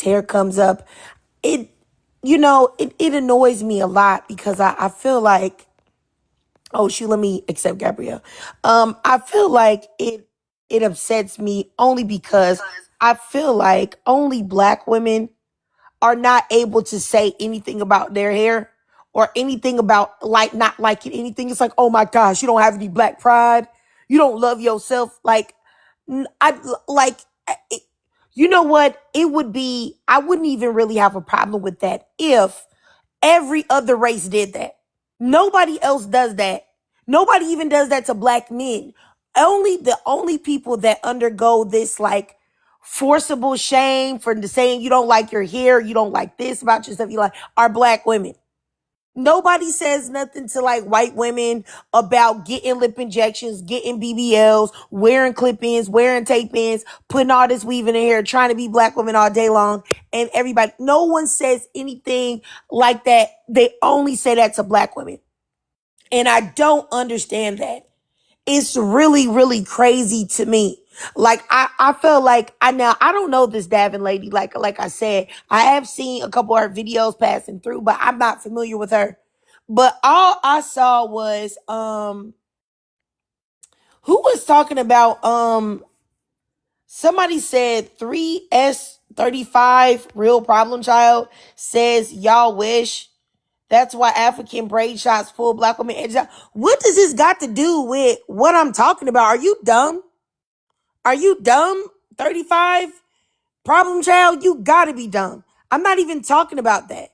hair comes up. It, it annoys me a lot because I feel like, oh shoot, let me accept Gabrielle. I feel like it upsets me only because I feel like only black women are not able to say anything about their hair or anything about like not liking anything. It's like, oh my gosh, you don't have any black pride. You don't love yourself. Like, I like, you know what? It would be, I wouldn't even really have a problem with that if every other race did that. Nobody else does that. Nobody even does that to black men. Only the only people that undergo this like forcible shame for saying you don't like your hair, you don't like this about yourself, you like are black women. Nobody says nothing to like white women about getting lip injections, getting BBLs, wearing clip-ins, wearing tape-ins, putting all this weave in their hair, trying to be black women all day long. And everybody, no one says anything like that. They only say that to black women. And I don't understand that. It's really, really crazy to me. Like I feel like I don't know this Davin lady. Like I said, I have seen a couple of her videos passing through, but I'm not familiar with her. But all I saw was who was talking about somebody said 3S35 real problem child says y'all wish. That's why African braid shots pull black women edges out. What does this got to do with what I'm talking about? Are you dumb? Are you dumb? 35? Problem child? You gotta be dumb. I'm not even talking about that.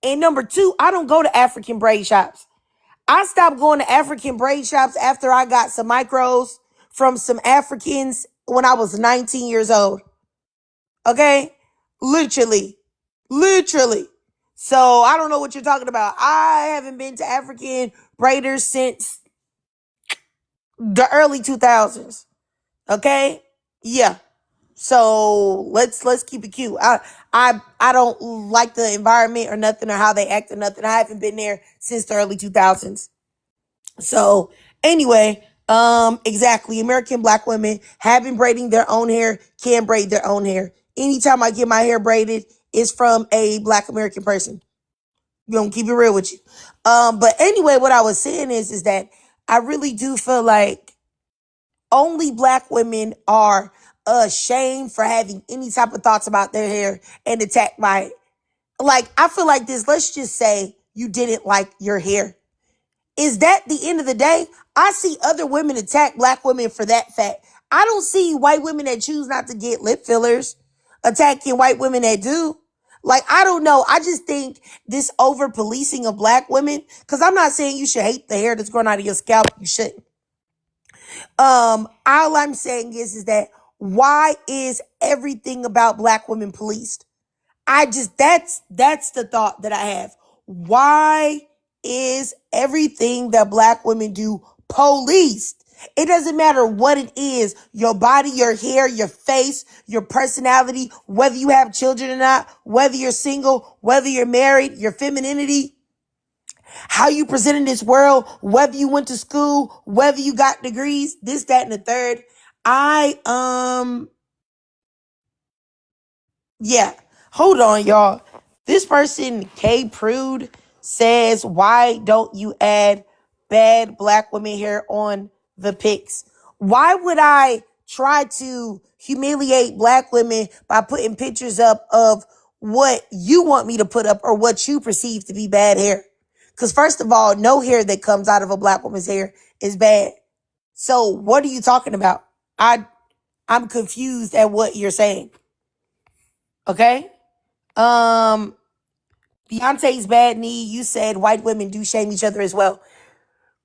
And number two, I don't go to African braid shops. I stopped going to African braid shops after I got some micros from some Africans when I was 19 years old. Okay? Literally. Literally. So I don't know what you're talking about. I haven't been to African braiders since the early 2000s. Okay? Yeah. So let's keep it cute. I don't like the environment or nothing or how they act or nothing. I haven't been there since the early 2000s. So anyway, exactly. American black women have been braiding their own hair, can braid their own hair. Anytime I get my hair braided, it's from a black American person. I'm gonna keep it real with you. But anyway, what I was saying is that I really do feel like only black women are ashamed for having any type of thoughts about their hair and attacked by it. Like, I feel like this. Let's just say you didn't like your hair. Is that the end of the day? I see other women attack black women for that fact. I don't see white women that choose not to get lip fillers attacking white women that do. Like, I don't know. I just think this over policing of black women, because I'm not saying you should hate the hair that's growing out of your scalp. You shouldn't. All I'm saying is that why is everything about black women policed? That's the thought that I have. Why is everything that black women do policed? It doesn't matter what it is, your body, your hair, your face, your personality, whether you have children or not, whether you're single, whether you're married, your femininity, how you present in this world, whether you went to school, whether you got degrees, this, that, and the third. Yeah. Hold on, y'all. This person, K Prude, says, why don't you add bad black women hair on the pics? Why would I try to humiliate black women by putting pictures up of what you want me to put up or what you perceive to be bad hair? Because first of all, no hair that comes out of a black woman's hair is bad. So what are you talking about? I'm confused at what you're saying. Okay? Beyonce's bad knee, you said white women do shame each other as well.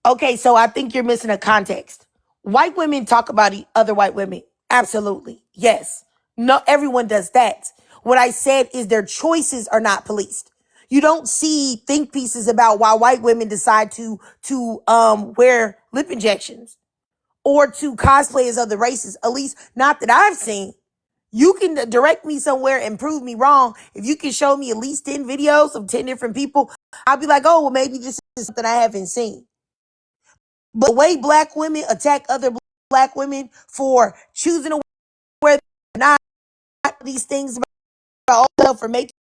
Okay, so I think you're missing a context. White women talk about other white women. Absolutely. Yes. No, everyone does that. What I said is their choices are not policed. You don't see think pieces about why white women decide to wear lip injections or to cosplay as other races, at least not that I've seen. You can direct me somewhere and prove me wrong. If you can show me at least 10 videos of 10 different people, I'll be like, oh, well, maybe this is something I haven't seen. But the way black women attack other black women for choosing to wear not these things own for making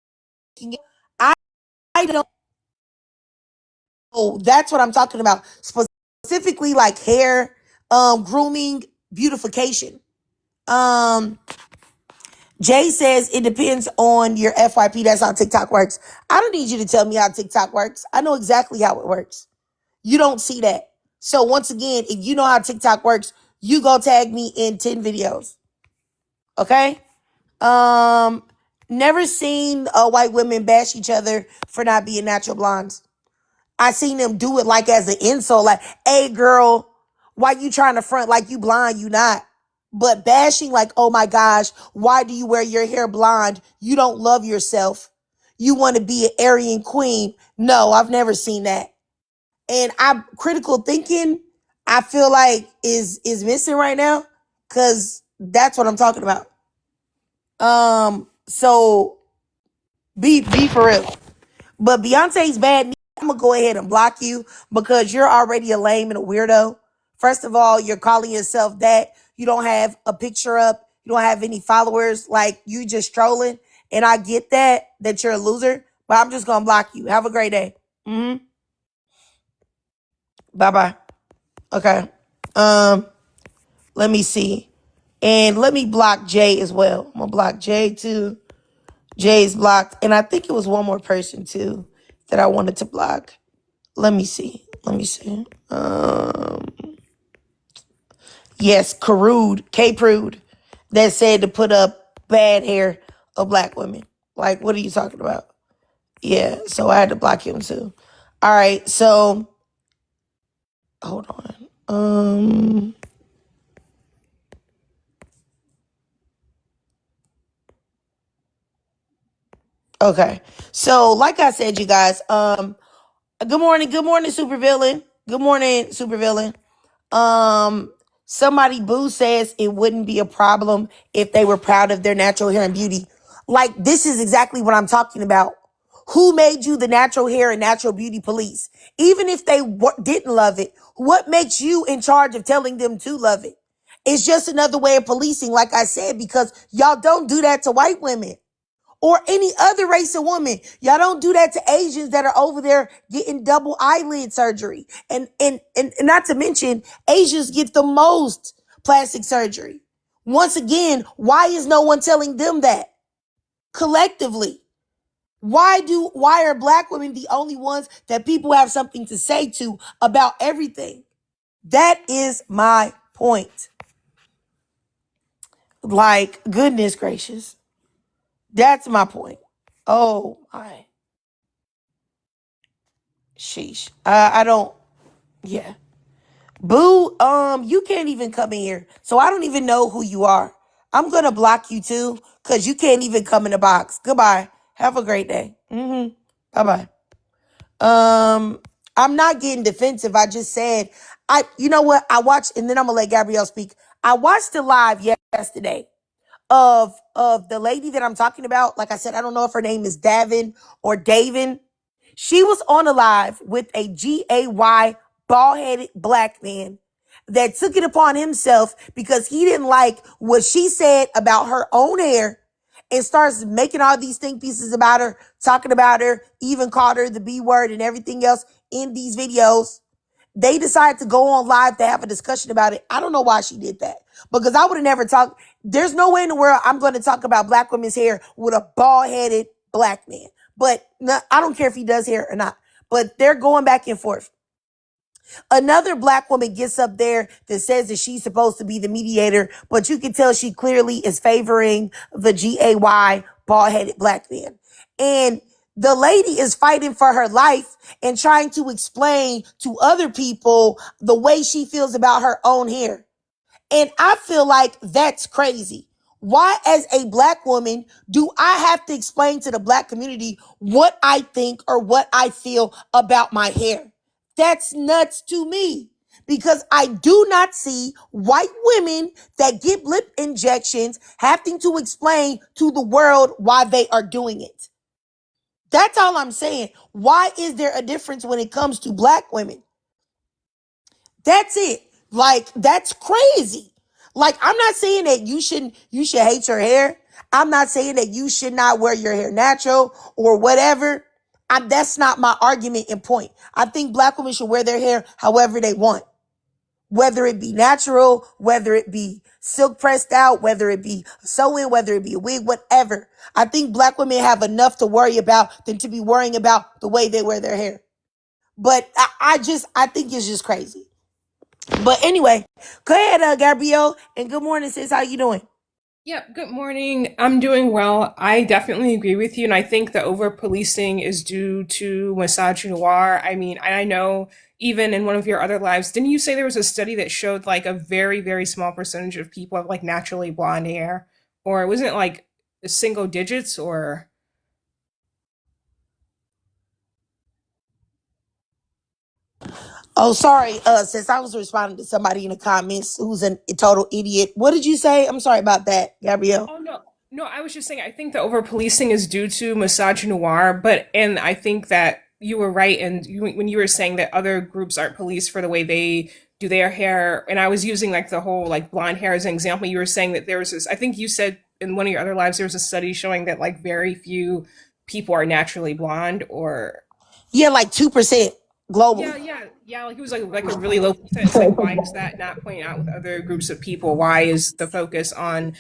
it. I don't know. That's what I'm talking about. Specifically like hair, grooming, beautification. Um, Jay says it depends on your FYP. That's how TikTok works. I don't need you to tell me how TikTok works. I know exactly how it works. You don't see that. So once again, if you know how TikTok works, you go tag me in 10 videos. Okay? Um, Never seen white women bash each other for not being natural blondes. I seen them do it like as an insult, like, hey girl, why you trying to front like you blind? You not. But bashing like, oh my gosh, why do you wear your hair blonde? You don't love yourself. You want to be an Aryan queen. No, I've never seen that. And critical thinking, I feel like is missing right now. Cause that's what I'm talking about. So be for real. But Beyonce's bad. I'm gonna go ahead and block you because you're already a lame and a weirdo. First of all, you're calling yourself that. You don't have a picture up. You don't have any followers. Like, you just trolling. And I get that you're a loser. But I'm just gonna block you. Have a great day. Bye bye. Okay. Let me see. And let me block Jay as well. I'm gonna block Jay too. Jay's blocked. And I think it was one more person too that I wanted to block. Let me see. Yes, K Prude, that said to put up bad hair of black women. Like, what are you talking about? Yeah, so I had to block him too. All right, so hold on. Okay. So, like I said, you guys, good morning, supervillain. Good morning, supervillain. Somebody Boo says it wouldn't be a problem if they were proud of their natural hair and beauty. Like, this is exactly what I'm talking about. Who made you the natural hair and natural beauty police? Even if they didn't love it, what makes you in charge of telling them to love it? It's just another way of policing, like I said, because y'all don't do that to white women or any other race of woman. Y'all don't do that to Asians that are over there getting double eyelid surgery. And not to mention, Asians get the most plastic surgery. Once again, why is no one telling them that? Collectively. Why are black women the only ones that people have something to say to about everything? That is my point. Like, goodness gracious. That's my point. Oh my. Sheesh. I don't. Yeah. Boo. You can't even come in here, so I don't even know who you are. I'm gonna block you too, cause you can't even come in the box. Goodbye. Have a great day. Bye bye. I'm not getting defensive. I just said You know what? I watched, and then I'm gonna let Gabrielle speak. I watched the live yesterday of the lady that I'm talking about. Like I said, I don't know if her name is Davin or Davin. She was on a live with a GAY bald-headed black man that took it upon himself because he didn't like what she said about her own hair and starts making all these think pieces about her, talking about her, even called her the B word and everything else in these videos. They decided to go on live to have a discussion about it. I don't know why she did that, because I would have never talked. There's no way in the world I'm going to talk about black women's hair with a bald-headed black man. But no, I don't care if he does hair or not. But they're going back and forth. Another black woman gets up there that says that she's supposed to be the mediator, but you can tell she clearly is favoring the GAY bald-headed black man. And the lady is fighting for her life and trying to explain to other people the way she feels about her own hair. And I feel like that's crazy. Why, as a black woman, do I have to explain to the black community what I think or what I feel about my hair? That's nuts to me, because I do not see white women that get lip injections having to explain to the world why they are doing it. That's all I'm saying. Why is there a difference when it comes to black women? That's it. Like, that's crazy. Like, I'm not saying that you should hate your hair. I'm not saying that you should not wear your hair natural or whatever. That's not my argument and point. I think black women should wear their hair however they want, whether it be natural, whether it be silk pressed out, whether it be sew-in, whether it be a wig, whatever. I think black women have enough to worry about than to be worrying about the way they wear their hair. But I think it's just crazy. But anyway, go ahead, Gabrielle, and good morning, sis. How you doing? Yeah, good morning. I'm doing well. I definitely agree with you, and I think the over policing is due to misogynoir. I mean, I know even in one of your other lives, didn't you say there was a study that showed like a very, very small percentage of people have like naturally blonde hair? Or wasn't it like single digits or Oh, sorry, since I was responding to somebody in the comments who's a total idiot. What did you say? I'm sorry about that, Gabrielle. Oh no, no, I was just saying I think the over policing is due to misogynoir, but and I think that you were right, and when you were saying that other groups aren't policed for the way they do their hair, and I was using like the whole like blonde hair as an example. You were saying that there was this. I think you said in one of your other lives there was a study showing that like very few people are naturally blonde, or Yeah, like 2% yeah, globally. yeah, yeah. Like it was like a really low percent. It's like why is that not pointed out with other groups of people? Why is the focus on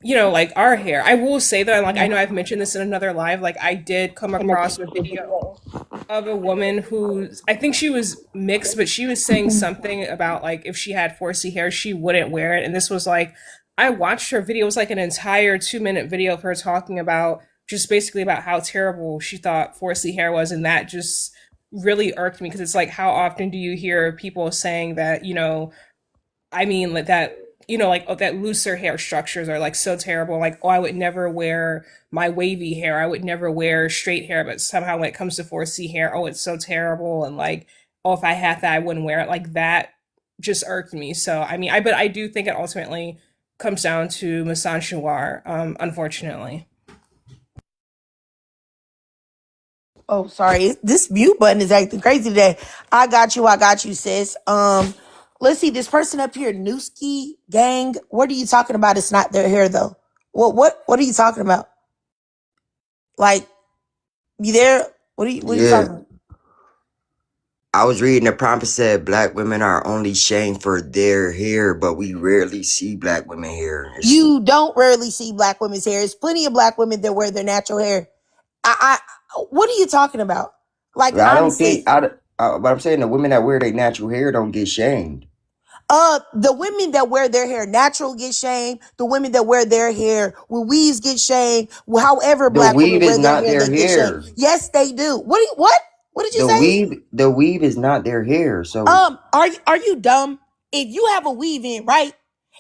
like our hair. I will say that like I know I've mentioned this in another live, like I did come across a video of a woman who's I think she was mixed, but she was saying something about like if she had 4C hair, she wouldn't wear it. And this was like I watched her video, it was like an entire 2 minute video of her talking about just basically about how terrible she thought 4C hair was, and that just really irked me because it's like how often do you hear people saying that, I mean, like that, like oh, that looser hair structures are like so terrible. Like, oh, I would never wear my wavy hair. I would never wear straight hair. But somehow when it comes to 4C hair, oh, it's so terrible. And like, oh, if I had that, I wouldn't wear it. Like that just irked me. So, I mean, but I do think it ultimately comes down to misogynoir, unfortunately. Oh, sorry. This mute button is acting crazy today. I got you. I got you, sis. Let's see. This person up here, Newski Gang. What are you talking about? It's not their hair though. What are you talking about? Like, you there? What are you Yeah, talking about? I was reading the prompt. It said black women are only shamed for their hair, but we rarely see black women hair. You don't rarely see black women's hair. There's plenty of black women that wear their natural hair. What are you talking about? Like, I don't think honestly, but I'm saying the women that wear their natural hair don't get shamed. the women that wear their hair natural get shamed. The women that wear their hair with weaves get shamed. However, The black women weave wear is their not hair, their they get shamed. hair. Yes, they do. What? What did you say? The weave is not their hair. So Are you dumb? If you have a weave in, right?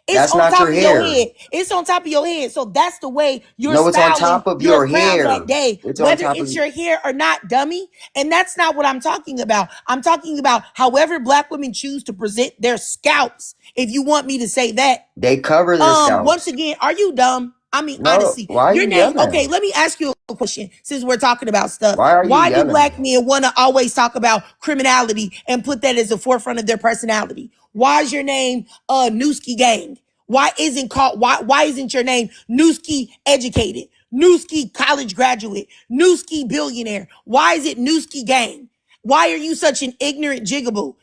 It's that's on not top your of your hair. head. It's on top of your head. So that's the way you're No, it's on styling top of your your crown that hair. day, It's on whether top of it's your hair or not, dummy. And that's not what I'm talking about. I'm talking about however black women choose to present their scalps. If you want me to say that, they cover their once scalps. again, are you dumb? I mean, No, honestly, why are your you name. Okay, yelling? let me ask you a question since we're talking about stuff. Why are you Why do black yelling? men want to always talk about criminality and put that as the forefront of their personality? Why is your name Newski Gang? Why isn't your name Newski Educated? Newski College Graduate? Newski Billionaire? Why is it Newski Gang? Why are you such an ignorant jigaboo?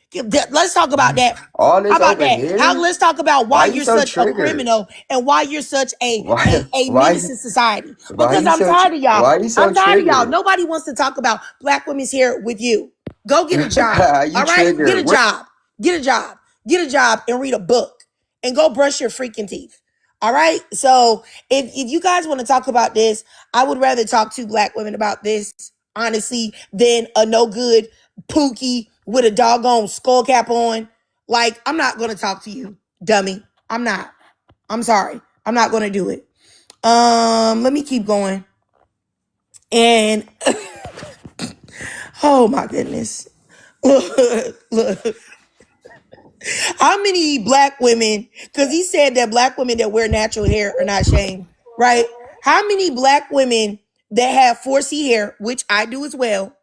Let's talk about that. All How this about over that? here? Let's talk about why Why you you're so such a triggered? criminal and why you're such a Why a why menace to society. why Because you I'm so tired of y'all. why you so I'm tired of y'all. triggered? Nobody wants to talk about black women's hair with you. Go get a job. You All right? Get a triggered. What job. Get a job. Get a job and read a book and go brush your freaking teeth. All right. So if you guys want to talk about this, I would rather talk to black women about this, honestly, than a no good pookie with a doggone skull cap on. Like, I'm not gonna talk to you, dummy. I'm not. I'm sorry. I'm not gonna do it. Let me keep going. And oh my goodness. Look. How many black women, because he said that black women that wear natural hair are not shamed, right? How many black women that have 4C hair, which I do as well,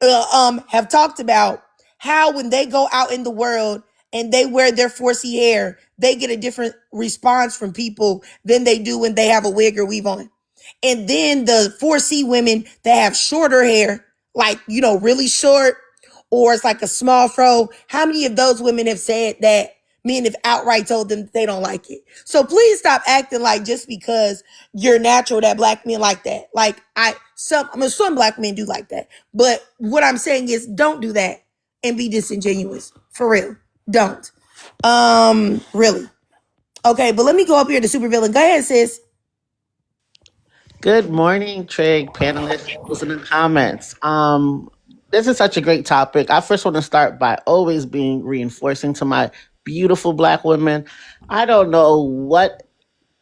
have talked about how when they go out in the world and they wear their 4C hair, they get a different response from people than they do when they have a wig or weave on. And then the 4C women that have shorter hair, like, really short, or it's like a small fro. How many of those women have said that men have outright told them that they don't like it? So please stop acting like just because you're natural that black men like that. Like some black men do like that. But what I'm saying is don't do that and be disingenuous. For real. Don't. Really. Okay, but let me go up here to supervillain. Go ahead, sis. Good morning, Trig, panelists, those in the comments. This is such a great topic. I first want to start by always being reinforcing to my beautiful black women. I don't know what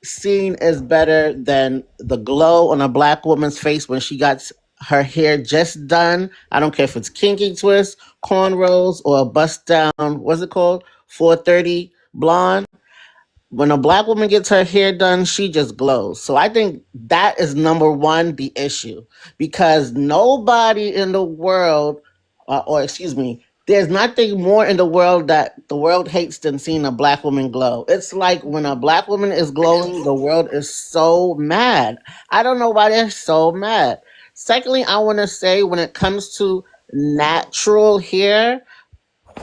scene is better than the glow on a black woman's face when she got her hair just done. I don't care if it's kinky twist, cornrows, or a bust down, what's it called? 430 blonde. When a black woman gets her hair done, she just glows. So I think that is number one, the issue, because nobody in the world, or excuse me, there's nothing more in the world that the world hates than seeing a black woman glow. It's like when a black woman is glowing, the world is so mad. I don't know why they're so mad. Secondly, I want to say when it comes to natural hair,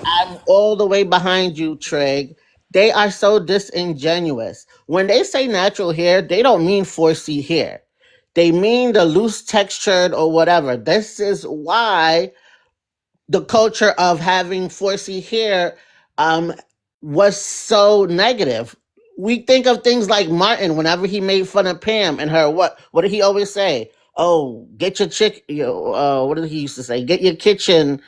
I'm all the way behind you, Trig. They are so disingenuous. When they say natural hair, they don't mean 4C hair. They mean the loose textured or whatever. This is why the culture of having 4C hair um, was so negative. We think of things like Martin whenever he made fun of Pam and her. What did he always say? Oh, get your what did he used to say? Get your kitchen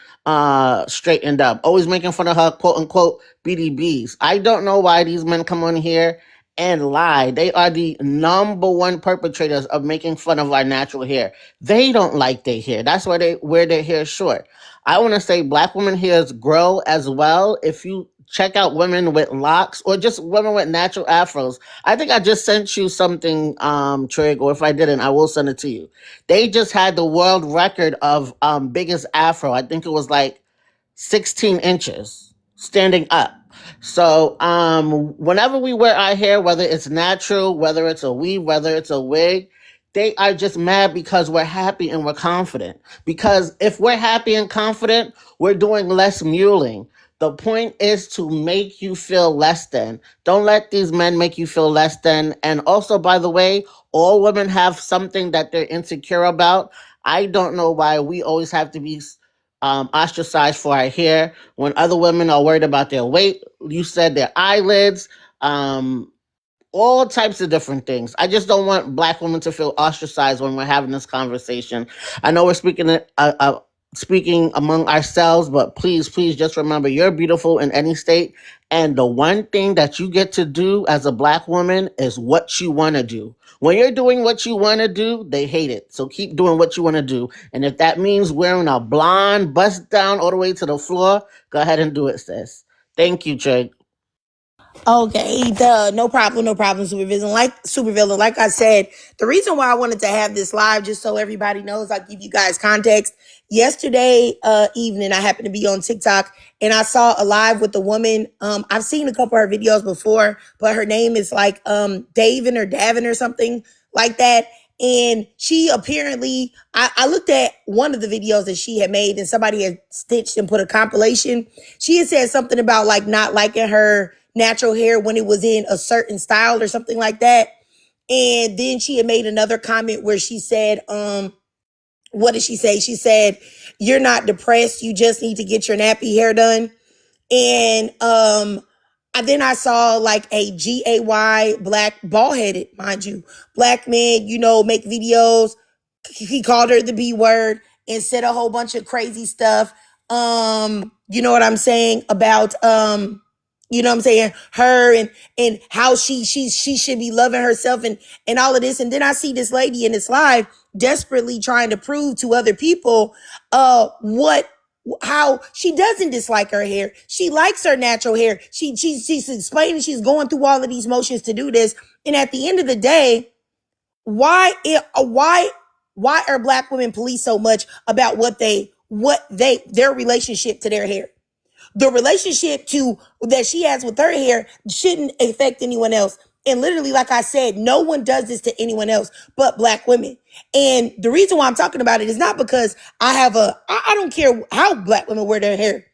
straightened up. Always making fun of her quote unquote BDBs. I don't know why these men come on here and lie. They are the number one perpetrators of making fun of our natural hair. They don't like their hair. That's why they wear their hair short. I want to say black women hairs grow as well. If you check out women with locks or just women with natural afros, I think I just sent you something, Trig, or if I didn't, I will send it to you. They just had the world record of biggest afro. I think it was like 16 inches standing up. So whenever we wear our hair, whether it's natural, whether it's a weave, whether it's a wig, they are just mad because we're happy and we're confident. Because if we're happy and confident, we're doing less muling. The point is to make you feel less than. Don't let these men make you feel less than. And also, by the way, all women have something that they're insecure about. I don't know why we always have to be ostracized for our hair when other women are worried about their weight. You said their eyelids. All types of different things. I just don't want black women to feel ostracized when we're having this conversation. I know we're speaking among ourselves, but please, please just remember you're beautiful in any state. And the one thing that you get to do as a black woman is what you want to do. When you're doing what you want to do, they hate it. So keep doing what you want to do. And if that means wearing a blonde bust down all the way to the floor, go ahead and do it, sis. Thank you, Trey. Okay, no problem, supervillain. Like I said, the reason why I wanted to have this live, just so everybody knows, I'll give you guys context. Yesterday evening, I happened to be on TikTok and I saw a live with a woman. I've seen a couple of her videos before, but her name is like Davin or something like that. And she apparently, I looked at one of the videos that she had made and somebody had stitched and put a compilation. She had said something about like not liking her natural hair when it was in a certain style or something like that. And then she had made another comment where she said, what did she say? She said, you're not depressed. You just need to get your nappy hair done. And then I saw like a GAY black bald headed, mind you, black man, make videos. He called her the B word and said a whole bunch of crazy stuff. You know what I'm saying about her and how she should be loving herself and all of this. And then I see this lady in this live desperately trying to prove to other people how she doesn't dislike her hair. She likes her natural hair. She's explaining she's going through all of these motions to do this. And at the end of the day, why are black women policed so much about their relationship to their hair? The relationship to that she has with her hair shouldn't affect anyone else. And literally, like I said, no one does this to anyone else but Black women. And the reason why I'm talking about it is not because I don't care how Black women wear their hair.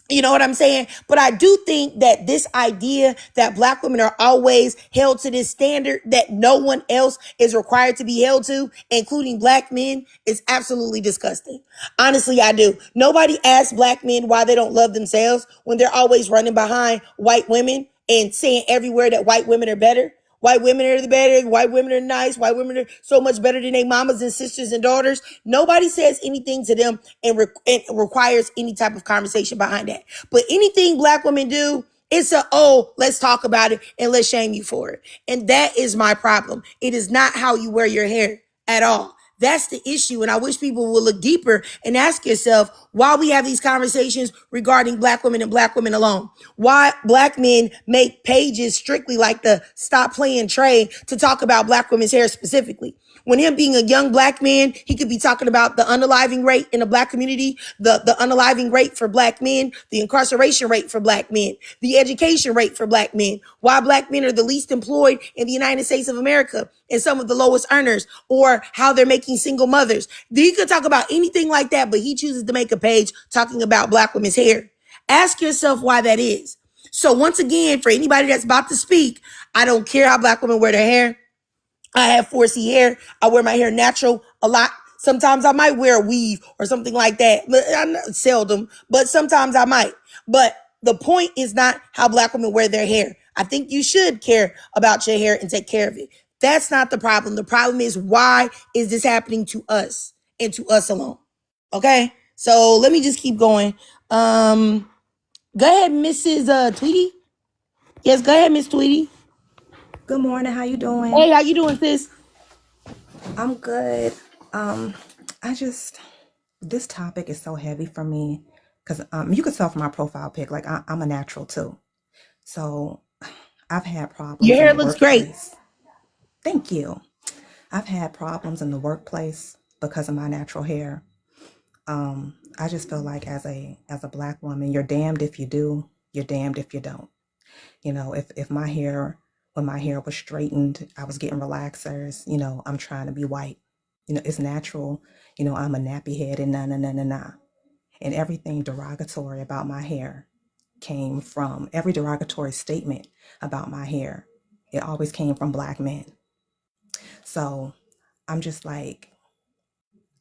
You know what I'm saying? But I do think that this idea that Black women are always held to this standard that no one else is required to be held to, including Black men, is absolutely disgusting. Honestly, I do. Nobody asks Black men why they don't love themselves when they're always running behind white women and saying everywhere that white women are better. White women are the better. White women are nice. White women are so much better than their mamas and sisters and daughters. Nobody says anything to them and requires any type of conversation behind that. But anything Black women do, it's let's talk about it and let's shame you for it. And that is my problem. It is not how you wear your hair at all. That's the issue. And I wish people would look deeper and ask yourself why we have these conversations regarding Black women and Black women alone. Why Black men make pages strictly like the Stop Playing Trey to talk about Black women's hair specifically. When him being a young Black man, he could be talking about the unaliving rate in the Black community, the unaliving rate for Black men, the incarceration rate for Black men, the education rate for Black men, why Black men are the least employed in the United States of America and some of the lowest earners, or how they're making single mothers. He could talk about anything like that, but he chooses to make a page talking about Black women's hair. Ask yourself why that is. So once again, for anybody that's about to speak, I don't care how Black women wear their hair. I have 4C hair. I wear my hair natural a lot. Sometimes I might wear a weave or something like that. I'm not, seldom, but sometimes I might. But the point is not how Black women wear their hair. I think you should care about your hair and take care of it. That's not the problem. The problem is, why is this happening to us and to us alone? Okay? So let me just keep going. Go ahead, Mrs. Tweety. Yes, go ahead, Miss Tweety. Good morning. How you doing? Hey, how you doing, sis? I'm good. This topic is so heavy for me because you can tell from my profile pic, like I'm a natural too. So I've had problems. Your hair in the looks great. workplace. Thank you. I've had problems in the workplace because of my natural hair. I just feel like as a Black woman, you're damned if you do, you're damned if you don't. You know, if my hair, when my hair was straightened, I was getting relaxers, you know, I'm trying to be white. You know, it's natural. You know, I'm a nappy head and nah. And everything derogatory about my hair came from, every derogatory statement about my hair, it always came from Black men. So I'm just like,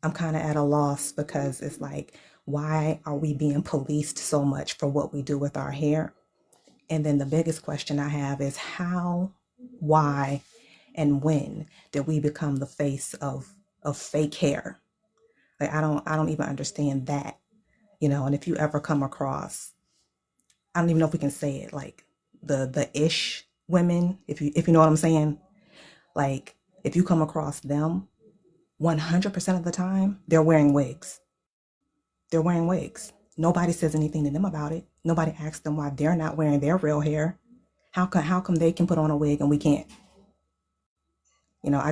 I'm kind of at a loss because it's like, why are we being policed so much for what we do with our hair? And then the biggest question I have is how, why, and when did we become the face of fake hair? Like I don't even understand that, you know. And if you ever come across, I don't even know if we can say it, like the ish women, if you know what I'm saying, like if you come across them, 100% of the time they're wearing wigs. They're wearing wigs. Nobody says anything to them about it. Nobody asks them why they're not wearing their real hair. How come they can put on a wig and we can't? You know,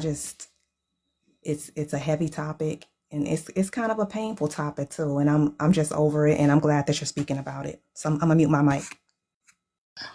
it's a heavy topic and it's kind of a painful topic too. And I'm just over it, and I'm glad that you're speaking about it. So I'm gonna mute my mic.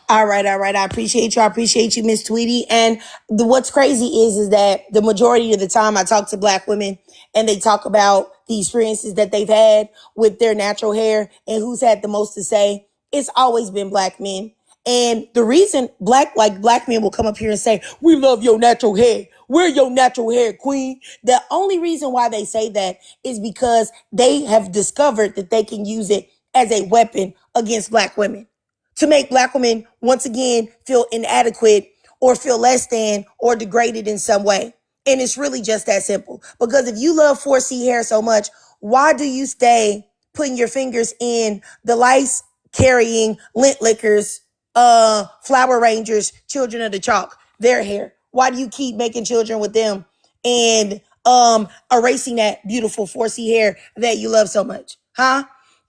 All right. I appreciate you. I appreciate you, Miss Tweety. And what's crazy is that the majority of the time I talk to Black women and they talk about the experiences that they've had with their natural hair and who's had the most to say. It's always been Black men. And the reason Black men will come up here and say, we love your natural hair. Wear your natural hair, queen. The only reason why they say that is because they have discovered that they can use it as a weapon against Black women, to make Black women once again feel inadequate or feel less than or degraded in some way. And it's really just that simple. Because if you love 4C hair so much, why do you stay putting your fingers in the lice carrying lint lickers, flower rangers, children of the chalk, their hair? Why do you keep making children with them and erasing that beautiful 4C hair that you love so much? Huh?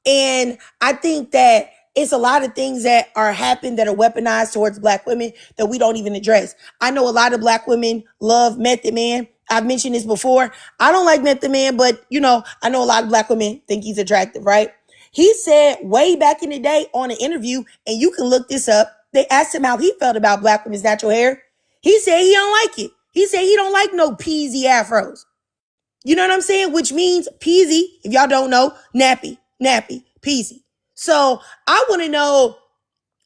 And I think that it's a lot of things that are happening that are weaponized towards Black women that we don't even address. I know a lot of Black women love Method Man. I've mentioned this before. I don't like Method Man, but you know, I know a lot of Black women think he's attractive, right? He said way back in the day on an interview, and you can look this up. They asked him how he felt about black women's natural hair. He said he don't like it. He said he don't like no peasy afros. You know what I'm saying? Which means peasy, if y'all don't know, nappy, peasy. So I want to know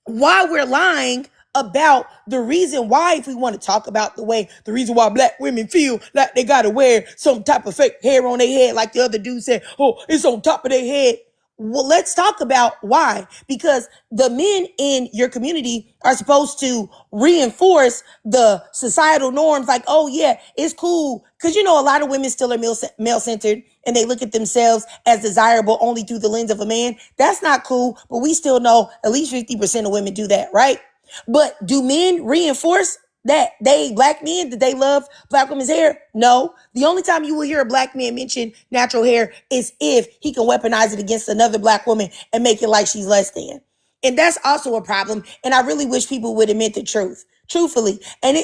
why we're lying about the reason why, if we want to talk about the reason why black women feel like they got to wear some type of fake hair on their head, like the other dude said, oh, it's on top of their head. Well, let's talk about why. Because the men in your community are supposed to reinforce the societal norms like, oh, yeah, it's cool. Because, you know, a lot of women still are male-centered and they look at themselves as desirable only through the lens of a man. That's not cool. But we still know at least 50% of women do that, right? But do men reinforce that black men, that they love black women's hair? No. The only time you will hear a black man mention natural hair is if he can weaponize it against another black woman and make it like she's less than. And that's also a problem. And I really wish people would admit the truth, truthfully. And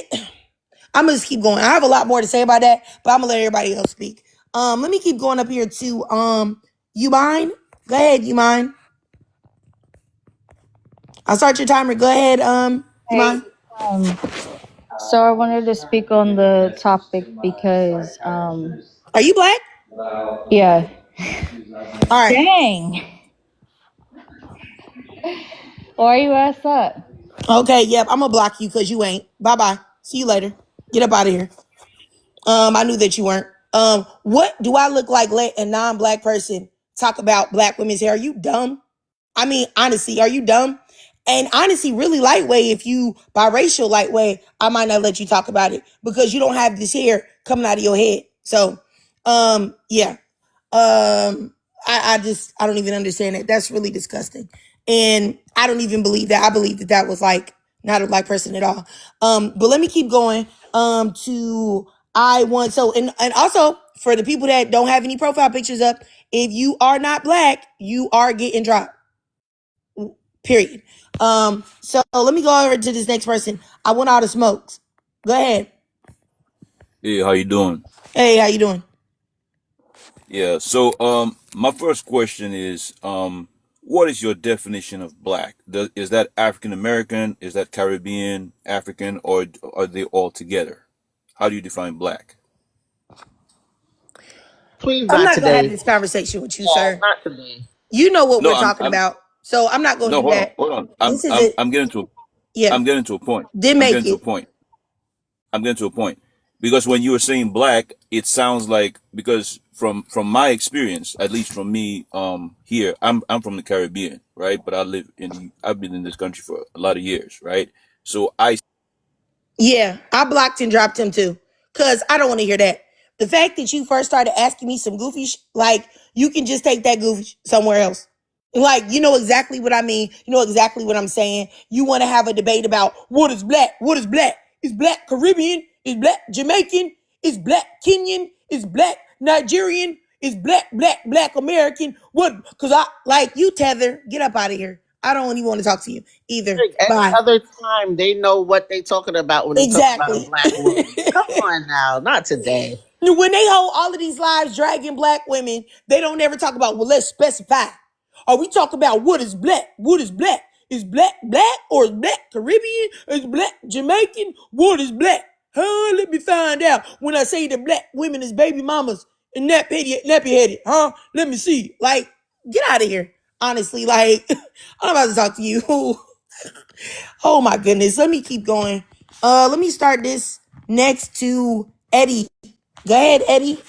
I'm gonna just keep going. I have a lot more to say about that, but I'm gonna let everybody else speak. Let me keep going up here to you mind? Go ahead, you mind? I'll start your timer. Go ahead, you mind? So I wanted to speak on the topic because, Are you black? yeah. All right. Dang. Why you ask that? Okay, yep, I'm gonna block you because you ain't. Bye-bye. See you later. Get up out of here. I knew that you weren't. What do I look like let a non-black person talk about black women's hair? Are you dumb? I mean, honestly, are you dumb? And honestly, really lightweight, if you biracial lightweight, I might not let you talk about it because you don't have this hair coming out of your head. So, yeah. I don't even understand it. That's really disgusting. And I don't even believe that. I believe that that was like not a black person at all. But let me keep going. To I want, so, and also for the people that don't have any profile pictures up, if you are not black, you are getting dropped. Period. So let me go over to this next person. I want all the smokes. Go ahead. Hey, how you doing? Hey, how you doing? Yeah, so my first question is what is your definition of black? Is that African American, is that Caribbean, African, or are they all together? How do you define black? Please I'm not not gonna have today. this conversation with you, Yeah, sir. not today. You know what No, we're talking I'm about, so I'm not gonna no, do that. hold on. This is it. I'm getting to Yeah, I'm getting to a point. didn't I'm make getting to a it. point. I'm getting to a point. Because when you were saying black, it sounds like, because from my experience, at least from me here, I'm from the Caribbean, right? But I've been in this country for a lot of years, right? So Yeah, I blocked and dropped him too. Cause I don't want to hear that. The fact that you first started asking me some goofy like you can just take that goofy somewhere else. Like, you know exactly what I mean. You know exactly what I'm saying. You want to have a debate about what is black? What is black? Is black Caribbean? Is black Jamaican? Is black Kenyan? Is black Nigerian? Is black American? What? Cause I like you, Tether. Get up out of here. I don't even want to talk to you either. Like, any Bye. other time, they know what they talking about when they talk about a Exactly. black woman. Come on now, not today. When they hold all of these lives dragging black women, they don't ever talk about, well, let's specify. Are we talking about what is black? What is black? Is black black or is black Caribbean? Is black Jamaican? What is black? Huh? Let me find out. When I say that black women is baby mamas and nappy headed, huh? Let me see. Like, get out of here. Honestly, like, I'm about to talk to you. Oh my goodness. Let me keep going. Let me start this next to Eddie. Go ahead, Eddie.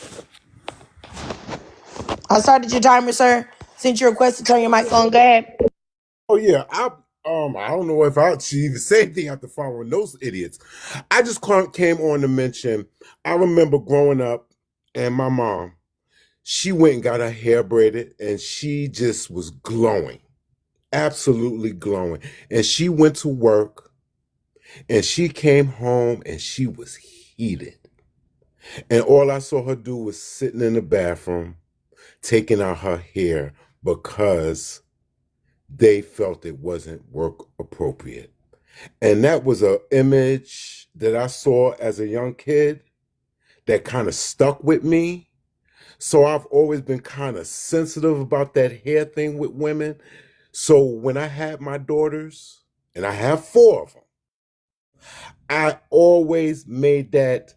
I started your timer, sir. Sent you a request to turn your mic on. Go ahead. Oh yeah, I don't know if I should even say anything after following those idiots. I just came on to mention. I remember growing up, and my mom, she went and got her hair braided, and she just was glowing, absolutely glowing. And she went to work, and she came home, and she was heated. And all I saw her do was sitting in the bathroom, taking out her hair because they felt it wasn't work appropriate. And that was an image that I saw as a young kid that kind of stuck with me. So I've always been kind of sensitive about that hair thing with women. So when I had my daughters, and I have 4 of them, I always made that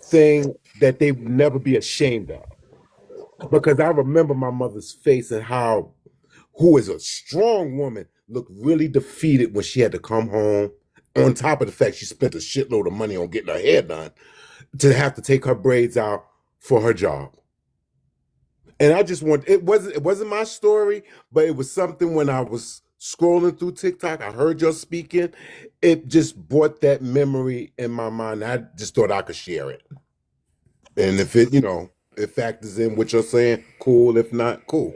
thing that they would never be ashamed of. Because I remember my mother's face and how, who is a strong woman, looked really defeated when she had to come home. On top of the fact she spent a shitload of money on getting her hair done, to have to take her braids out for her job. And I just want, it wasn't my story, but it was something when I was scrolling through TikTok, I heard you speaking, it just brought that memory in my mind. I just thought I could share it. And if it, it factors in what you're saying, cool. If not, cool.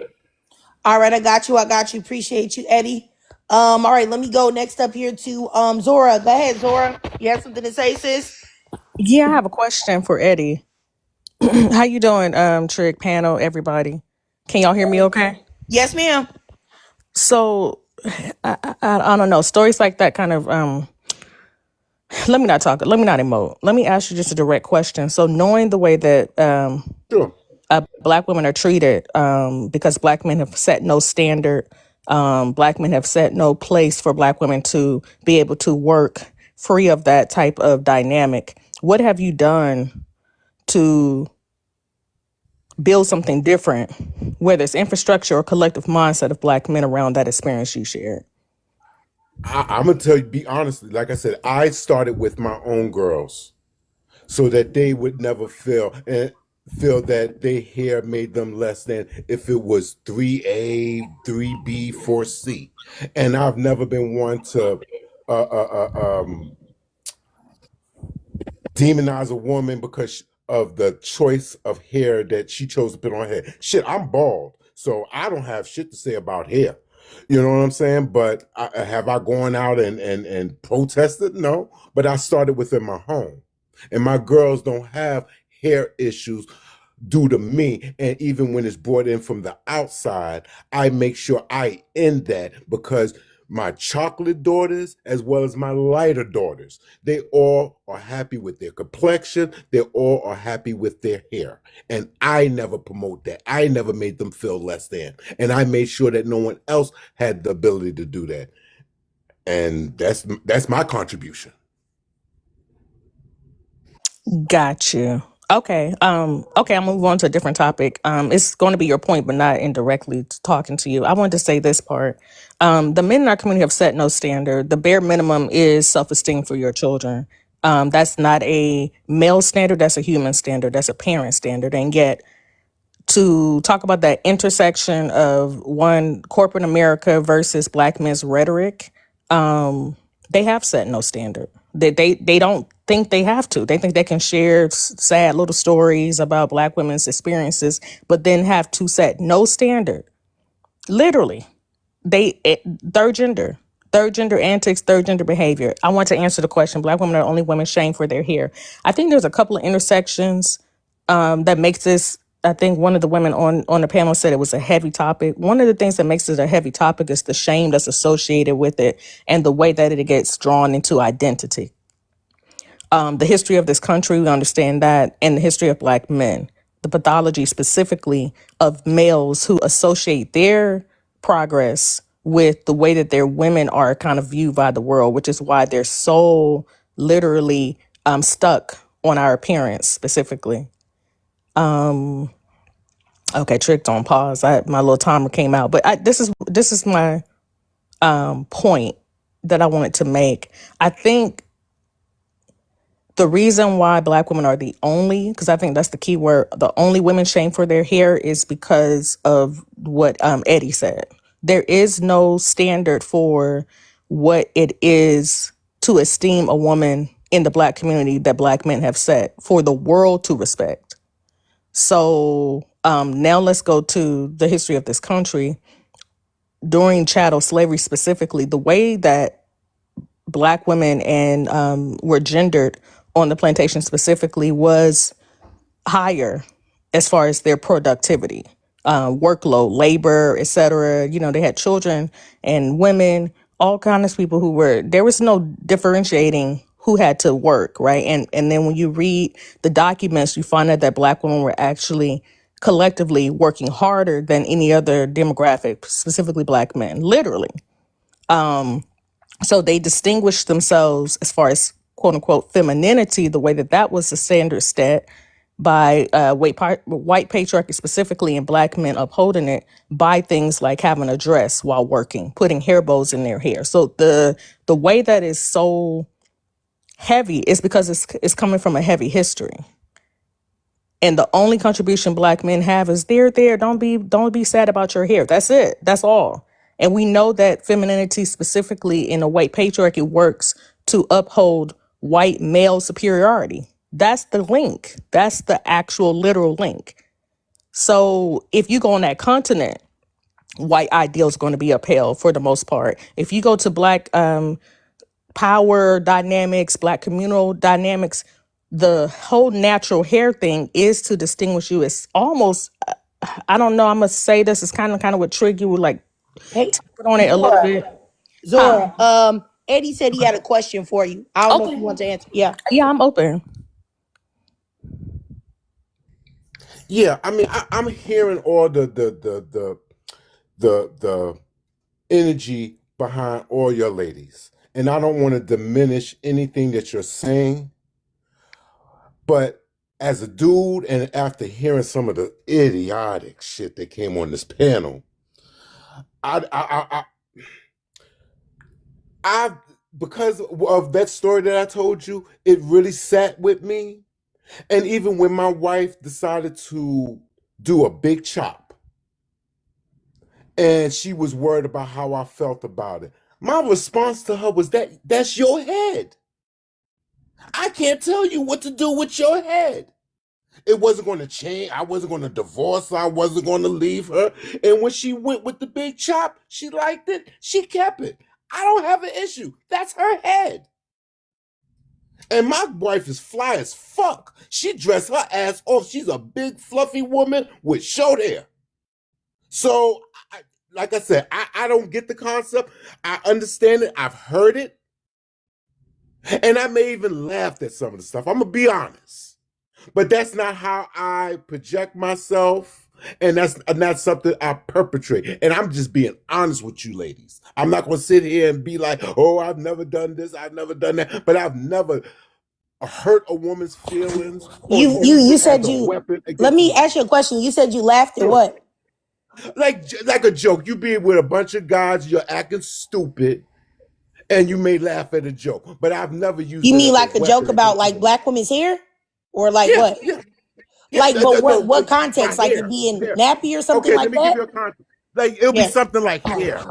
All right, I got you. Appreciate you, Eddie. All right, let me go next up here to Zora. Go ahead, Zora. You have something to say, sis? Yeah, I have a question for Eddie. How you doing, Trick, panel, everybody? Can y'all hear me okay? Yes, ma'am. So, I don't know. Stories like that kind of, let me not emote. Let me ask you just a direct question. So knowing the way that Sure. Black women are treated, because Black men have set no standard, Black men have set no place for Black women to be able to work free of that type of dynamic. What have you done to build something different, whether it's infrastructure or collective mindset of Black men around that experience you shared? I'm gonna tell you, be honestly, like I said, I started with my own girls so that they would never feel that their hair made them less than if it was 3A, 3B, 4C. And I've never been one to demonize a woman because of the choice of hair that she chose to put on her head. Shit, I'm bald, so I don't have shit to say about hair. You know what I'm saying? But have I gone out and protested? No. But I started within my home. And my girls don't have hair issues due to me. And even when it's brought in from the outside, I make sure I end that, because my chocolate daughters as well as my lighter daughters, they all are happy with their complexion. They all are happy with their hair. And I never promote that. I never made them feel less than. And I made sure that no one else had the ability to do that. And that's my contribution. Got you. Okay. Okay, I'll move on to a different topic. It's going to be your point, but not indirectly talking to you. I wanted to say this part. The men in our community have set no standard. The bare minimum is self-esteem for your children. That's not a male standard, that's a human standard, that's a parent standard. And yet, to talk about that intersection of one corporate America versus Black men's rhetoric, they have set no standard. They don't think they have to. They think they can share sad little stories about Black women's experiences, but then have to set no standard. Literally, third gender antics, third gender behavior. I want to answer the question: Black women are the only women shamed for their hair. I think there's a couple of intersections that makes this. I think one of the women on the panel said it was a heavy topic. One of the things that makes it a heavy topic is the shame that's associated with it and the way that it gets drawn into identity. The history of this country, we understand that, and the history of Black men, the pathology specifically of males who associate their progress with the way that their women are kind of viewed by the world, which is why they're so literally stuck on our appearance specifically. Okay, tricked on pause. My little timer came out, but this is my point that I wanted to make. I think the reason why Black women are the only, because I think that's the key word, the only women shamed for their hair is because of what Eddie said. There is no standard for what it is to esteem a woman in the Black community that Black men have set for the world to respect. So now let's go to the history of this country. During chattel slavery specifically, the way that Black women and were gendered on the plantation specifically was higher as far as their productivity, workload, labor, etc. You know, they had children and women, all kinds of people there was no differentiating who had to work, right? And then when you read the documents, you find out that Black women were actually collectively working harder than any other demographic, specifically Black men, literally. So they distinguished themselves as far as quote unquote femininity, the way that that was the standard set by white patriarchy, specifically, and Black men upholding it by things like having a dress while working, putting hair bows in their hair. So the way that is so heavy is because it's coming from a heavy history. And the only contribution Black men have is they're there. Don't be sad about your hair. That's it. That's all. And we know that femininity, specifically in a white patriarchy, works to uphold white male superiority. That's the link. That's the actual literal link. So if you go on that continent, white ideals are going to be upheld for the most part. If you go to Black power dynamics, Black communal dynamics, the whole natural hair thing is to distinguish you. It's almost, I don't know, I'm going to say this is kind of what trigger you would like Hey, put on it a little bit. Zora, Eddie said he had a question for you. I don't know if you want to answer. Yeah. Yeah, I'm open. Yeah, I mean, I'm hearing all the energy behind all your ladies, and I don't want to diminish anything that you're saying, but as a dude, and after hearing some of the idiotic shit that came on this panel, I because of that story that I told you, it really sat with me. And even when my wife decided to do a big chop, and she was worried about how I felt about it, my response to her was that's your head. I can't tell you what to do with your head. It wasn't going to change. I wasn't going to divorce her. I wasn't going to leave her. And when she went with the big chop, she liked it. She kept it. I don't have an issue. That's her head. And my wife is fly as fuck. She dressed her ass off. She's a big, fluffy woman with short hair. So, like I said, I don't get the concept. I understand it. I've heard it. And I may even laughed at some of the stuff. I'm going to be honest. But that's not how I project myself. And that's something I perpetrate. And I'm just being honest with you ladies. I'm not going to sit here and be like, oh, I've never done this. I've never done that. But I've never hurt a woman's feelings. You said you, let me ask you a question. You said you laughed at what? Like a joke. You be with a bunch of guys, you're acting stupid, and you may laugh at a joke. But I've never used You mean like a joke about like Black women's hair? Or like what? Yeah. Like, but what context? Like it being nappy or something like that? Okay, let me give you a context. Like it'll be something like hair.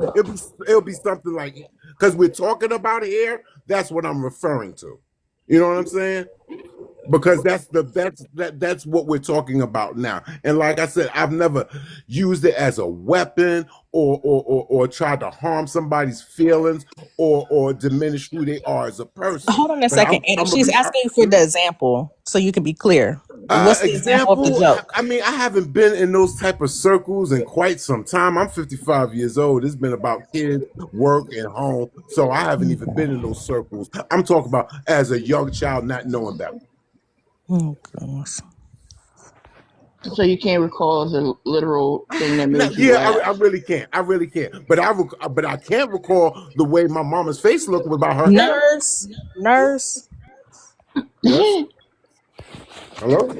It'll be something like, because we're talking about hair. That's what I'm referring to. You know what I'm saying? Because that's what we're talking about now. And like I said, I've never used it as a weapon or tried to harm somebody's feelings or diminish who they are as a person. Hold on a second, Eddie. She's asking for the example so you can be clear. What's the example of the joke? I mean, I haven't been in those type of circles in quite some time. I'm 55 years old. It's been about kids, work, and home. So I haven't even been in those circles. I'm talking about as a young child not knowing better. Oh, goodness. So you can't recall the literal thing that made you laugh? I really can't. I really can't. But I can't recall the way my mama's face looked about her Nurse. Yes. Hello?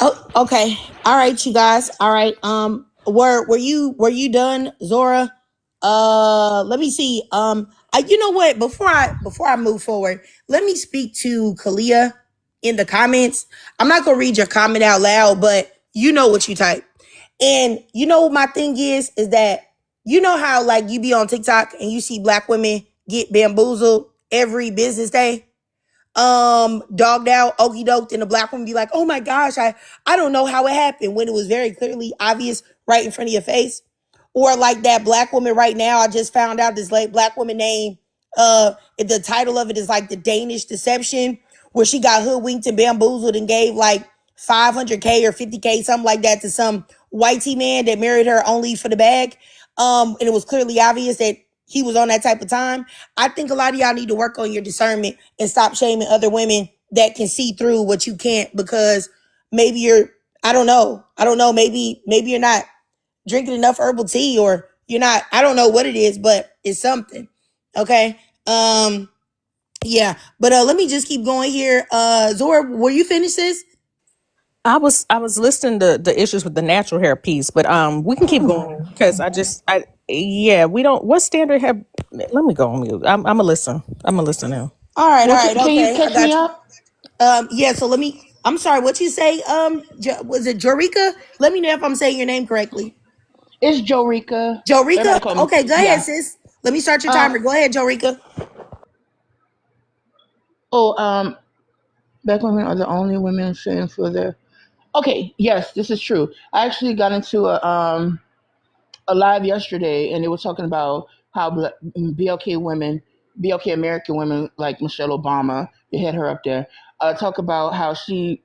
Oh, okay. All right, you guys. All right. Were you done, Zora? Let me see. You know what? Before I move forward, let me speak to Kalia in the comments. I'm not gonna read your comment out loud, but you know what you type. And you know what my thing is that you know how like you be on TikTok and you see Black women get bamboozled every business day, dogged out, okey doked, and the Black woman be like, oh my gosh, I don't know how it happened, when it was very clearly obvious right in front of your face. Or like that Black woman right now, I just found out this late Black woman name, the title of it is like The Danish Deception, where she got hoodwinked and bamboozled and gave like $500K or $50K, something like that, to some whitey man that married her only for the bag. And it was clearly obvious that he was on that type of time. I think a lot of y'all need to work on your discernment and stop shaming other women that can see through what you can't, because maybe you're, I don't know, maybe you're not drinking enough herbal tea, or you're not, I don't know what it is, but it's something. Okay. Yeah. But let me just keep going here. Zora, were you finished, sis? I was listing the issues with the natural hair piece, but we can keep going because yeah, we don't. What standard have? Let me go on mute. I'm gonna listen. I'm gonna listen now. All right, Well, can you okay, I catch me got you. up? Yeah, so let me, I'm sorry, what you say? Was it Jorika? Let me know if I'm saying your name correctly. It's Jorika. Jorika? Everybody call me. Okay, go ahead, Yeah. sis. Let me start your timer. Go ahead, Jorika. Oh, black women are the only women saying for their. Okay, yes, this is true. I actually got into a live yesterday, and they were talking about how BLK women, BLK American women like Michelle Obama, they had her up there, talk about how she,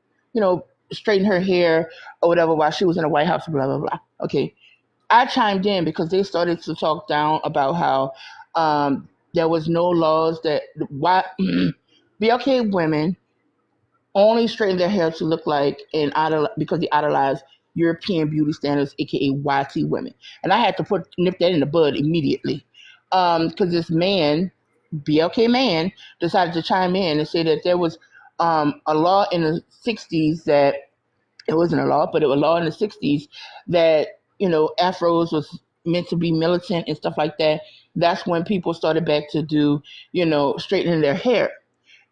straightened her hair or whatever while she was in the White House, blah blah blah. Okay, I chimed in because they started to talk down about how there was no laws that why BLK women only straighten their hair to look like because they idolize European beauty standards, aka YT women. And I had to nip that in the bud immediately. Because this man, BLK man, decided to chime in and say that there was a law in the 60s that it wasn't a law, but it was a law in the 60s that, afros was meant to be militant and stuff like that. That's when people started back to do, straightening their hair.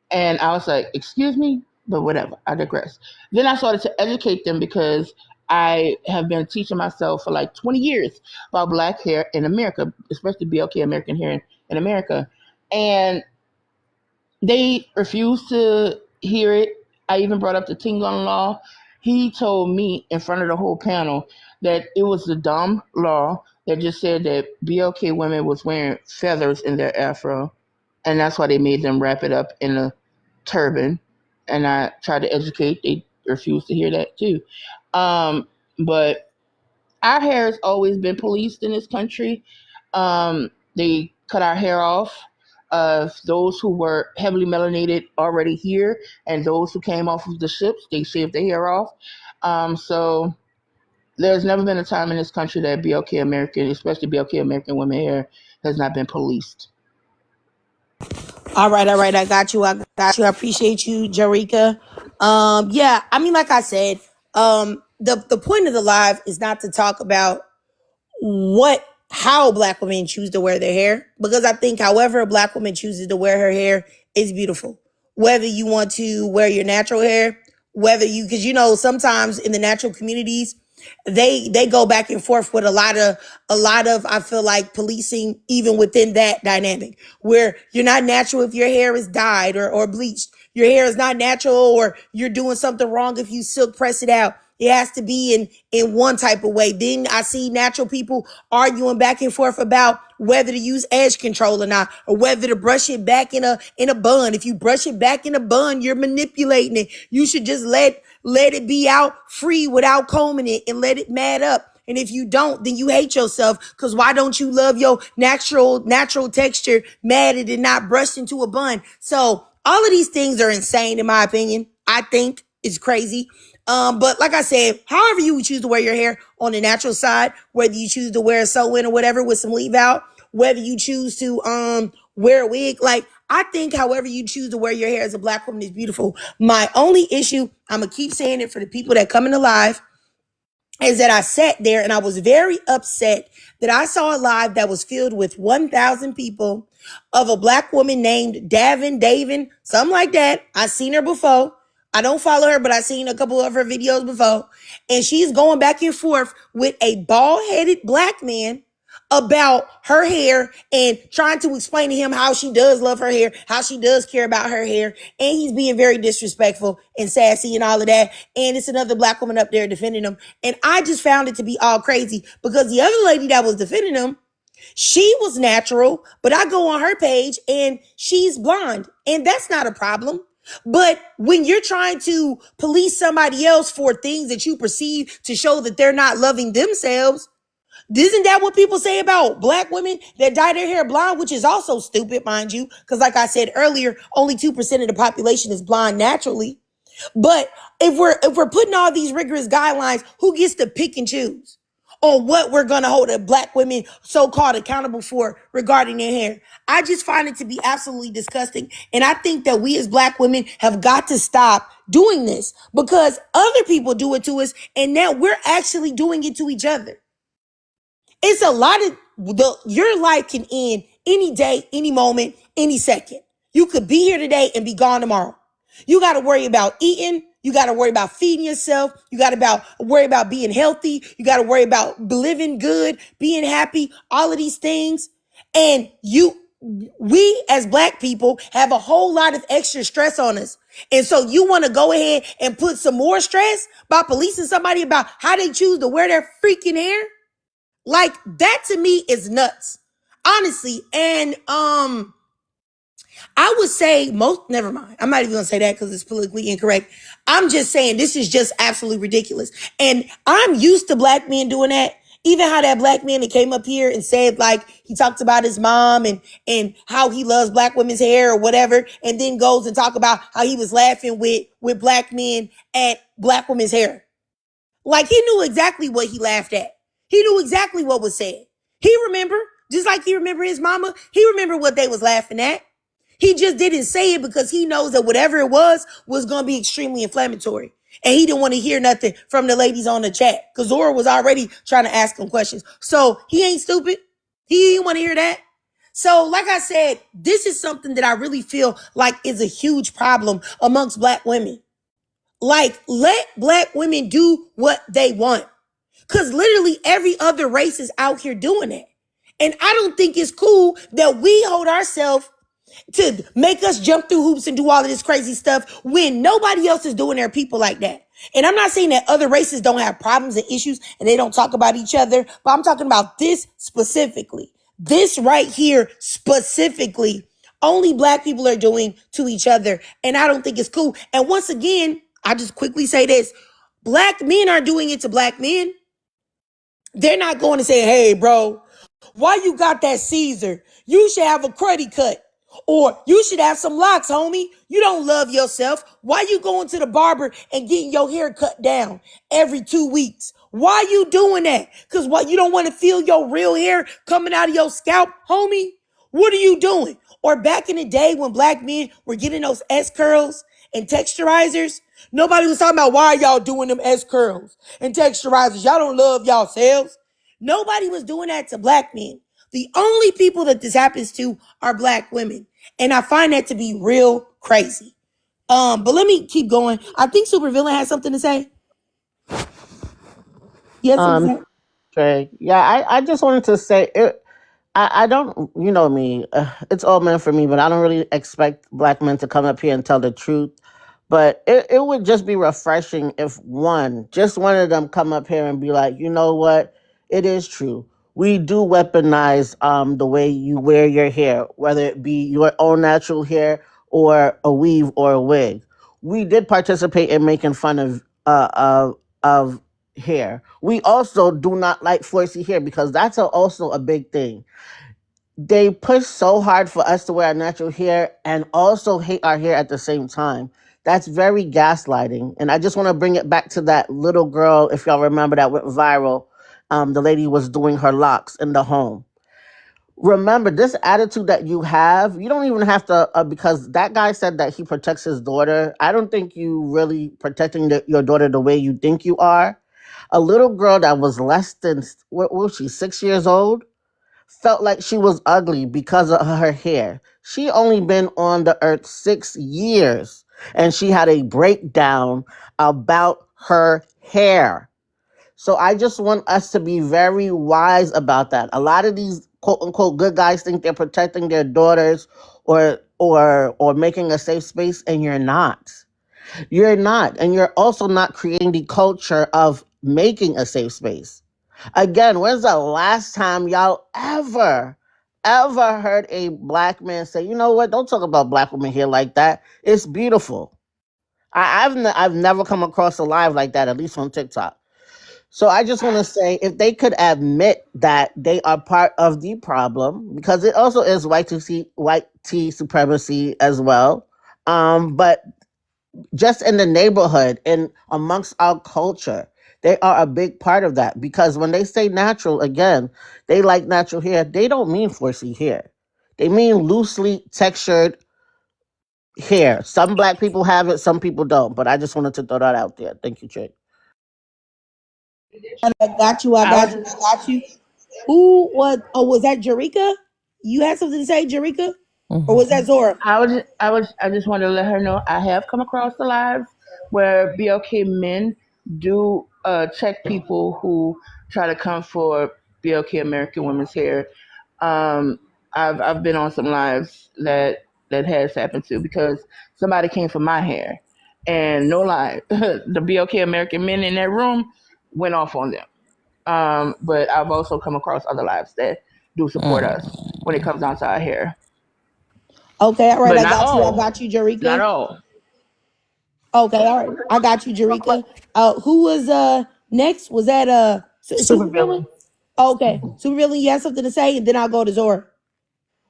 And I was like, excuse me, but whatever, I digress. Then I started to educate them because I have been teaching myself for like 20 years about black hair in America, especially BLK American hair in America. And they refused to hear it. I even brought up the Tingon law. He told me in front of the whole panel that it was a dumb law that just said that BLK women was wearing feathers in their afro, and that's why they made them wrap it up in a turban. And I tried to educate. They refused to hear that too. But our hair has always been policed in this country. They cut our hair off. Those who were heavily melanated already here, and those who came off of the ships, they shaved their hair off. So there's never been a time in this country that BLK American, especially BLK American women hair, has not been policed. All right, I got you. I appreciate you, Jarika. Yeah, I mean, like I said, the point of the live is not to talk about how black women choose to wear their hair, because I think however a black woman chooses to wear her hair is beautiful. Whether you want to wear your natural hair, because sometimes in the natural communities, they go back and forth with a lot of I feel like policing even within that dynamic, where you're not natural if your hair is dyed or bleached. Your hair is not natural, or you're doing something wrong if you silk press it out. It has to be in one type of way. Then I see natural people arguing back and forth about whether to use edge control or not, or whether to brush it back in a bun. If you brush it back in a bun, you're manipulating it. You should just let it be out free without combing it and let it mat up. And if you don't, then you hate yourself, because why don't you love your natural texture matted and not brushed into a bun? So all of these things are insane in my opinion. I think it's crazy. But like I said, however you choose to wear your hair on the natural side, whether you choose to wear a sew-in or whatever with some leave out, whether you choose to wear a wig, like I think however you choose to wear your hair as a black woman is beautiful. My only issue, I'm gonna keep saying it for the people that come into live, is that I sat there and I was very upset that I saw a live that was filled with 1,000 people of a black woman named Davin, something like that. I seen her before. I don't follow her, but I seen a couple of her videos before. And she's going back and forth with a bald-headed black man about her hair and trying to explain to him how she does love her hair, how she does care about her hair. And he's being very disrespectful and sassy and all of that. And it's another black woman up there defending him. And I just found it to be all crazy, because the other lady that was defending him, she was natural, but I go on her page and she's blonde, and that's not a problem. But when you're trying to police somebody else for things that you perceive to show that they're not loving themselves, Isn't that what people say about black women that dye their hair blonde, which is also stupid, mind you? Because like I said earlier, only 2% of the population is blonde naturally. But if we're putting all these rigorous guidelines, who gets to pick and choose on what we're gonna hold the black women so-called accountable for regarding their hair? I just find it to be absolutely disgusting. And I think that we as black women have got to stop doing this because other people do it to us, and now we're actually doing it to each other. It's a lot of your life can end any day, any moment, any second. You could be here today and be gone tomorrow. You got to worry about eating. You got to worry about feeding yourself. You got to worry about being healthy. You got to worry about living good, being happy, all of these things. And we as black people have a whole lot of extra stress on us. And so you want to go ahead and put some more stress by policing somebody about how they choose to wear their freaking hair? Like, that to me is nuts, honestly. And I would say never mind. I'm not even gonna say that because it's politically incorrect. I'm just saying this is just absolutely ridiculous. And I'm used to black men doing that. Even how that black man that came up here and said, like, he talked about his mom and how he loves black women's hair or whatever, and then goes and talk about how he was laughing with black men at black women's hair. Like, he knew exactly what he laughed at. He knew exactly what was said. He remember, just like he remembered his mama, he remembered what they was laughing at. He just didn't say it because he knows that whatever it was going to be extremely inflammatory. And he didn't want to hear nothing from the ladies on the chat because Zora was already trying to ask him questions. So he ain't stupid. He didn't want to hear that. So like I said, this is something that I really feel like is a huge problem amongst black women. Like, let black women do what they want. Because literally every other race is out here doing it. And I don't think it's cool that we hold ourselves to make us jump through hoops and do all of this crazy stuff when nobody else is doing their people like that. And I'm not saying that other races don't have problems and issues and they don't talk about each other, but I'm talking about this specifically. This right here specifically, only black people are doing to each other. And I don't think it's cool. And once again, I just quickly say this. Black men are doing it to black men. They're not going to say, hey, bro, why you got that Caesar? You should have a cruddy cut. Or you should have some locks, homie. You don't love yourself. Why you going to the barber and getting your hair cut down every 2 weeks? Why you doing that? Because what, you don't want to feel your real hair coming out of your scalp, homie? What are you doing? Or back in the day when black men were getting those S curls and texturizers, nobody was talking about why y'all doing them S curls and texturizers. Y'all don't love y'allselves. Nobody was doing that to black men. The only people that this happens to are black women. And I find that to be real crazy. But let me keep going. I think Supervillain has something to say. Yes, Trey. Yeah, I just wanted to say it. I don't, you know me, it's all meant for me, but I don't really expect black men to come up here and tell the truth. But it would just be refreshing if just one of them come up here and be like, you know what? It is true. We do weaponize the way you wear your hair, whether it be your own natural hair or a weave or a wig. We did participate in making fun of hair. We also do not like 4C hair because that's also a big thing. They push so hard for us to wear our natural hair and also hate our hair at the same time. That's very gaslighting. And I just want to bring it back to that little girl, if y'all remember, that went viral. The lady was doing her locks in the home. Remember, this attitude that you have, you don't even have to, because that guy said that he protects his daughter. I don't think you really protecting your daughter the way you think you are. A little girl that was less than, what was she, 6 years old? Felt like she was ugly because of her hair. She only been on the earth 6 years, and she had a breakdown about her hair. So I just want us to be very wise about that. A lot of these quote unquote good guys think they're protecting their daughters or making a safe space, and you're not. You're not. And you're also not creating the culture of making a safe space. Again, when's the last time y'all ever heard a black man say, you know what, don't talk about black women here like that. It's beautiful. I've never come across a live like that, at least on TikTok. So I just want to say, if they could admit that they are part of the problem, because it also is white tea supremacy as well. But just in the neighborhood and amongst our culture, they are a big part of that. Because when they say natural, again, they like natural hair. They don't mean 4C hair. They mean loosely textured hair. Some black people have it, some people don't. But I just wanted to throw that out there. Thank you, Jake. I got you. I I got was you. I got you. Who was? Oh, was that Jarika? You had something to say, Jarika, or was that Zora? I just wanted to let her know I have come across the lives where BLK men do check people who try to come for BLK American women's hair. Um, I've been on some lives that has happened to because somebody came for my hair, and no lie, the BLK American men in that room went off on them. But I've also come across other lives that do support us when it comes down to our hair, Okay, all right. but I not got you. I all. got you, Not Jarika. all. Okay, all right. I got you, Jarika. Who was next? Was that Super Super Villain? villain. Okay, Super Villain. You have something to say, and then I'll go to Zora.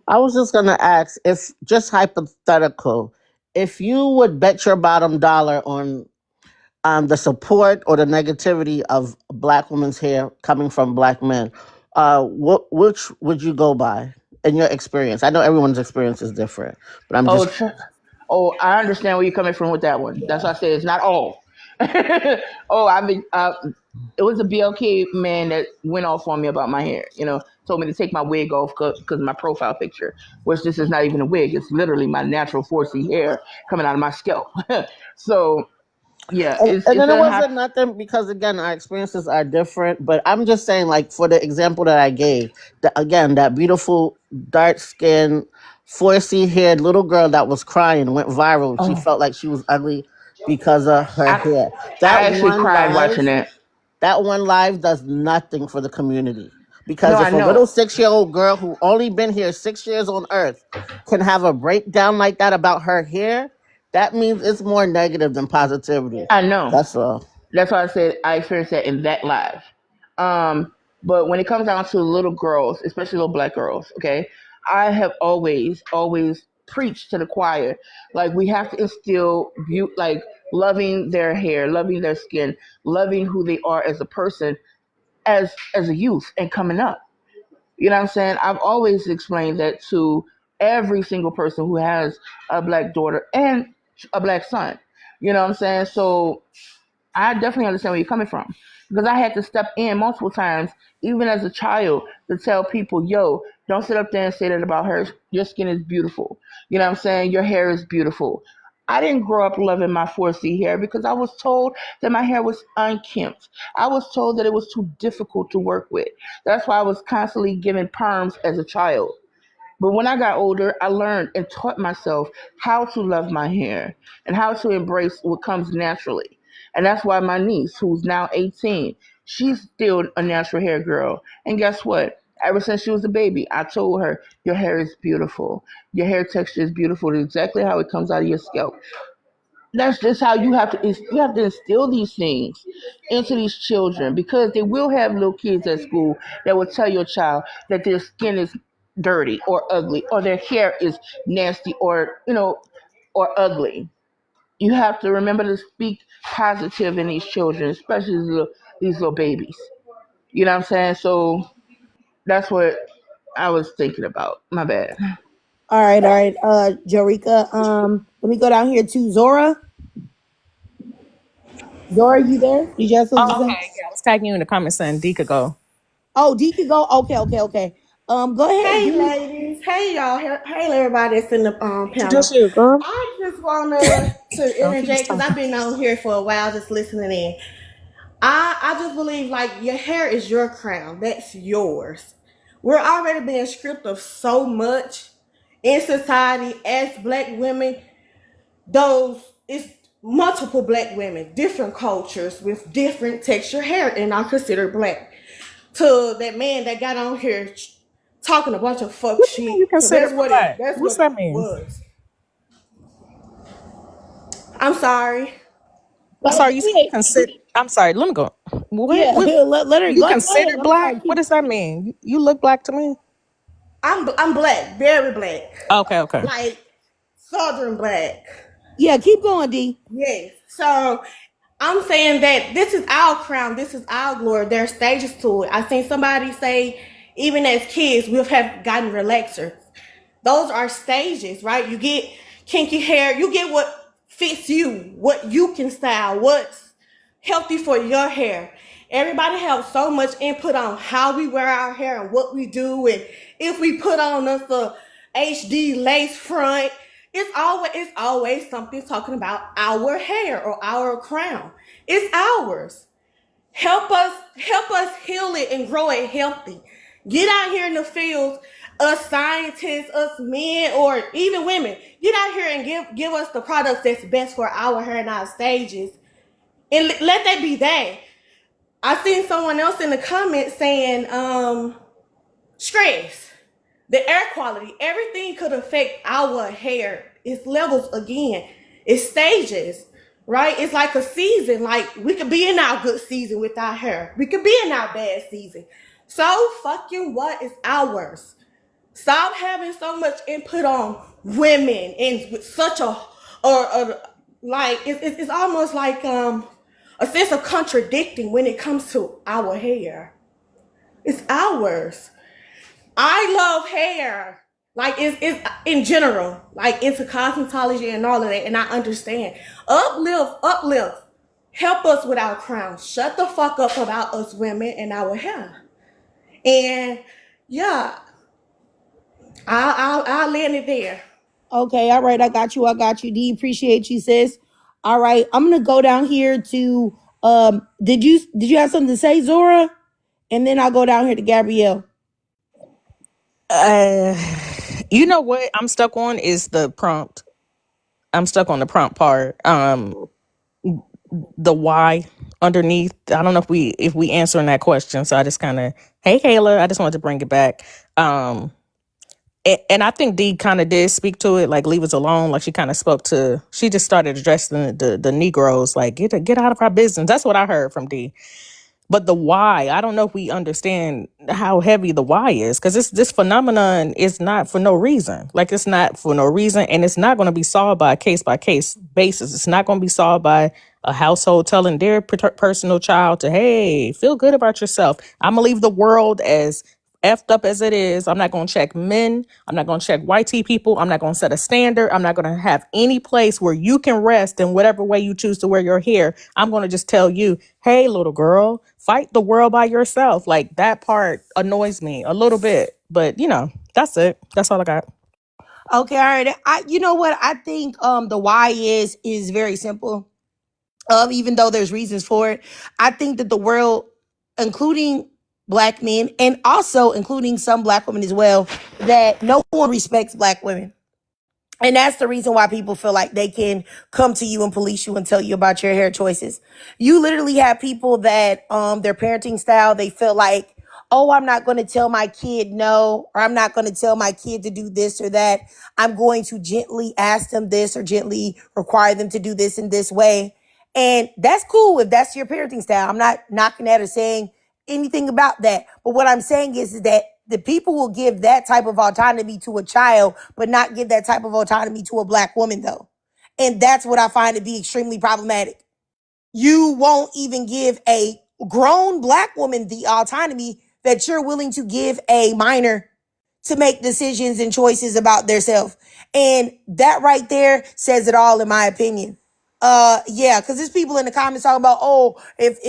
I was just gonna ask, if just hypothetical, if you would bet your bottom dollar on the support or the negativity of black women's hair coming from black men, which would you go by in your experience? I know everyone's experience is different, but I'm Oh, just oh, I understand where you're coming from with that one. That's why I say it's not all. Oh, I mean, it was a BLK man that went off on me about my hair. Told me to take my wig off because of my profile picture, which this is not even a wig. It's literally my natural 4C hair coming out of my scalp. So yeah, it's and it's then it a high. wasn't nothing because again our experiences are different. But I'm just saying, like for the example that I gave, again that beautiful dark skinned 4C haired little girl that was crying went viral. She Oh, felt like she was ugly because of her I hair. I That actually one cried live watching it. That one live does nothing for the community. No, Because I if a little know. 6 year old girl who only been here 6 years on earth can have a breakdown like that about her hair, that means it's more negative than positivity. I know. That's all. That's why I said I experienced that in that live. Um, but when it comes down to little girls, especially little black girls, okay, I have always preached to the choir, like we have to instill like loving their hair, loving their skin, loving who they are as a person, as a youth and coming up. You know what I'm saying? I've always explained that to every single person who has a black daughter and a black son. You know what I'm saying? So I definitely understand where you're coming from because I had to step in multiple times, even as a child, to tell people, yo, don't sit up there and say that about her. Your skin is beautiful. You know what I'm saying? Your hair is beautiful. I didn't grow up loving my 4C hair because I was told that my hair was unkempt. I was told that it was too difficult to work with. That's why I was constantly given perms as a child. But when I got older, I learned and taught myself how to love my hair and how to embrace what comes naturally. And that's why my niece, who's now 18, she's still a natural hair girl. And guess what? Ever since she was a baby, I told her, your hair is beautiful. Your hair texture is beautiful. It's exactly how it comes out of your scalp. That's just how you have to instill these things into these children because they will have little kids at school that will tell your child that their skin is dirty or ugly or their hair is nasty or ugly. You have to remember to speak positive in these children, especially these little babies. You know what I'm saying? So that's what I was thinking about. My bad. All right, all right. Jarika. Let me go down here to Zora. Zora, you there? Did you have something Oh, to okay. say? Yeah, I was tagging you in the comments saying D could go. Oh, D can go. Okay, okay, okay. Go ahead. Hey Give me. ladies, hey y'all, hey everybody that's in the panel. Introduce you, girl. I just wanna to Don't keep us interject because I've talking. been on here for a while just listening in. I just believe like your hair is your crown. That's yours. We're already being stripped of so much in society as black women. Those it's multiple black women, different cultures with different texture hair, and I'm considered black. To that man that got on here talking a bunch of fuck What do you mean you shit, because consider black? that's What's what that it mean? was. I'm sorry. Go Sorry, you said you ahead. consider. I'm sorry. Let me go. What? Yeah, What? let her You go. Go ahead. consider I'm black? sorry. What does that mean? You look black to me. I'm black, very black, Okay, okay. like southern black. Yeah, keep going, D. Yes. So I'm saying that this is our crown, this is our glory. There are stages to it. I seen somebody say, even as kids, we've have gotten relaxers. Those are stages, right? You get kinky hair, you get what fits you, what you can style, what's healthy for your hair. Everybody has so much input on how we wear our hair and what we do, and if we put on us a HD lace front, it's always something talking about our hair or our crown. It's ours. Help us heal it and grow it healthy. Get out here in the fields, us scientists, us men, or even women. Get out here and give us the products that's best for our hair and our stages, and let that be that. I seen someone else in the comments saying, stress, the air quality, everything could affect our hair. It's levels again. It's stages, right? It's like a season. Like we could be in our good season with our hair. We could be in our bad season. So fucking what is ours? Stop having so much input on women and with such or like it's almost like a sense of contradicting when it comes to our hair. It's ours. I love hair. Like it's in general, like into cosmetology and all of that, and I understand. Uplift. Help us with our crown. Shut the fuck up about us women and our hair. And yeah, I'll land it there. Okay, all right. I got you. I got you. D, appreciate you, sis. All right, I'm gonna go down here to did you have something to say, Zora? And then I'll go down here to Gabrielle. Uh, you know what I'm stuck on is the prompt. I'm stuck on the prompt part. The why underneath. I don't know if we answering that question. So I just kind of, hey Kayla, I just wanted to bring it back. And I think Dee kind of did speak to it, like leave us alone. Like she kind of spoke to. She just started addressing the Negroes, like get out of our business. That's what I heard from Dee. But the why, I don't know if we understand how heavy the why is, because this phenomenon is not for no reason. Like it's not for no reason, and it's not going to be solved by by case basis. It's not going to be solved by a household telling their personal child to, hey, feel good about yourself. I'm gonna leave the world as effed up as it is. I'm not going to check men. I'm not going to check white people. I'm not going to set a standard. I'm not going to have any place where you can rest in whatever way you choose to wear your hair. I'm going to just tell you, hey, little girl, fight the world by yourself. Like that part annoys me a little bit, but that's it. That's all I got. Okay, all right. You know what? I think the why is very simple. Even though there's reasons for it, I think that the world, including Black men and also including some Black women as well, that no one respects Black women. And that's the reason why people feel like they can come to you and police you and tell you about your hair choices. You literally have people that their parenting style, they feel like, oh, I'm not going to tell my kid no, or I'm not going to tell my kid to do this or that. I'm going to gently ask them this or gently require them to do this in this way. And that's cool if that's your parenting style. I'm not knocking at or saying anything about that. But what I'm saying is that the people will give that type of autonomy to a child, but not give that type of autonomy to a Black woman, though. And that's what I find to be extremely problematic. You won't even give a grown Black woman the autonomy that you're willing to give a minor to make decisions and choices about themselves. And that right there says it all, in my opinion. Yeah, because there's people in the comments talking about, oh, if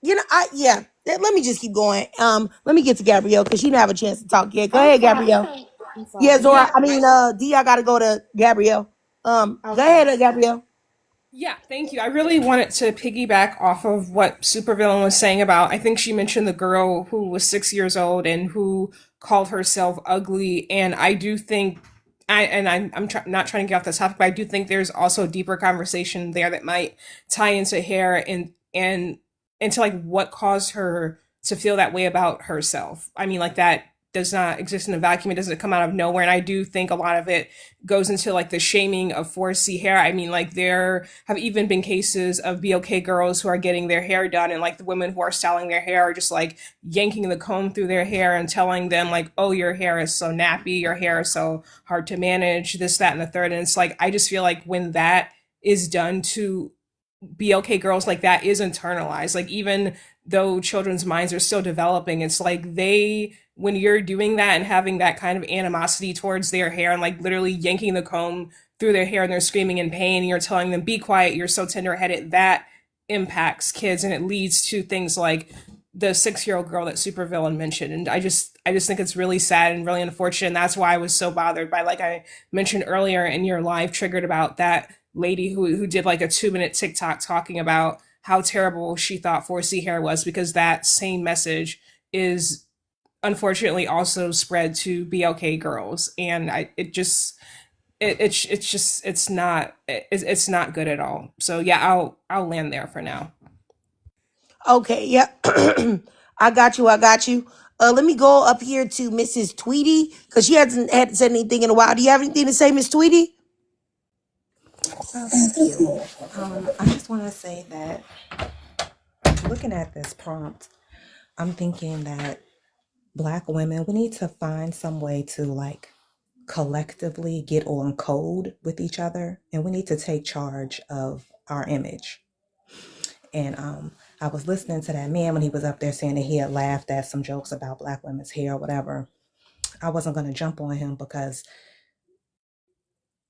yeah. Let me just keep going. Let me get to Gabrielle because she didn't have a chance to talk yet. Go ahead, Gabrielle. I'm Yeah, sorry. Zora. Yeah. I mean, D, I gotta go to Gabrielle. Go Okay. ahead, Gabrielle. Yeah, thank you. I really wanted to piggyback off of what Supervillain was saying about, I think she mentioned the girl who was 6 years old and who called herself ugly. And I do think, not trying to get off the topic, but I do think there's also a deeper conversation there that might tie into hair and into like what caused her to feel that way about herself. I mean, like that does not exist in a vacuum. It doesn't come out of nowhere. And I do think a lot of it goes into like the shaming of 4C hair. I mean, like there have even been cases of BLK girls who are getting their hair done, and like the women who are styling their hair are just like yanking the comb through their hair and telling them like, oh, your hair is so nappy, your hair is so hard to manage, this, that, and the third. And it's like, I just feel like when that is done to BLK girls, like that is internalized. Like even though children's minds are still developing, it's like when you're doing that and having that kind of animosity towards their hair and like literally yanking the comb through their hair and they're screaming in pain and you're telling them, be quiet, you're so tender-headed, that impacts kids and it leads to things like the 6-year-old girl that Supervillain mentioned. And I just think it's really sad and really unfortunate. And that's why I was so bothered by, like I mentioned earlier in your live, triggered about that lady who did like a 2-minute TikTok talking about how terrible she thought 4C hair was, because that same message is unfortunately also spread to BLK girls. And it's not good at all. So yeah, I'll land there for now. Okay, yeah. I got you. Let me go up here to Mrs. Tweety, because she hasn't had said anything in a while. Do you have anything to say, Miss Tweety? Oh, thank you. I just want to say that looking at this prompt, I'm thinking that Black women, we need to find some way to like collectively get on code with each other, and we need to take charge of our image. And I was listening to that man when he was up there saying that he had laughed at some jokes about Black women's hair or whatever. I wasn't going to jump on him because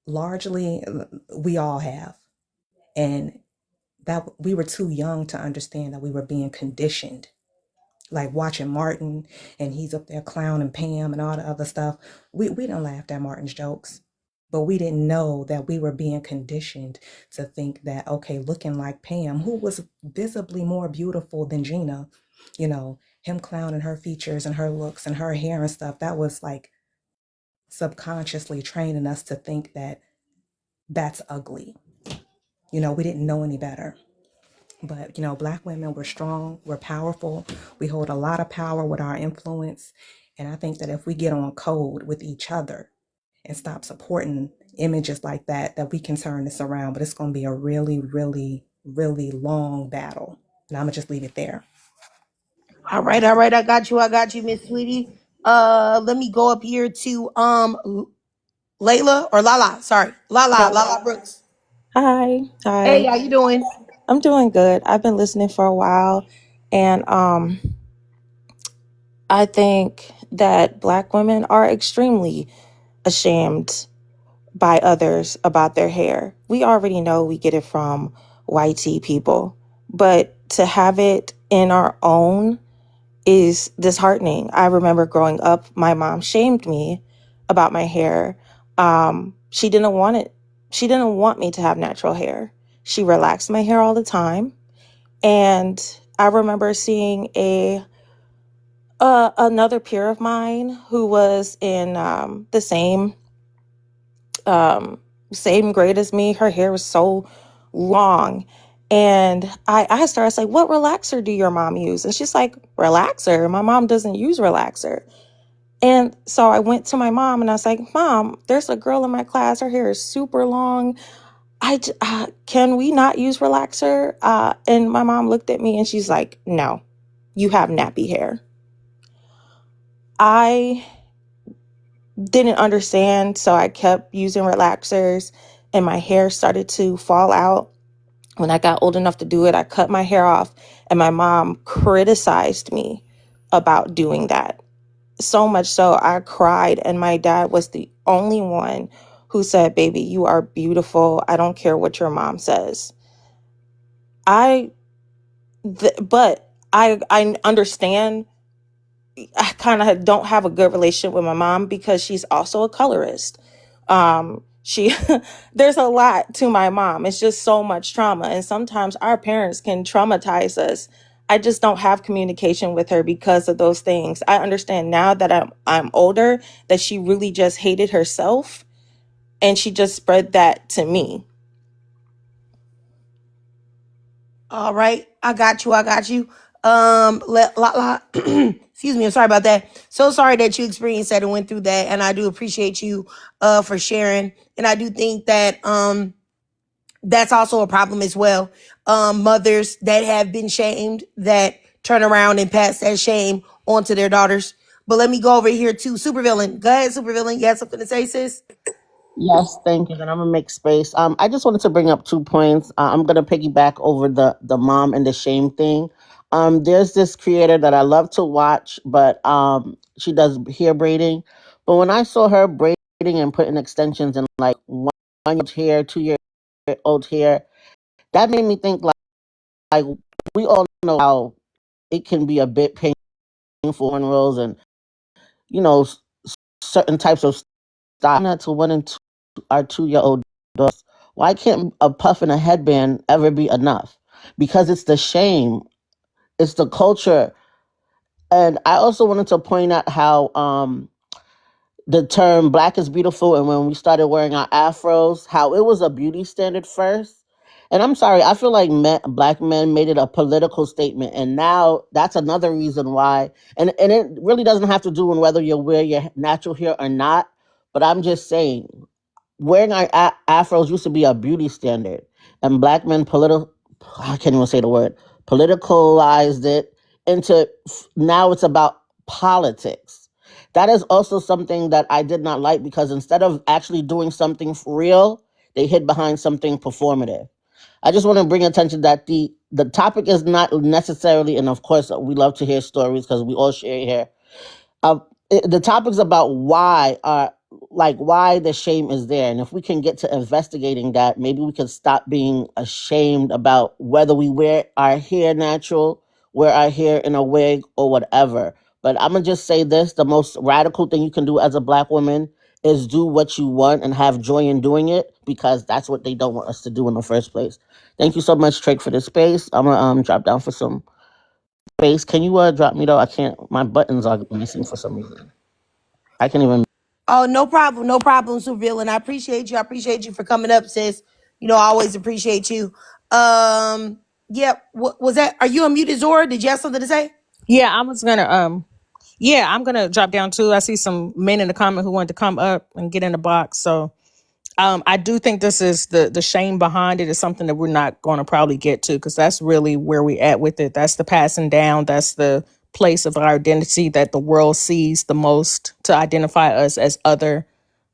largely we all have. And that we were too young to understand that we were being conditioned. Like watching Martin and he's up there clowning Pam and all the other stuff. We didn't laugh at Martin's jokes, but we didn't know that we were being conditioned to think that, okay, looking like Pam, who was visibly more beautiful than Gina, him clowning her features and her looks and her hair and stuff, that was like subconsciously training us to think that that's ugly. We didn't know any better. But, Black women, we're strong, we're powerful, we hold a lot of power with our influence. And I think that if we get on code with each other and stop supporting images like that, that we can turn this around. But it's going to be a really, really, really long battle. And I'm going to just leave it there. All right. I got you, Miss Tweety. Let me go up here to Layla or Lala. Sorry, Lala Brooks. Hi. Hey, how you doing? I'm doing good. I've been listening for a while, and I think that Black women are extremely ashamed by others about their hair. We already know we get it from white people, but to have it in our own is disheartening. I remember growing up, my mom shamed me about my hair. She didn't want it. She didn't want me to have natural hair. She relaxed my hair all the time. And I remember seeing another peer of mine who was in the same grade as me. Her hair was so long. And I asked her, I was like, what relaxer do your mom use? And she's like, relaxer? My mom doesn't use relaxer. And so I went to my mom and I was like, Mom, there's a girl in my class. Her hair is super long. Can we not use relaxer? And my mom looked at me and she's like, no, you have nappy hair. I didn't understand, so I kept using relaxers and my hair started to fall out. When I got old enough to do it, I cut my hair off and my mom criticized me about doing that. So much so I cried, and my dad was the only one who said, baby, you are beautiful. I don't care what your mom says. But I understand. I kind of don't have a good relationship with my mom because she's also a colorist. She there's a lot to my mom. It's just so much trauma, and sometimes our parents can traumatize us. I just don't have communication with her because of those things. I understand now that I'm older that she really just hated herself, and she just spread that to me. All right, I got you. Excuse me, I'm sorry about that. So sorry that you experienced that and went through that, and I do appreciate you for sharing. And I do think that that's also a problem as well. Mothers that have been shamed that turn around and pass that shame onto their daughters. But let me go over here to Supervillain. Go ahead, Supervillain. You have something to say, sis? Yes, thank you. Then I'm gonna make space. I just wanted to bring up 2 points. I'm gonna piggyback over the mom and the shame thing. There's this creator that I love to watch, but she does hair braiding. But when I saw her braiding and putting extensions in like 1 year old hair, 2 year old hair, that made me think like we all know how it can be a bit painful in roles and you know certain types of style. Not to 1 and 2 our 2 year old daughters. Why can't a puff and a headband ever be enough? Because it's the shame, it's the culture. And I also wanted to point out how the term black is beautiful and when we started wearing our afros, how it was a beauty standard first. And I'm sorry, I feel like black men made it a political statement. And now that's another reason why. And it really doesn't have to do with whether you wear your natural hair or not. But I'm just saying, wearing our afros used to be a beauty standard, and black men I can't even say the word politicalized it into now it's about politics. That is also something that I did not like because instead of actually doing something for real, they hid behind something performative. I just want to bring attention that the topic is not necessarily, and of course we love to hear stories because we all share here. uh, the topic's about why the shame is there, and if we can get to investigating that, maybe we can stop being ashamed about whether we wear our hair natural, wear our hair in a wig, or whatever. But I'm gonna just say this: the most radical thing you can do as a black woman is do what you want and have joy in doing it, because that's what they don't want us to do in the first place. Thank you so much, Trake, for this space. I'm gonna drop down for some space. Can you drop me though? I can't. My buttons are missing for some reason. I can't even. Oh, no problem, Supervillain. I appreciate you. I appreciate you for coming up, sis. You know, I always appreciate you. Yeah, was that? Are you unmuted, Zora? Did you have something to say? Yeah, I was gonna yeah, I'm gonna drop down too. I see some men in the comment who wanted to come up and get in the box. So I do think this is the shame behind it is something that we're not going to probably get to, because that's really where we at with it. That's the passing down. That's the place of our identity that the world sees the most to identify us as other.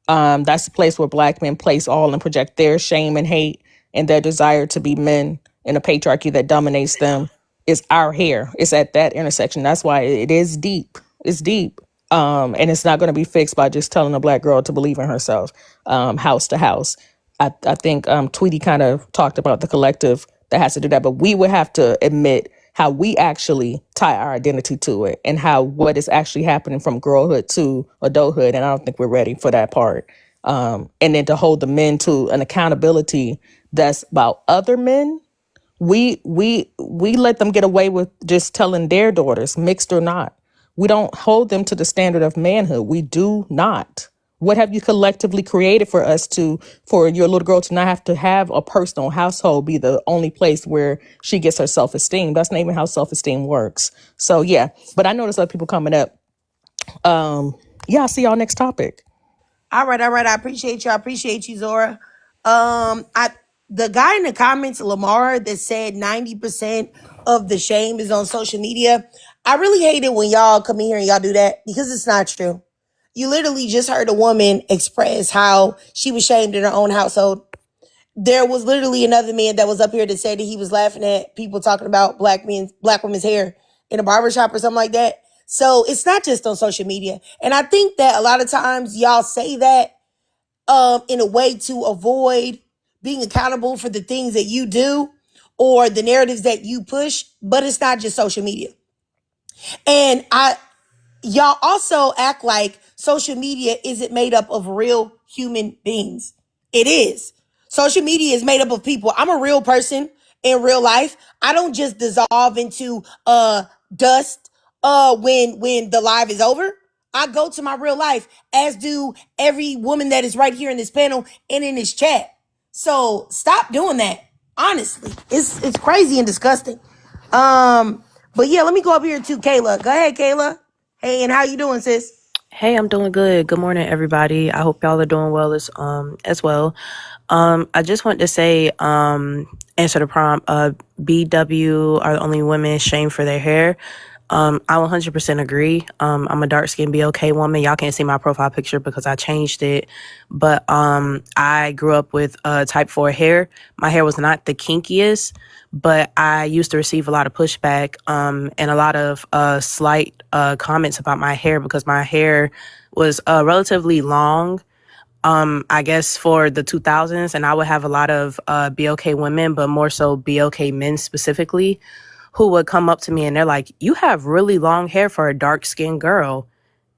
That's the place where black men place all and project their shame and hate and their desire to be men in a patriarchy that dominates them. Is our hair. It's at that intersection. That's why it is deep. It's deep. And it's not going to be fixed by just telling a black girl to believe in herself, house to house. I think Tweety kind of talked about the collective that has to do that, but we would have to admit how we actually tie our identity to it and how what is actually happening from girlhood to adulthood. And I don't think we're ready for that part. And then to hold the men to an accountability that's about other men. We let them get away with just telling their daughters, mixed or not. We don't hold them to the standard of manhood. We do not. What have you collectively created for us for your little girl to not have a personal household be the only place where she gets her self-esteem? That's not even how self-esteem works. So yeah, but I notice other people coming up. Yeah, I'll see y'all next topic. All right. I appreciate you. I appreciate you, Zora. I the guy in the comments, Lamar, that said 90% of the shame is on social media. I really hate it when y'all come in here and y'all do that, because it's not true. You literally just heard a woman express how she was shamed in her own household. There was literally another man that was up here that said that he was laughing at people talking about black women's hair in a barbershop or something like that. So it's not just on social media. And I think that a lot of times y'all say that in a way to avoid being accountable for the things that you do or the narratives that you push, but it's not just social media. And y'all also act like social media isn't made up of real human beings. It is. Social media is made up of people. I'm a real person in real life. I don't just dissolve into dust when the live is over. I go to my real life, as do every woman that is right here in this panel and in this chat. So stop doing that. Honestly, it's crazy and disgusting. But yeah, let me go up here to Kayla. Go ahead, Kayla. Hey, and how you doing, sis? Hey, I'm doing good. Good morning, everybody. I hope y'all are doing well as well. I just want to say, answer the prompt. BW are the only women shamed for their hair. I 100% agree. I'm a dark skinned BLK woman. Y'all can't see my profile picture because I changed it. But I grew up with type 4 hair. My hair was not the kinkiest, but I used to receive a lot of pushback and a lot of slight comments about my hair because my hair was relatively long. I guess for the 2000s, and I would have a lot of BLK women, but more so BLK men specifically, who would come up to me and they're like, "You have really long hair for a dark skinned girl."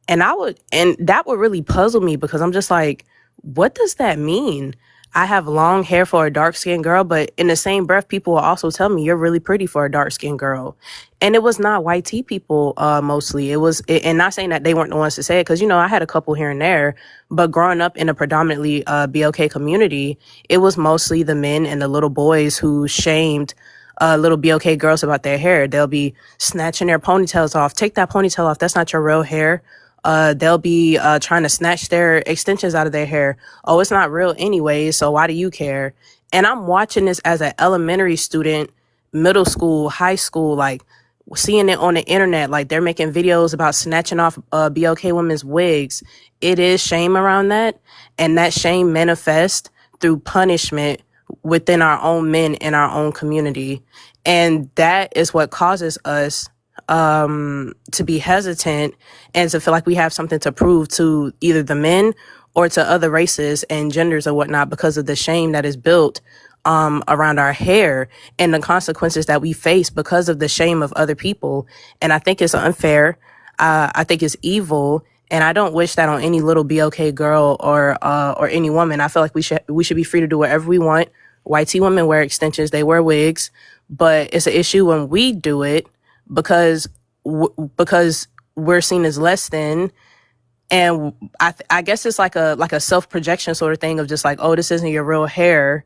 And that would really puzzle me because I'm just like, what does that mean? I have long hair for a dark skinned girl, but in the same breath, people will also tell me you're really pretty for a dark skinned girl. And it was not white tea people, mostly. And not saying that they weren't the ones to say it, because, I had a couple here and there, but growing up in a predominantly BLK community, it was mostly the men and the little boys who shamed little BLK girls about their hair. They'll be snatching their ponytails off. Take that ponytail off. That's not your real hair. They'll be trying to snatch their extensions out of their hair. Oh, it's not real anyway, so why do you care? And I'm watching this as an elementary student, middle school, high school, like seeing it on the internet, like they're making videos about snatching off BLK women's wigs. It is shame around that, and that shame manifests through punishment within our own men in our own community. And that is what causes us to be hesitant and to feel like we have something to prove to either the men or to other races and genders or whatnot because of the shame that is built around our hair and the consequences that we face because of the shame of other people. And I think it's unfair. I think it's evil. And I don't wish that on any little BLK girl or any woman. I feel like we should be free to do whatever we want. White tea women wear extensions, they wear wigs, but it's an issue when we do it because we're seen as less than. And I guess it's like a self-projection sort of thing of just like, oh, this isn't your real hair,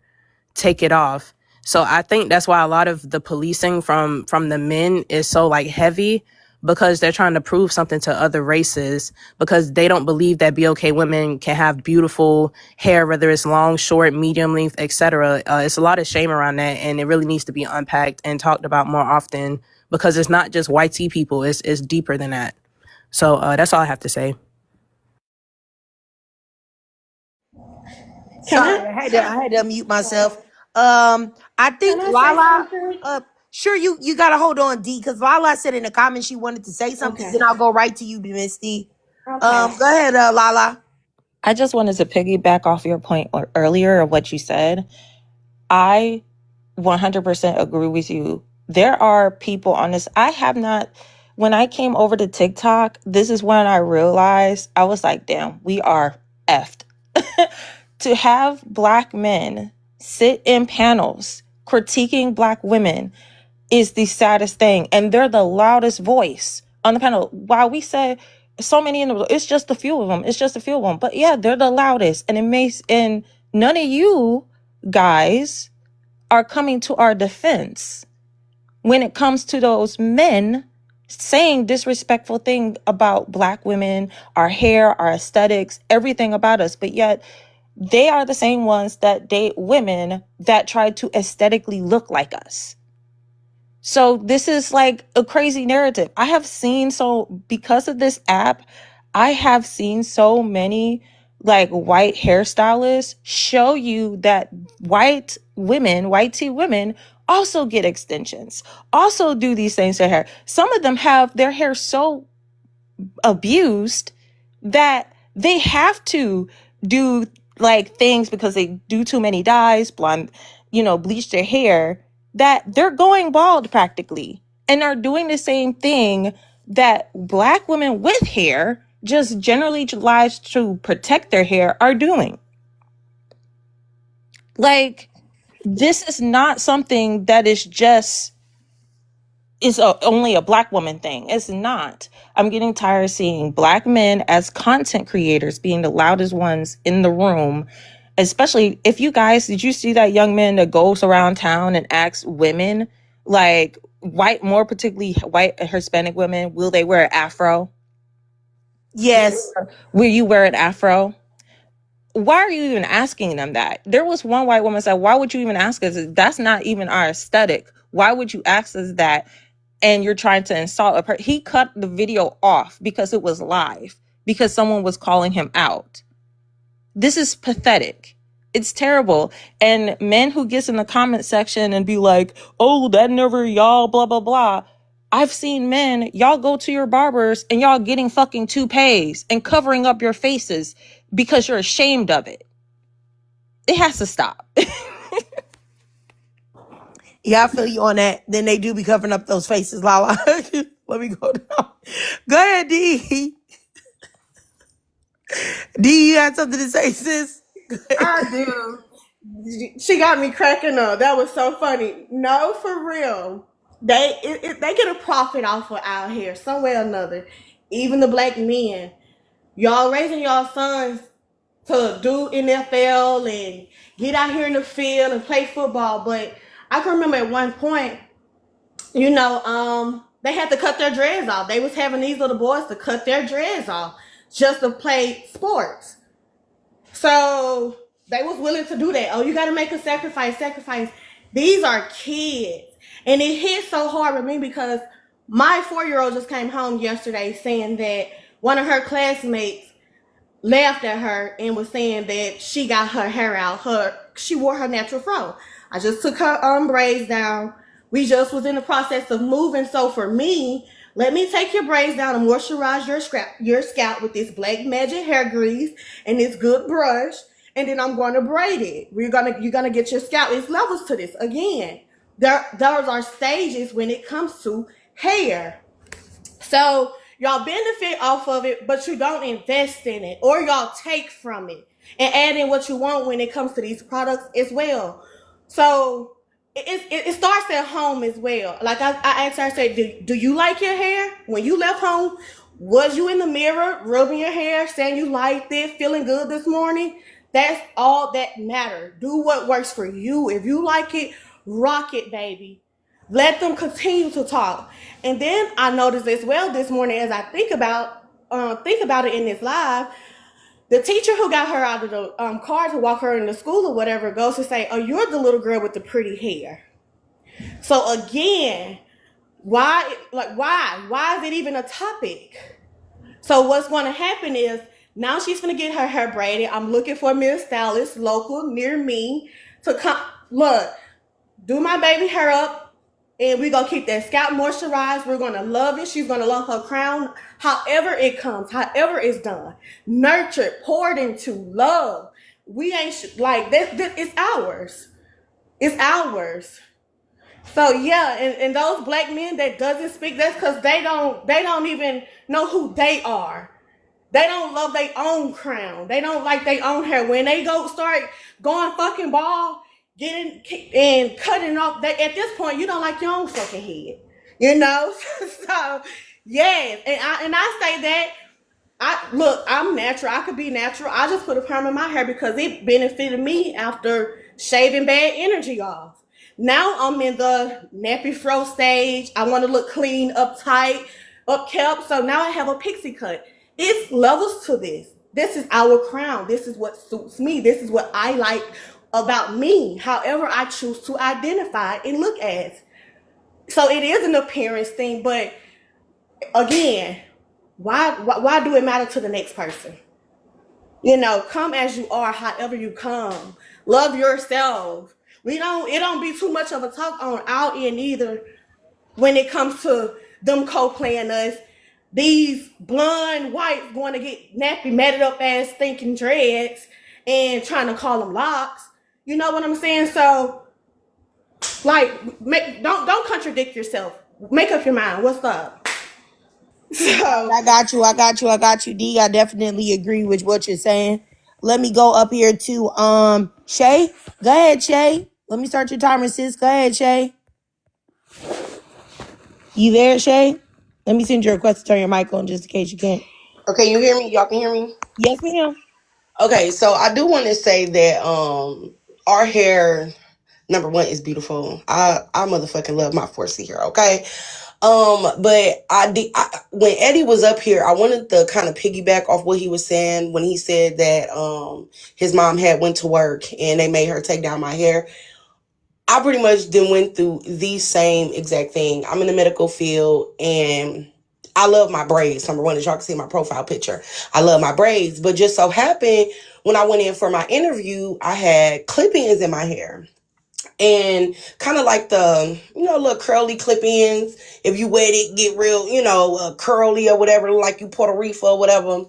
take it off. So I think that's why a lot of the policing from the men is so like heavy, because they're trying to prove something to other races because they don't believe that BLK women can have beautiful hair, whether it's long, short, medium length, etc. It's a lot of shame around that, and it really needs to be unpacked and talked about more often because it's not just white tea people, it's deeper than that. So that's all I have to say. Sorry, I had to unmute myself. I think Can I say Lala. something? Sure, you gotta hold on, D, because Lala said in the comments she wanted to say something. Okay. Then I'll go right to you, Misty. Okay. Go ahead, Lala. I just wanted to piggyback off your point earlier of what you said. I 100% agree with you. There are people on this. When I came over to TikTok, this is when I realized, I was like, damn, we are effed. To have Black men sit in panels critiquing Black women is the saddest thing. And they're the loudest voice on the panel. While we said so many in the, it's just a few of them. It's just a few of them. But yeah, they're the loudest. And none of you guys are coming to our defense when it comes to those men saying disrespectful things about Black women, our hair, our aesthetics, everything about us. But yet they are the same ones that date women that try to aesthetically look like us. So this is like a crazy narrative. Because of this app, I have seen so many like white hairstylists show you that white tea women also get extensions, also do these things to their hair. Some of them have their hair so abused that they have to do like things because they do too many dyes, blonde, bleach their hair, that they're going bald practically and are doing the same thing that Black women with hair, just generally lives to protect their hair, are doing. Like, this is not something that is only a Black woman thing. It's not. I'm getting tired of seeing Black men as content creators being the loudest ones in the room. Especially if did you see that young man that goes around town and asks women, Like white, more particularly white and Hispanic women, will they wear an afro? Yes. Will you wear an afro? Why are you even asking them that? There was one white woman said, why would you even ask us? That's not even our aesthetic. Why would you ask us that? And you're trying to insult a person. He cut the video off because it was live, because someone was calling him out. This is pathetic. It's terrible. And men who gets in the comment section and be like, oh, that never y'all, blah, blah, blah. I've seen men, y'all go to your barbers and y'all getting fucking toupees and covering up your faces because you're ashamed of it. It has to stop. Yeah, I feel you on that. Then they do be covering up those faces, Lala. Let me go down. Go ahead, D. D, you had something to say, sis? I do. She got me cracking up. That was so funny. No, for real. They get a profit off of out here, some way or another. Even the black men. Y'all raising y'all sons to do NFL and get out here in the field and play football. But I can remember at one point, they had to cut their dreads off. They was having these little boys to cut their dreads off just to play sports. So they was willing to do that. Oh, you got to make a sacrifice. These are kids. And it hit so hard with me because my 4-year-old just came home yesterday saying that one of her classmates laughed at her and was saying that she got her hair out. She wore her natural fro. I just took her braids down. We just was in the process of moving. So for me, let me take your braids down and moisturize your scalp with this Black Magic hair grease and this good brush. And then I'm going to braid it. You're gonna get your scalp. It's levels to this. Again, those are stages when it comes to hair. So y'all benefit off of it, but you don't invest in it, or y'all take from it and add in what you want when it comes to these products as well. So it starts at home as well. Like I asked her, I said, do you like your hair? When you left home, was you in the mirror rubbing your hair, saying you liked it, feeling good this morning? That's all that matters. Do what works for you. If you like it, rock it, baby. Let them continue to talk. And then I noticed as well this morning, as I think about it in this live, the teacher who got her out of the car to walk her into school or whatever goes to say, oh, you're the little girl with the pretty hair. So again, why is it even a topic? So what's going to happen is now she's going to get her hair braided. I'm looking for me a stylist local near me to come, look, do my baby hair up. And we're going to keep that scalp moisturized. We're going to love it. She's going to love her crown. However it comes, however it's done. Nurtured, poured into, love. We ain't like this. It's ours. It's ours. So yeah, and those black men that doesn't speak, that's because they don't even know who they are. They don't love their own crown. They don't like their own hair. When they start going fucking bald, getting and cutting off, at this point you don't like your own fucking head, So yes, and I say that I'm natural. I could be natural. I just put a perm in my hair because it benefited me after shaving bad energy off. Now I'm in the nappy fro stage. I want to look clean, uptight, upkept. So now I have a pixie cut. It's levels to this. This is our crown. This is what suits me. This is what I like about me, however I choose to identify and look as. So it is an appearance thing, but again, why do it matter to the next person? Come as you are, however you come. Love yourself. It don't be too much of a talk on our end either when it comes to them co-playing us. These blonde whites going to get nappy, matted up ass stinking dreads and trying to call them locks. You know what I'm saying? So, don't contradict yourself. Make up your mind. What's up? So I got you, D. I definitely agree with what you're saying. Let me go up here to Shay. Go ahead, Shay. Let me start your timer, sis. Go ahead, Shay. You there, Shay? Let me send you a request to turn your mic on just in case you can't. Okay, you hear me? Y'all can hear me? Yes, ma'am. Okay, so I do want to say that our hair Number one, it's beautiful. I motherfucking love my 4C hair, okay? But when Eddie was up here, I wanted to kind of piggyback off what he was saying when he said that his mom had went to work and they made her take down my hair. I pretty much then went through the same exact thing. I'm in the medical field and I love my braids. Number one, as y'all can see in my profile picture, I love my braids. But just so happened when I went in for my interview, I had clip-ins in my hair. And kind of like the, little curly clip-ins. If you wet it, get real, curly or whatever, like you Puerto Rico or whatever.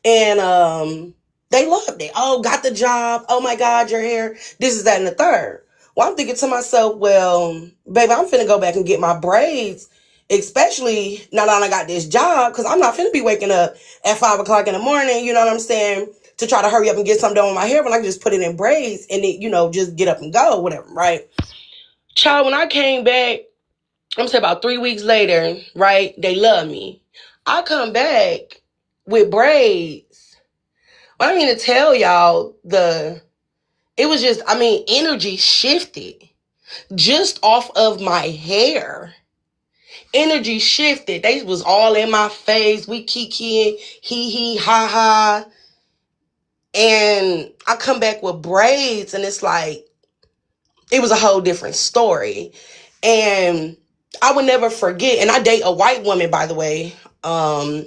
And they loved it. Oh, got the job. Oh my God, your hair. This is that and the third. Well, I'm thinking to myself, well, baby, I'm finna go back and get my braids, especially now that I got this job, because I'm not finna be waking up at 5 o'clock in the morning, you know what I'm saying, to try to hurry up and get something done with my hair when I can just put it in braids and it, just get up and go, whatever, right? Child, when I came back, I'm saying about 3 weeks later, right, they love me. I come back with braids. But I mean to tell y'all, it was just, energy shifted just off of my hair. Energy shifted. They was all in my face. We kikiing, hee, ha, ha. And I come back with braids and it's like, it was a whole different story. And I would never forget, and I date a white woman, by the way. And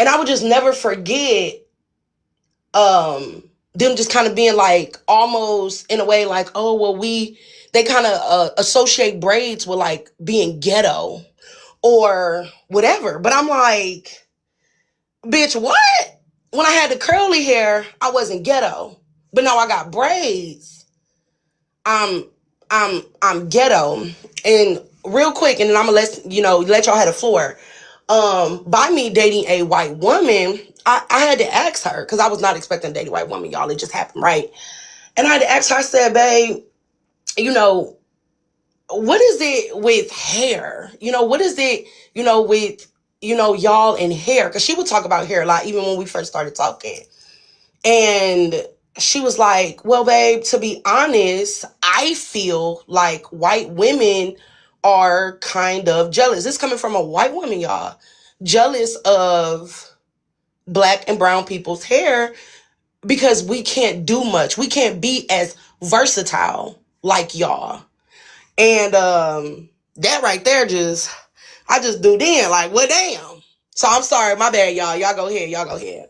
I would just never forget them just kind of being like, almost in a way like, oh, well, they kind of associate braids with like being ghetto or whatever. But I'm like, bitch, what? When I had the curly hair, I wasn't ghetto. But now I got braids. I'm ghetto. And real quick, and then I'm gonna let y'all have the floor. By me dating a white woman, I had to ask her, because I was not expecting to date a white woman, y'all. It just happened, right? And I had to ask her, I said, babe, what is it with hair? What is it, with, y'all and hair? Because she would talk about hair a lot, even when we first started talking. And she was like, well, babe, to be honest, I feel like white women are kind of jealous. This coming from a white woman, y'all. Jealous of Black and brown people's hair because we can't do much. We can't be as versatile like y'all. And that right there I just do then, like, well, damn. So I'm sorry, my bad, y'all. Y'all go ahead.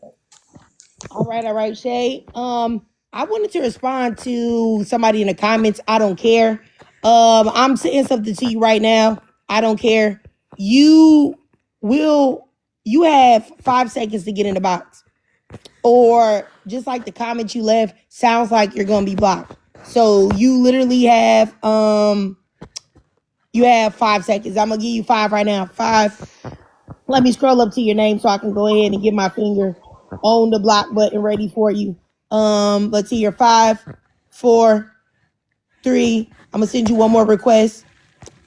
All right, Shay. I wanted to respond to somebody in the comments. I don't care. I'm saying something to you right now. I don't care. You have 5 seconds to get in the box. Or just like the comment you left, sounds like you're gonna be blocked. So you literally have 5 seconds. I'm gonna give you 5 right now. 5. Let me scroll up to your name so I can go ahead and get my finger on the block button ready for you. Let's see your 5, 4, 3. I'm gonna send you one more request.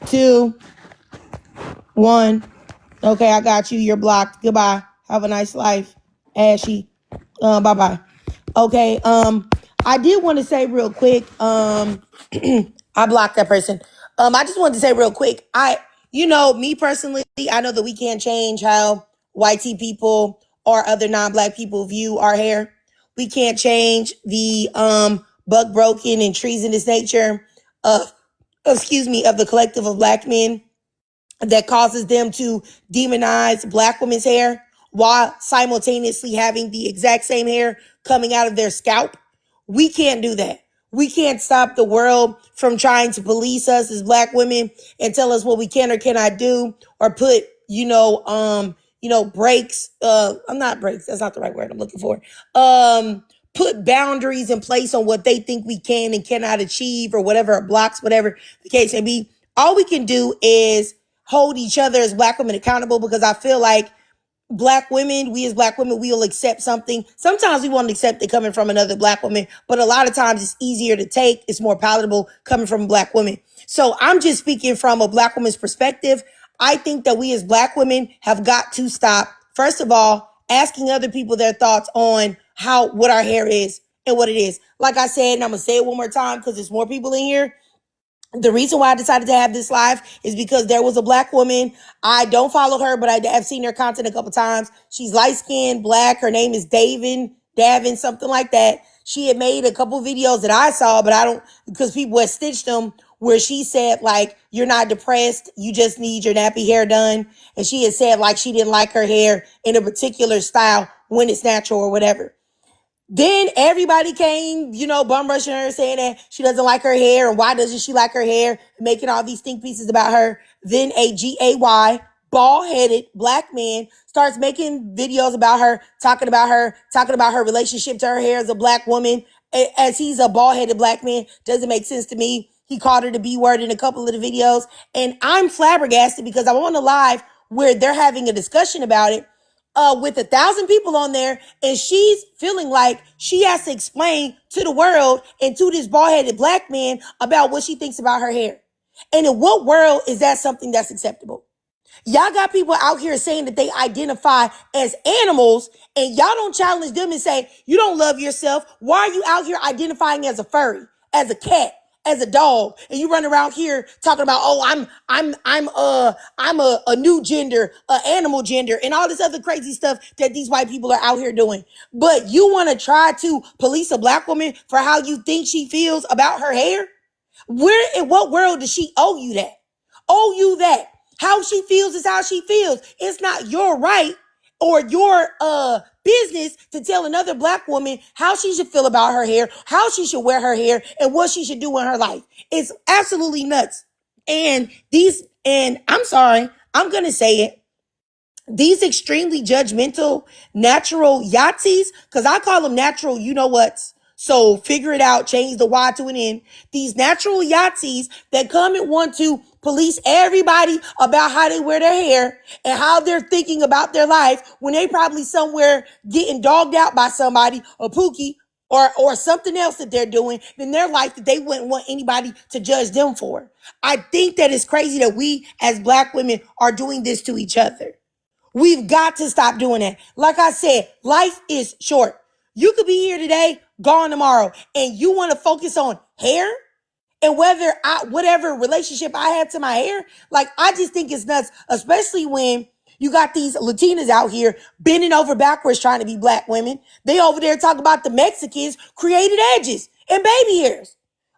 2, 1. Okay, I got you. You're blocked. Goodbye. Have a nice life, Ashy. Bye-bye. Okay, I did want to say real quick, I blocked that person. I just wanted to say real quick, me personally, I know that we can't change how white people or other non-Black people view our hair. We can't change the buck broken and treasonous nature of the collective of Black men that causes them to demonize Black women's hair while simultaneously having the exact same hair coming out of their scalp. We can't do that. We can't stop the world from trying to police us as Black women and tell us what we can or cannot do, or put, breaks. I'm not breaks. That's not the right word I'm looking for. Put boundaries in place on what they think we can and cannot achieve, or whatever, blocks, whatever the case may be. All we can do is hold each other as Black women accountable, because I feel like we as Black women, we'll accept something. Sometimes we won't accept it coming from another Black woman, but a lot of times it's easier to take. It's more palatable coming from a Black woman. So I'm just speaking from a Black woman's perspective. I think that we as Black women have got to stop, first of all, asking other people their thoughts on what our hair is, and what it is. Like I said, and I'm going to say it one more time because there's more people in here. The reason why I decided to have this live is because there was a black woman. I don't follow her, but I have seen her content a couple times. She's light-skinned, black. Her name is Davin, something like that. She had made a couple videos that I saw, but I don't, because people had stitched them, where she said, like, you're not depressed, you just need your nappy hair done. And she had said, like, she didn't like her hair in a particular style when it's natural or whatever. Then everybody came, bum rushing her, saying that she doesn't like her hair and why doesn't she like her hair, making all these think pieces about her. Then a GAY, bald-headed black man starts making videos about her, talking about her relationship to her hair as a black woman. As he's a bald-headed black man, doesn't make sense to me. He called her the B word in a couple of the videos. And I'm flabbergasted because I'm on a live where they're having a discussion about it. With 1,000 people on there, and she's feeling like she has to explain to the world and to this bald-headed black man about what she thinks about her hair. And in what world is that something that's acceptable? Y'all got people out here saying that they identify as animals, and y'all don't challenge them and say, you don't love yourself. Why are you out here identifying as a furry, as a cat, as a dog, and you run around here talking about, oh, I'm a new gender, animal gender, and all this other crazy stuff that these white people are out here doing. But you want to try to police a black woman for how you think she feels about her hair? Where, in what world does she owe you that? Owe you that? How she feels is how she feels. It's not your right or your business to tell another black woman how she should feel about her hair, how she should wear her hair, and what she should do in her life. It's absolutely nuts. And I'm sorry, I'm going to say it. These extremely judgmental natural Yahtzees, because I call them natural, you know what? So figure it out, change the Y to an N. These natural Yahtzees that come and want to police everybody about how they wear their hair and how they're thinking about their life when they probably somewhere getting dogged out by somebody, or Pookie, or something else that they're doing in their life that they wouldn't want anybody to judge them for. I think that it's crazy that we as black women are doing this to each other. We've got to stop doing that. Like I said, life is short. You could be here today, gone tomorrow, and you want to focus on hair and whatever relationship I had to my hair. Like, I just think it's nuts, especially when you got these Latinas out here bending over backwards trying to be black women. They over there talking about the Mexicans created edges and baby hairs.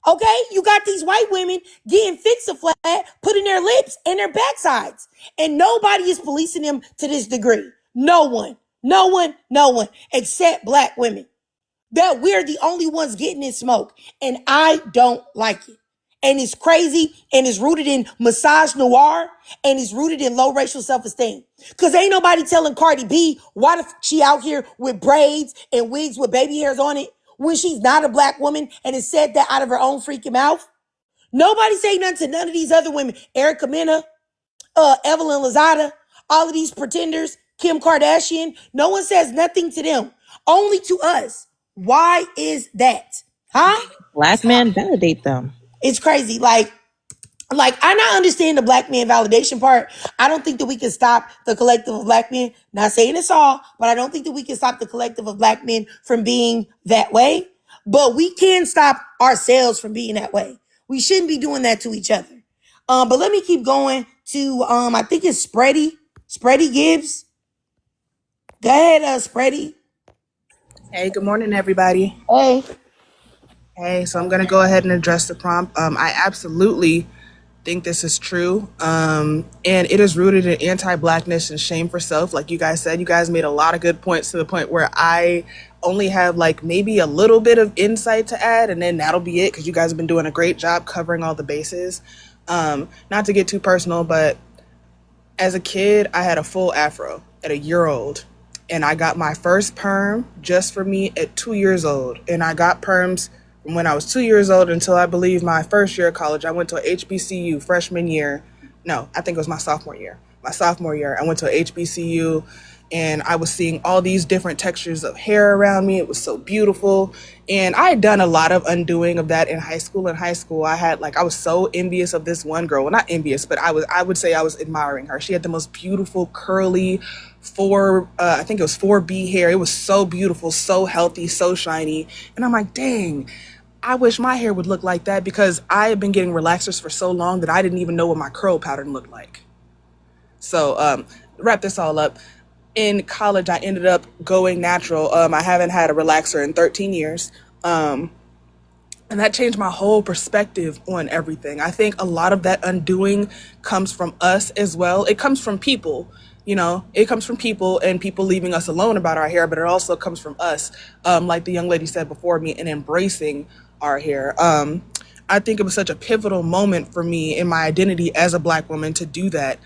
Okay, you got these white women getting fix-a-flat, putting their lips and their backsides, and nobody is policing them to this degree. No one, except black women. That we're the only ones getting in smoke, and I don't like it. And it's crazy, and it's rooted in massage noir, and it's rooted in low racial self-esteem. Because ain't nobody telling Cardi B why she out here with braids and wigs with baby hairs on it when she's not a black woman and has said that out of her own freaking mouth. Nobody say nothing to none of these other women. Erica Mena, Evelyn Lozada, all of these pretenders, Kim Kardashian. No one says nothing to them. Only to us. Why is that? Huh? Black men validate them. It's crazy. Like I not understand the black man validation part. I don't think that we can stop the collective of black men. Not saying it's all, but I don't think that we can stop the collective of black men from being that way. But we can stop ourselves from being that way. We shouldn't be doing that to each other. But let me keep going to I think it's Spready Gibbs. Go ahead, Spready. Hey, good morning, everybody. Hey. Hey, so I'm going to go ahead and address the prompt. I absolutely think this is true. And it is rooted in anti-blackness and shame for self. Like you guys said, you guys made a lot of good points to the point where I only have like maybe a little bit of insight to add, and then that'll be it, because you guys have been doing a great job covering all the bases. Not to get too personal, but as a kid, I had a full afro at a year old. And I got my first perm just for me at 2 years old. And I got perms from when I was 2 years old until I believe my first year of college. I went to a HBCU freshman year. No, I think it was my sophomore year. My sophomore year, I went to a HBCU, and I was seeing all these different textures of hair around me. It was so beautiful. And I had done a lot of undoing of that in high school. In high school, I was so envious of this one girl. Well, not envious, but I would say I was admiring her. She had the most beautiful, curly, I think it was 4B hair. It was so beautiful, so healthy, so shiny. And I'm like, dang, I wish my hair would look like that, because I have been getting relaxers for so long that I didn't even know what my curl pattern looked like. So wrap this all up. In college, I ended up going natural. I haven't had a relaxer in 13 years. And that changed my whole perspective on everything. I think a lot of that undoing comes from us as well. It comes from people, it comes from people and people leaving us alone about our hair, but it also comes from us, like the young lady said before me, and embracing our hair. I think it was such a pivotal moment for me in my identity as a Black woman to do that.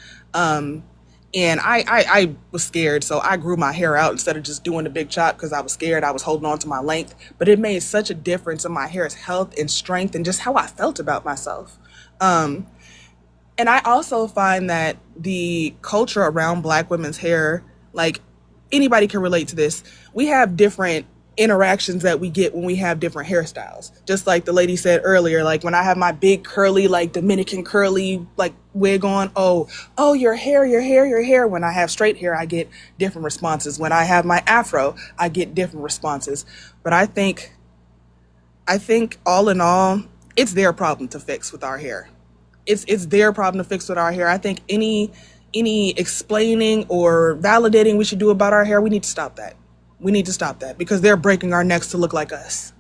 And I was scared, so I grew my hair out instead of just doing the big chop because I was scared. I was holding on to my length. But it made such a difference in my hair's health and strength and just how I felt about myself. And I also find that the culture around Black women's hair, like, anybody can relate to this. We have different interactions that we get when we have different hairstyles. Just like the lady said earlier, like when I have my big curly, like Dominican curly, like wig on, oh, your hair. When I have straight hair, I get different responses. When I have my afro, I get different responses. But I think all in all, it's their problem to fix with our hair. It's their problem to fix with our hair. I think any explaining or validating we should do about our hair, we need to stop that. We need to stop that because they're breaking our necks to look like us.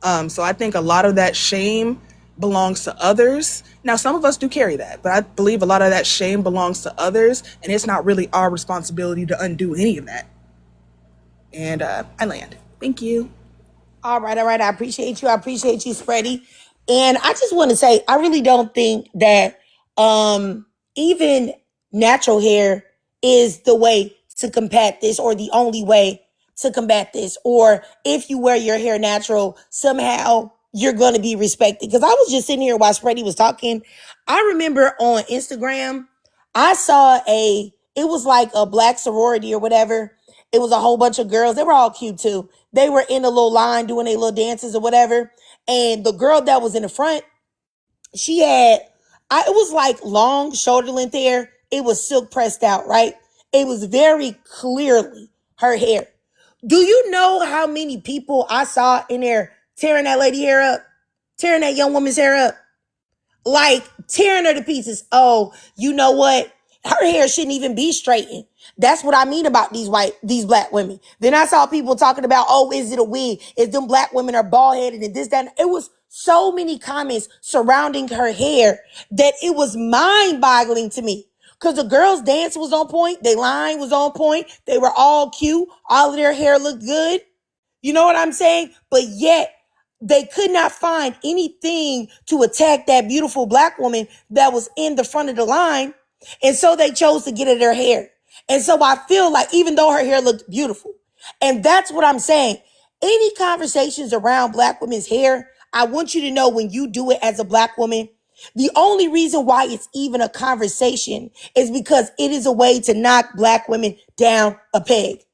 So I think a lot of that shame belongs to others. Now, some of us do carry that, but I believe a lot of that shame belongs to others, and it's not really our responsibility to undo any of that. And I land. Thank you. All right. I appreciate you. Spready. And I just want to say, I really don't think that even natural hair is the way to combat this, or the only way to combat this. Or if you wear your hair natural, somehow you're going to be respected. Because I was just sitting here while Spready was talking. I remember on Instagram, I saw it was like a Black sorority or whatever. It was a whole bunch of girls. They were all cute too. They were in a little line doing their little dances or whatever. And the girl that was in the front, she had, it was like long shoulder length hair. It was silk pressed out, right? It was very clearly her hair. Do you know how many people I saw in there tearing that lady hair up? Tearing that young woman's hair up? Like tearing her to pieces. Oh, you know what? Her hair shouldn't even be straightened. That's what I mean about these Black women. Then I saw people talking about, oh, is it a wig? Is them Black women are bald headed and this, that. And it was so many comments surrounding her hair that it was mind boggling to me. Cause the girls' dance was on point. Their line was on point. They were all cute. All of their hair looked good. You know what I'm saying? But yet they could not find anything to attack that beautiful Black woman that was in the front of the line. And so they chose to get at her hair. And so I feel like even though her hair looked beautiful, and that's what I'm saying, any conversations around Black women's hair, I want you to know when you do it as a Black woman, the only reason why it's even a conversation is because it is a way to knock Black women down a peg.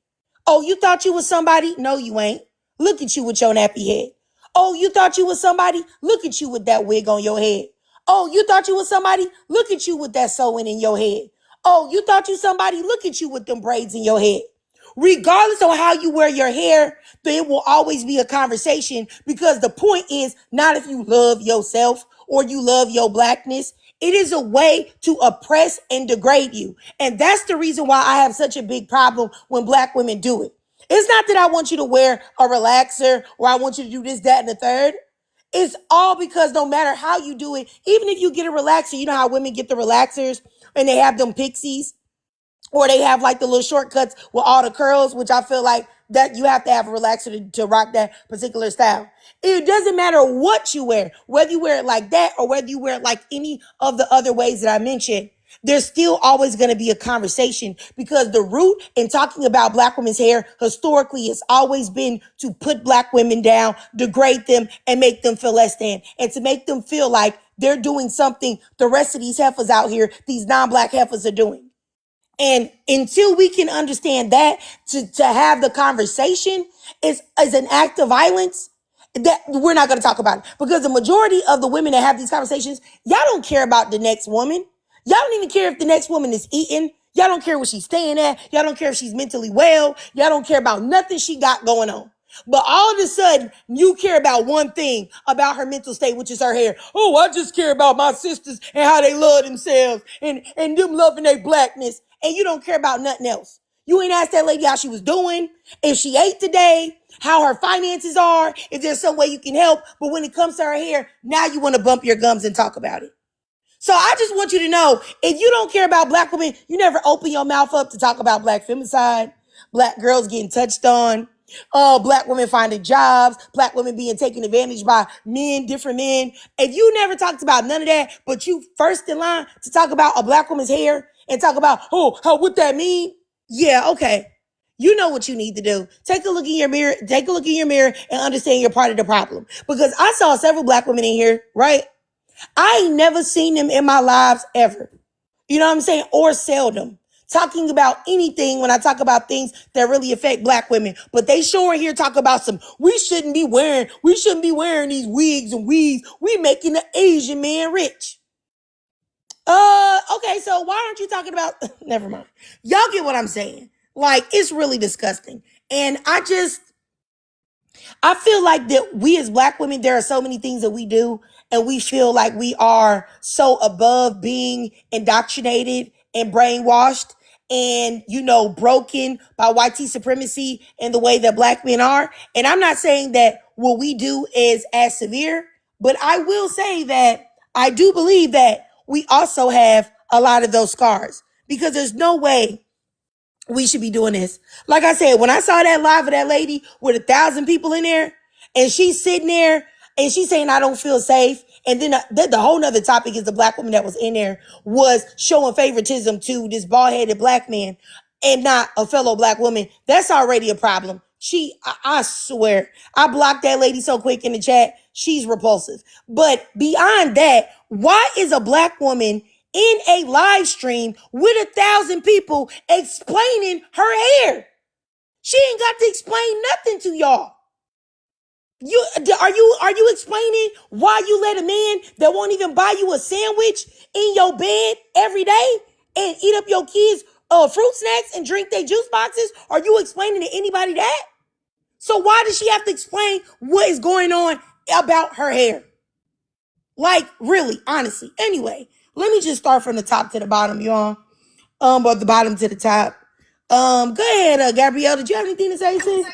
Oh, you thought you was somebody? No, you ain't. Look at you with your nappy head. Oh, you thought you was somebody? Look at you with that wig on your head. Oh, you thought you was somebody? Look at you with that sewing in your head. Oh, you thought you somebody? Look at you with them braids in your head. Regardless of how you wear your hair, there will always be a conversation, because the point is not if you love yourself or you love your Blackness. It is a way to oppress and degrade you. And that's the reason why I have such a big problem when Black women do it. It's not that I want you to wear a relaxer or I want you to do this, that, and the third. It's all because no matter how you do it, even if you get a relaxer, you know how women get the relaxers and they have them pixies, or they have like the little shortcuts with all the curls, which I feel like that you have to have a relaxer to rock that particular style. It doesn't matter what you wear, whether you wear it like that or whether you wear it like any of the other ways that I mentioned. There's still always going to be a conversation, because the root in talking about Black women's hair historically has always been to put Black women down, degrade them, and make them feel less than, and to make them feel like they're doing something the rest of these heifers out here, these non-Black heifers, are doing. And until we can understand that, to have the conversation is an act of violence, that we're not going to talk about it. Because the majority of the women that have these conversations, y'all don't care about the next woman. Y'all don't even care if the next woman is eating. Y'all don't care where she's staying at. Y'all don't care if she's mentally well. Y'all don't care about nothing she got going on. But all of a sudden, you care about one thing about her mental state, which is her hair. Oh, I just care about my sisters and how they love themselves and them loving their blackness. And you don't care about nothing else. You ain't asked that lady how she was doing, if she ate today, how her finances are, if there's some way you can help. But when it comes to her hair, now you want to bump your gums and talk about it. So I just want you to know, if you don't care about black women, you never open your mouth up to talk about black femicide, black girls getting touched on, black women finding jobs, black women being taken advantage by men, different men. If you never talked about none of that, but you first in line to talk about a black woman's hair and talk about, oh, how what that mean? Yeah, okay. You know what you need to do. Take a look in your mirror, and understand you're part of the problem. Because I saw several black women in here, right? I ain't never seen them in my lives ever. You know what I'm saying? Or seldom. Talking about anything when I talk about things that really affect black women. But they sure here talk about we shouldn't be wearing these wigs and weaves. We making the Asian man rich. Okay, so why aren't you talking about, never mind. Y'all get what I'm saying. Like, it's really disgusting. And I feel like that we as black women, there are so many things that we do and we feel like we are so above being indoctrinated and brainwashed and, broken by white supremacy and the way that black men are. And I'm not saying that what we do is as severe, but I will say that I do believe that we also have a lot of those scars because there's no way we should be doing this. Like I said, when I saw that live of that lady with 1,000 people in there and she's sitting there and she's saying, I don't feel safe. And then the whole nother topic is the black woman that was in there was showing favoritism to this bald-headed black man and not a fellow black woman. That's already a problem. I swear, I blocked that lady so quick in the chat. She's repulsive. But beyond that, why is a black woman in a live stream with 1,000 people explaining her hair? She ain't got to explain nothing to y'all. Are you explaining why you let a man that won't even buy you a sandwich in your bed every day and eat up your kids' fruit snacks and drink their juice boxes? Are you explaining to anybody that? So why does she have to explain what is going on about her hair? Like, really, honestly. Anyway, let me just start from the top to the bottom, y'all. Or the bottom to the top. Go ahead, Gabrielle. Did you have anything to say, sis?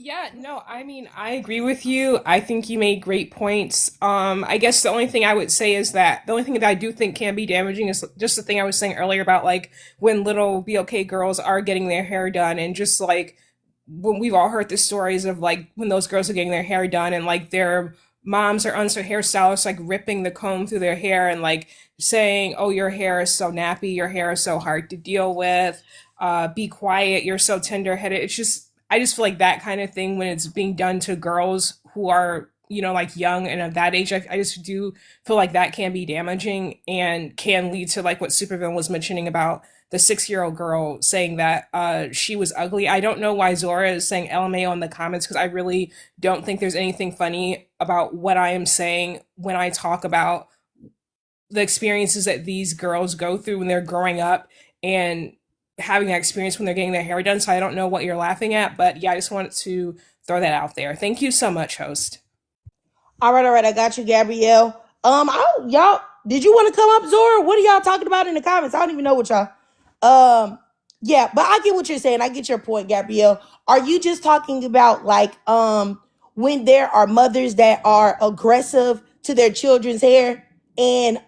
Yeah, no, I mean, I agree with you. I think you made great points. I guess the only thing I would say is that the only thing that I do think can be damaging is just the thing I was saying earlier about like when little BLK girls are getting their hair done and just like when we've all heard the stories of like when those girls are getting their hair done and like their moms or aunts or hairstylists like ripping the comb through their hair and like saying, oh, your hair is so nappy, your hair is so hard to deal with, be quiet, you're so tender headed. I just feel like that kind of thing when it's being done to girls who are, like young and of that age, I just do feel like that can be damaging and can lead to like what Supervillain was mentioning about the 6-year-old girl saying that she was ugly. I don't know why Zora is saying LMAO in the comments because I really don't think there's anything funny about what I am saying when I talk about the experiences that these girls go through when they're growing up and having that experience when they're getting their hair done. So I don't know what you're laughing at, but yeah, I just wanted to throw that out there. Thank you so much, host. All right. I got you, Gabrielle. Y'all, did you want to come up, Zora? What are y'all talking about in the comments? I don't even know what y'all. Yeah, but I get what you're saying. I get your point, Gabrielle. Are you just talking about like when there are mothers that are aggressive to their children's hair and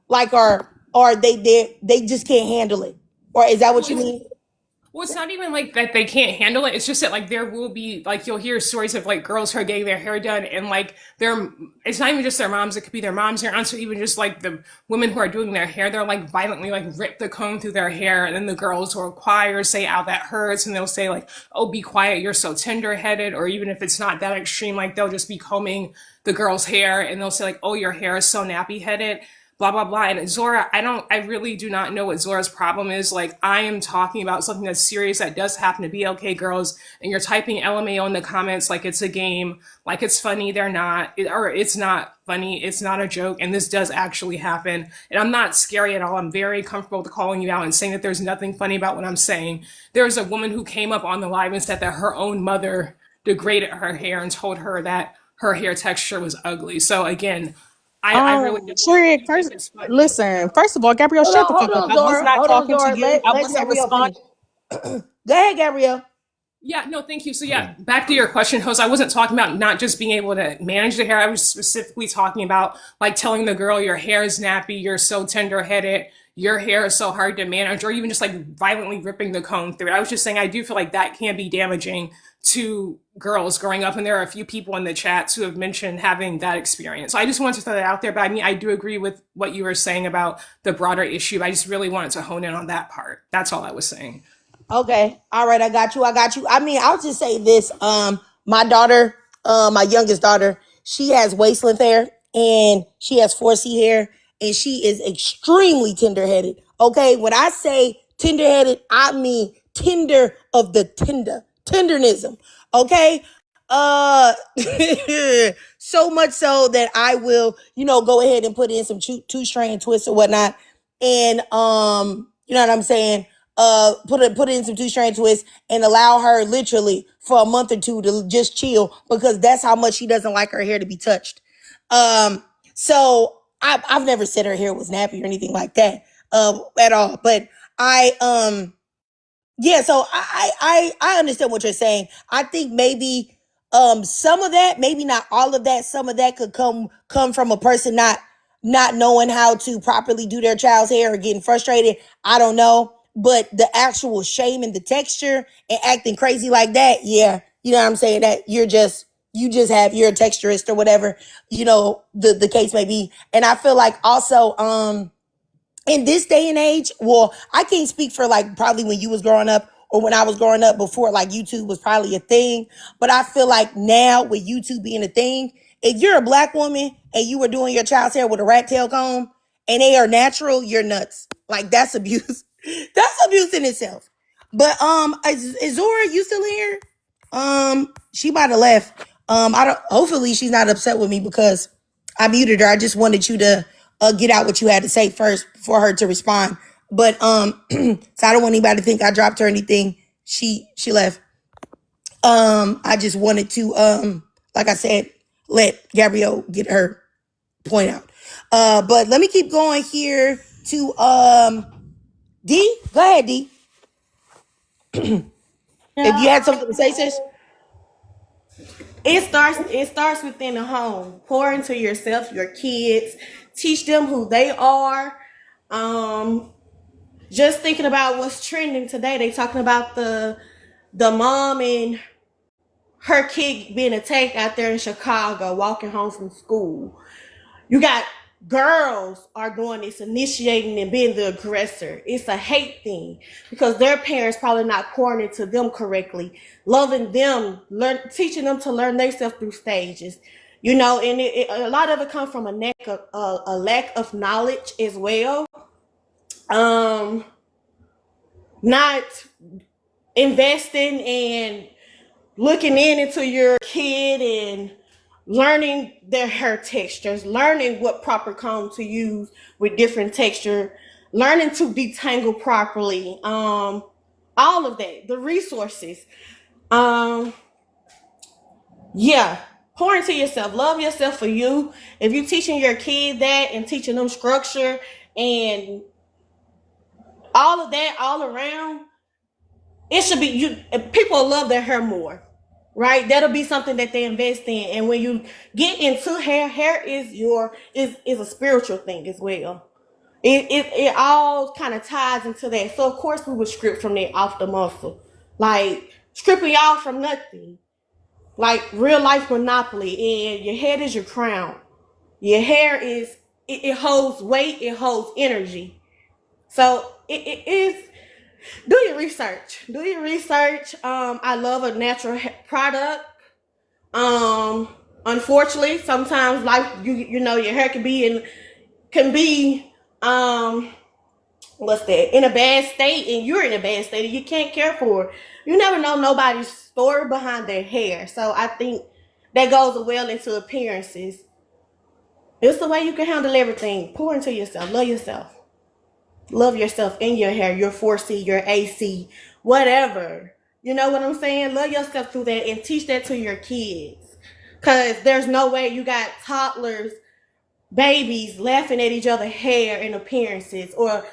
like are they just can't handle it? Or is that what you mean? Well, it's not even like that they can't handle it. It's just that like there will be like you'll hear stories of like girls who are getting their hair done and like it's not even just their moms, it could be their moms, their aunts, or even just like the women who are doing their hair. They're like violently like rip the comb through their hair, and then the girls will cry or say, "Ow, that hurts," and they'll say like, "Oh, be quiet, you're so tender headed," or even if it's not that extreme, like they'll just be combing the girl's hair and they'll say like, "Oh, your hair is so nappy headed." blah blah blah. And Zora, I really do not know what Zora's problem is. Like, I am talking about something that's serious that does happen to be okay, girls, and you're typing LMAO in the comments like it's a game, like it's funny. They're not, or it's not funny. It's not a joke, and this does actually happen. And I'm not scary at all. I'm very comfortable with calling you out and saying that there's nothing funny about what I'm saying. There was a woman who came up on the live and said that her own mother degraded her hair and told her that her hair texture was ugly. So again, I really do Trig, think first, it's funny. listen, first of all, Gabrielle, shut the fuck up. I was not Hold on, talking to Zora. you. I Let wasn't Gabrielle finish. responding. Go ahead, Gabrielle. Yeah, no, thank you. So yeah, back to your question, host. I wasn't talking about not just being able to manage the hair. I was specifically talking about like telling the girl your hair is nappy, you're so tender headed, your hair is so hard to manage, or even just like violently ripping the comb through it. I was just saying I do feel like that can be damaging to girls growing up, and there are a few people in the chats who have mentioned having that experience. So I just wanted to throw that out there. But I mean, I do agree with what you were saying about the broader issue. I just really wanted to hone in on that part. That's all I was saying. Okay. All right. I got you. I mean, I'll just say this. My daughter, my youngest daughter, she has waist-length hair and she has 4C hair and she is extremely tender-headed. Okay. When I say tender-headed, I mean tender of the tendernism. Okay. Uh, so much so that I will, go ahead and put in some two-strand twists or whatnot. And, you know what I'm saying? Put in some two-strand twists and allow her literally for a month or two to just chill because that's how much she doesn't like her hair to be touched. So I've never said her hair was nappy or anything like that, at all. But yeah, so I understand what you're saying. I think maybe some of that, maybe not all of that, some of that could come from a person not knowing how to properly do their child's hair or getting frustrated. I don't know. But the actual shame and the texture and acting crazy like that, yeah, you know what I'm saying? That you're a texturist or whatever, the case may be. And I feel like also in this day and age, well, I can't speak for like probably when you was growing up or when I was growing up before like YouTube was probably a thing. But I feel like now with YouTube being a thing, if you're a black woman and you were doing your child's hair with a rat tail comb and they are natural, you're nuts. Like that's abuse. That's abuse in itself. But is Zora, you still here? She might have left. Hopefully she's not upset with me because I muted her. I just wanted you to get out what you had to say first for her to respond. But so I don't want anybody to think I dropped her or anything. She left. I just wanted to like I said, let Gabrielle get her point out. But let me keep going here to D. Go ahead, D. If you had something to say, sis. It starts within the home. Pour into yourself, your kids, teach them who they are. Just thinking about what's trending today, they talking about the mom and her kid being attacked out there in Chicago, walking home from school. You got girls are doing this, initiating and being the aggressor. It's a hate thing because their parents probably not pouring into them correctly, loving them, teaching them to learn themselves through stages. And a lot of it comes from a lack of knowledge as well. Not investing and looking into your kid and learning their hair textures, learning what proper comb to use with different texture, learning to detangle properly, all of that, the resources. Yeah, pour into yourself, love yourself for you. If you're teaching your kid that and teaching them structure and all of that all around, it should be people love their hair more. Right, that'll be something that they invest in, and when you get into hair is a spiritual thing as well. It all kind of ties into that. So of course we would script from there off the muscle, like scripting y'all from nothing, like real life Monopoly. And your head is your crown. Your hair is it holds weight, it holds energy. So it is. Do your research. I love a natural product. Unfortunately, sometimes life, your hair can be can be what's that, in a bad state, and you're in a bad state and you can't care for it. You never know nobody's story behind their hair. So I think that goes well into appearances. It's the way you can handle everything. Pour into yourself. Love yourself. Love yourself in your hair, your 4C, your AC, whatever. You know what I'm saying? Love yourself through that and teach that to your kids. Because there's no way you got toddlers, babies laughing at each other's hair and appearances, or,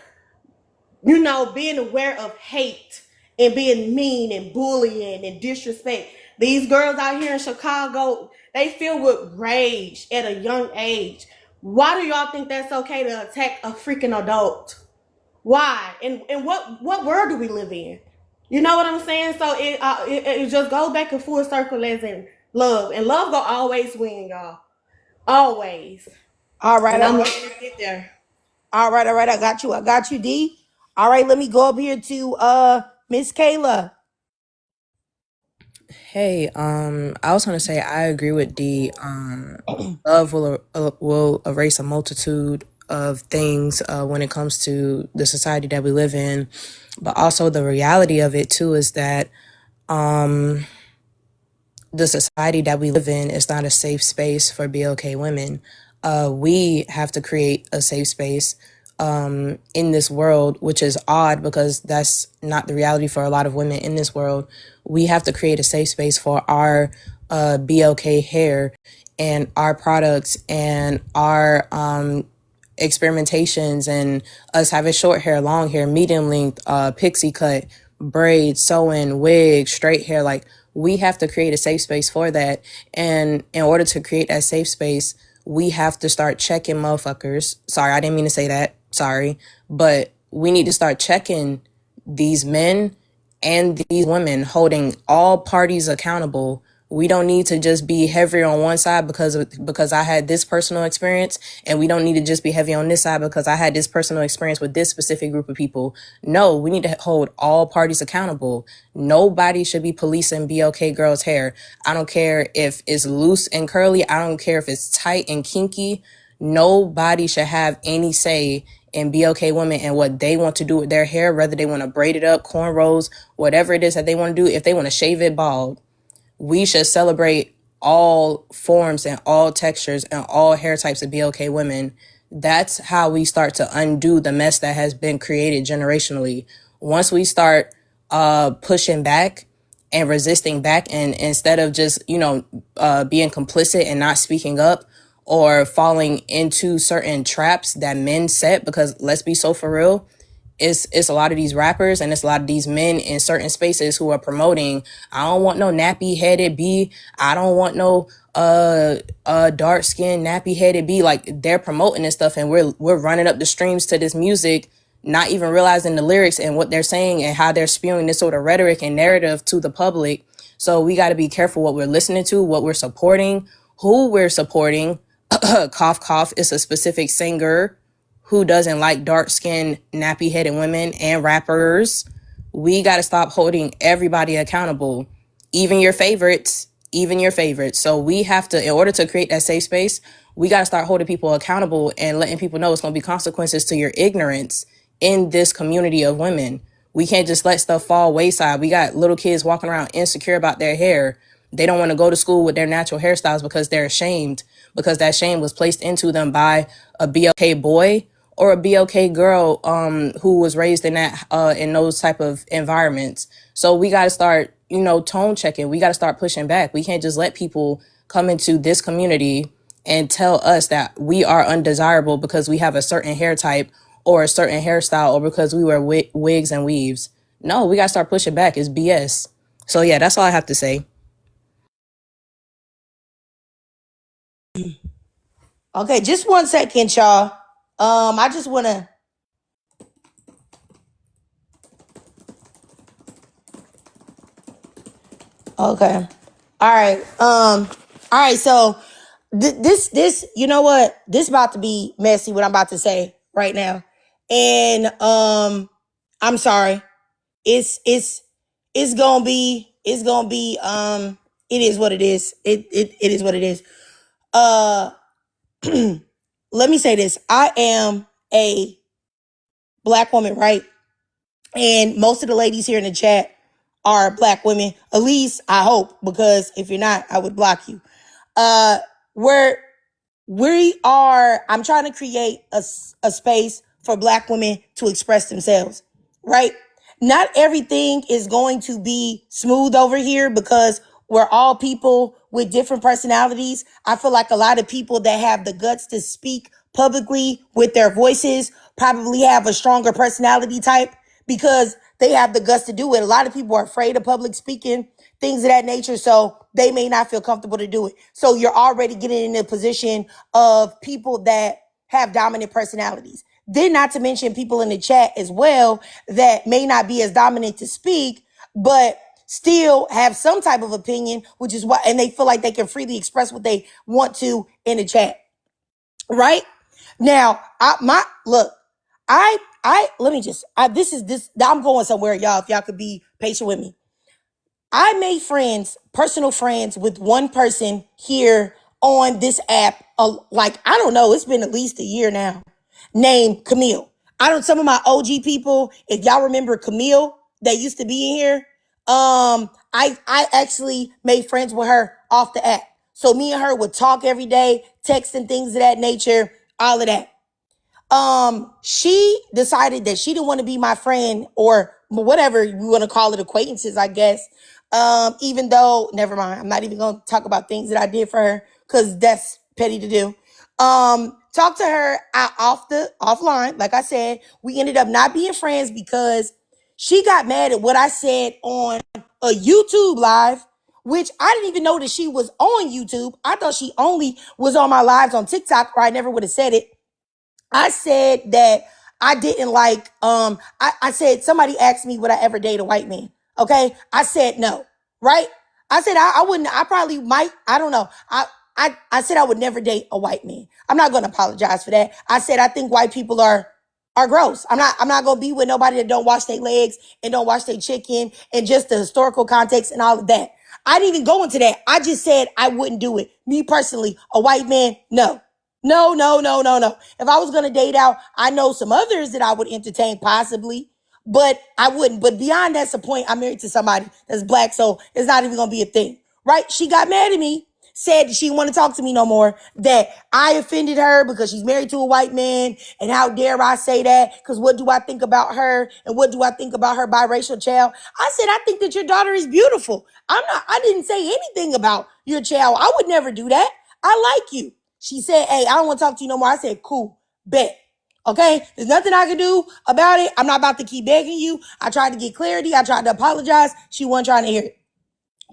you know, being aware of hate and being mean and bullying and disrespect. These girls out here in Chicago, they feel with rage at a young age. Why do y'all think that's okay to attack a freaking adult? Why? And what world do we live in? You know what I'm saying? So it just goes back in full circle as in love. And love will always win, y'all. Always. All right, And all I'm right. ready to get there. All right, all right. I got you, D. All right, let me go up here to Miss Kayla. Hey, I was gonna say I agree with D. Love will erase a multitude of things when it comes to the society that we live in, but also the reality of it too is that the society that we live in is not a safe space for BLK women. We have to create a safe space in this world, which is odd because that's not the reality for a lot of women in this world. We have to create a safe space for our BLK hair and our products and our experimentations and us having short hair, long hair, medium length, pixie cut, braids, sewing, wig, straight hair. Like, we have to create a safe space for that. And in order to create that safe space, we have to start checking motherfuckers. Sorry, I didn't mean to say that. Sorry. But we need to start checking these men and these women, holding all parties accountable. We don't need to just be heavier on one side because I had this personal experience, and we don't need to just be heavy on this side because I had this personal experience with this specific group of people. No, we need to hold all parties accountable. Nobody should be policing BLK girls' hair. I don't care if it's loose and curly. I don't care if it's tight and kinky. Nobody should have any say in BLK women and what they want to do with their hair, whether they want to braid it up, cornrows, whatever it is that they want to do. If they want to shave it bald, we should celebrate all forms and all textures and all hair types of BLK women. That's how we start to undo the mess that has been created generationally. Once we start pushing back and resisting back, and instead of just, being complicit and not speaking up or falling into certain traps that men set, because let's be so for real, it's a lot of these rappers and it's a lot of these men in certain spaces who are promoting, I don't want no nappy headed B, I don't want no dark skinned nappy headed B. Like, they're promoting this stuff and we're running up the streams to this music, not even realizing the lyrics and what they're saying and how they're spewing this sort of rhetoric and narrative to the public. So we got to be careful what we're listening to, what we're supporting, who we're supporting. Cough cough is a specific singer who doesn't like dark-skinned, nappy-headed women and rappers. We got to stop holding everybody accountable, even your favorites, So we have to, in order to create that safe space, we got to start holding people accountable and letting people know it's going to be consequences to your ignorance in this community of women. We can't just let stuff fall wayside. We got little kids walking around insecure about their hair. They don't want to go to school with their natural hairstyles because they're ashamed, because that shame was placed into them by a BLK boy or a BLK girl who was raised in that in those type of environments. So we got to start, tone checking. We got to start pushing back. We can't just let people come into this community and tell us that we are undesirable because we have a certain hair type or a certain hairstyle or because we wear wigs and weaves. No, we got to start pushing back. It's BS. So yeah, that's all I have to say. Okay, just 1 second, y'all. I just want to. Okay. All right. All right. So this, you know what? This about to be messy. What I'm about to say right now, and I'm sorry. It's gonna be. It is what it is. It is what it is. let me say this. I am a black woman, right? And most of the ladies here in the chat are black women. At least I hope, because if you're not, I would block you. Where I'm trying to create a space for black women to express themselves, right? Not everything is going to be smooth over here because we're all people with different personalities. I feel like a lot of people that have the guts to speak publicly with their voices probably have a stronger personality type because they have the guts to do it. A lot of people are afraid of public speaking, things of that nature, so they may not feel comfortable to do it. So you're already getting in a position of people that have dominant personalities. Then not to mention people in the chat as well that may not be as dominant to speak, but still have some type of opinion, which is why, and they feel like they can freely express what they want to in the chat. Right? Now, I'm going somewhere, y'all, if y'all could be patient with me. I made friends, personal friends with one person here on this app. I don't know, it's been at least a year now, named Camille. Some of my OG people, if y'all remember Camille that used to be in here, I actually made friends with her off the app. So me and her would talk every day, text and things of that nature, all of that. She decided that she didn't want to be my friend or whatever you want to call it, acquaintances, I guess. Even though, never mind, I'm not even going to talk about things that I did for her because that's petty to do. Talk to her offline. Like I said, we ended up not being friends because she got mad at what I said on a YouTube live, which I didn't even know that she was on YouTube. I thought she only was on my lives on TikTok, or I never would have said it. I said that I didn't like, I said, somebody asked me would I ever date a white man? Okay. I said no, right? I said I wouldn't, I probably might, I don't know. I said I would never date a white man. I'm not going to apologize for that. I said I think white people are gross. I'm not going to be with nobody that don't wash their legs and don't wash their chicken and just the historical context and all of that. I didn't even go into that. I just said I wouldn't do it. Me personally, a white man, no. No. If I was going to date out, I know some others that I would entertain possibly, but I wouldn't. But beyond that's the point. I'm married to somebody that's black, so it's not even going to be a thing, right? She got mad at me, said she didn't want to talk to me no more, that I offended her because she's married to a white man, and how dare I say that, because what do I think about her, and what do I think about her biracial child? I said, I think that your daughter is beautiful. I didn't say anything about your child. I would never do that. I like you. She said, hey, I don't want to talk to you no more. I said, cool, bet. Okay, there's nothing I can do about it. I'm not about to keep begging you. I tried to get clarity. I tried to apologize. She wasn't trying to hear it.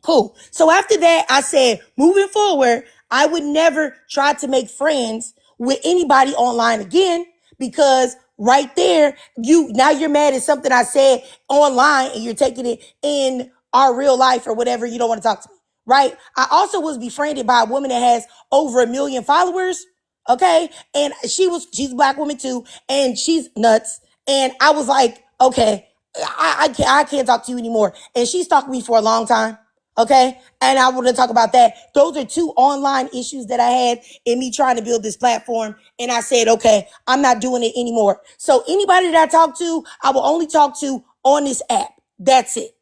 Cool. So after that, I said, moving forward, I would never try to make friends with anybody online again, because right there, you're mad at something I said online and you're taking it in our real life or whatever. You don't want to talk to me, right? I also was befriended by a woman that has over 1 million followers. Okay. And she's a black woman too. And she's nuts. And I was like, okay, I can't talk to you anymore. And she stalked me for a long time. Okay. And I want to talk about that. Those are two online issues that I had in me trying to build this platform. And I said, okay, I'm not doing it anymore. So anybody that I talk to, I will only talk to on this app. That's it.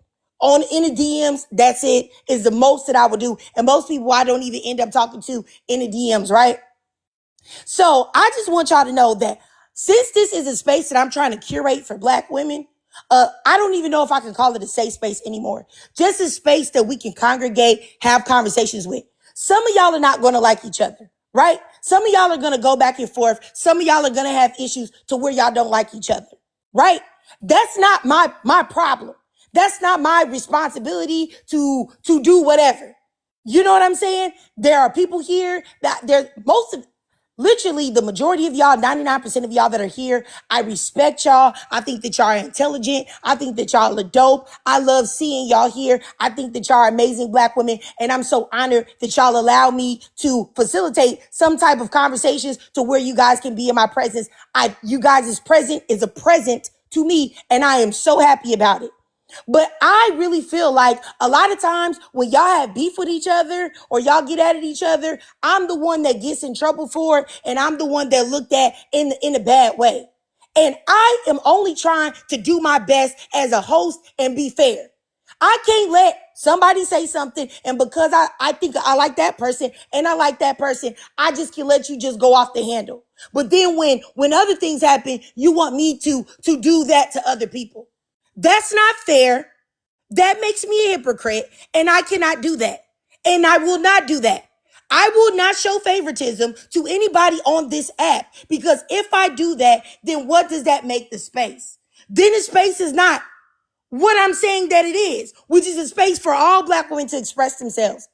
In the DMs, that's it, is the most that I would do. And most people I don't even end up talking to in the DMs, right? So I just want y'all to know that since this is a space that I'm trying to curate for black women, I don't even know if I can call it a safe space anymore. Just a space that we can congregate, have conversations with. Some of y'all are not going to like each other, right? Some of y'all are going to go back and forth. Some of y'all are going to have issues to where y'all don't like each other, right? That's not my problem. That's not my responsibility to do whatever. You know what I'm saying? There are people here that literally the majority of y'all, 99% of y'all that are here, I respect y'all. I think that y'all are intelligent. I think that y'all are dope. I love seeing y'all here. I think that y'all are amazing black women. And I'm so honored that y'all allow me to facilitate some type of conversations to where you guys can be in my presence. You guys' present is a present to me, and I am so happy about it. But I really feel like a lot of times when y'all have beef with each other or y'all get at each other, I'm the one that gets in trouble for it, and I'm the one that looked at in a bad way. And I am only trying to do my best as a host and be fair. I can't let somebody say something, and because I think I like that person and I like that person, I just can let you just go off the handle. But then when other things happen, you want me to do that to other people. That's not fair. That makes me a hypocrite, and I cannot do that. And I will not do that. I will not show favoritism to anybody on this app, because if I do that, then what does that make the space? Then the space is not what I'm saying that it is, which is a space for all Black women to express themselves.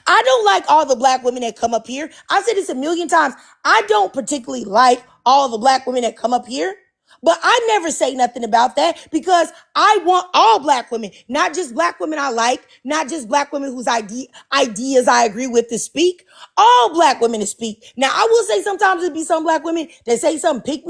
I don't like all the Black women that come up here. I've said this a million times. I don't particularly like all the Black women that come up here, but I never say nothing about that because I want all Black women, not just Black women I like, not just Black women whose ideas I agree with to speak, all Black women to speak. Now, I will say sometimes there'll be some Black women that say something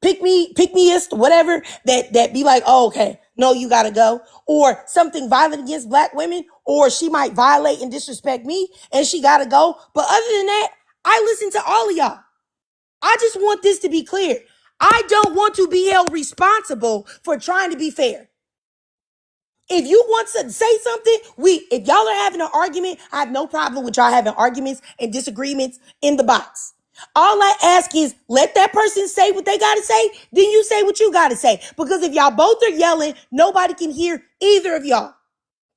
pick-meist, whatever, that be like, oh, okay, no, you gotta go. Or something violent against Black women, or she might violate and disrespect me and she gotta go. But other than that, I listen to all of y'all. I just want this to be clear. I don't want to be held responsible for trying to be fair. If you want to say something, if y'all are having an argument, I have no problem with y'all having arguments and disagreements in the box. All I ask is let that person say what they got to say, then you say what you got to say. Because if y'all both are yelling, nobody can hear either of y'all.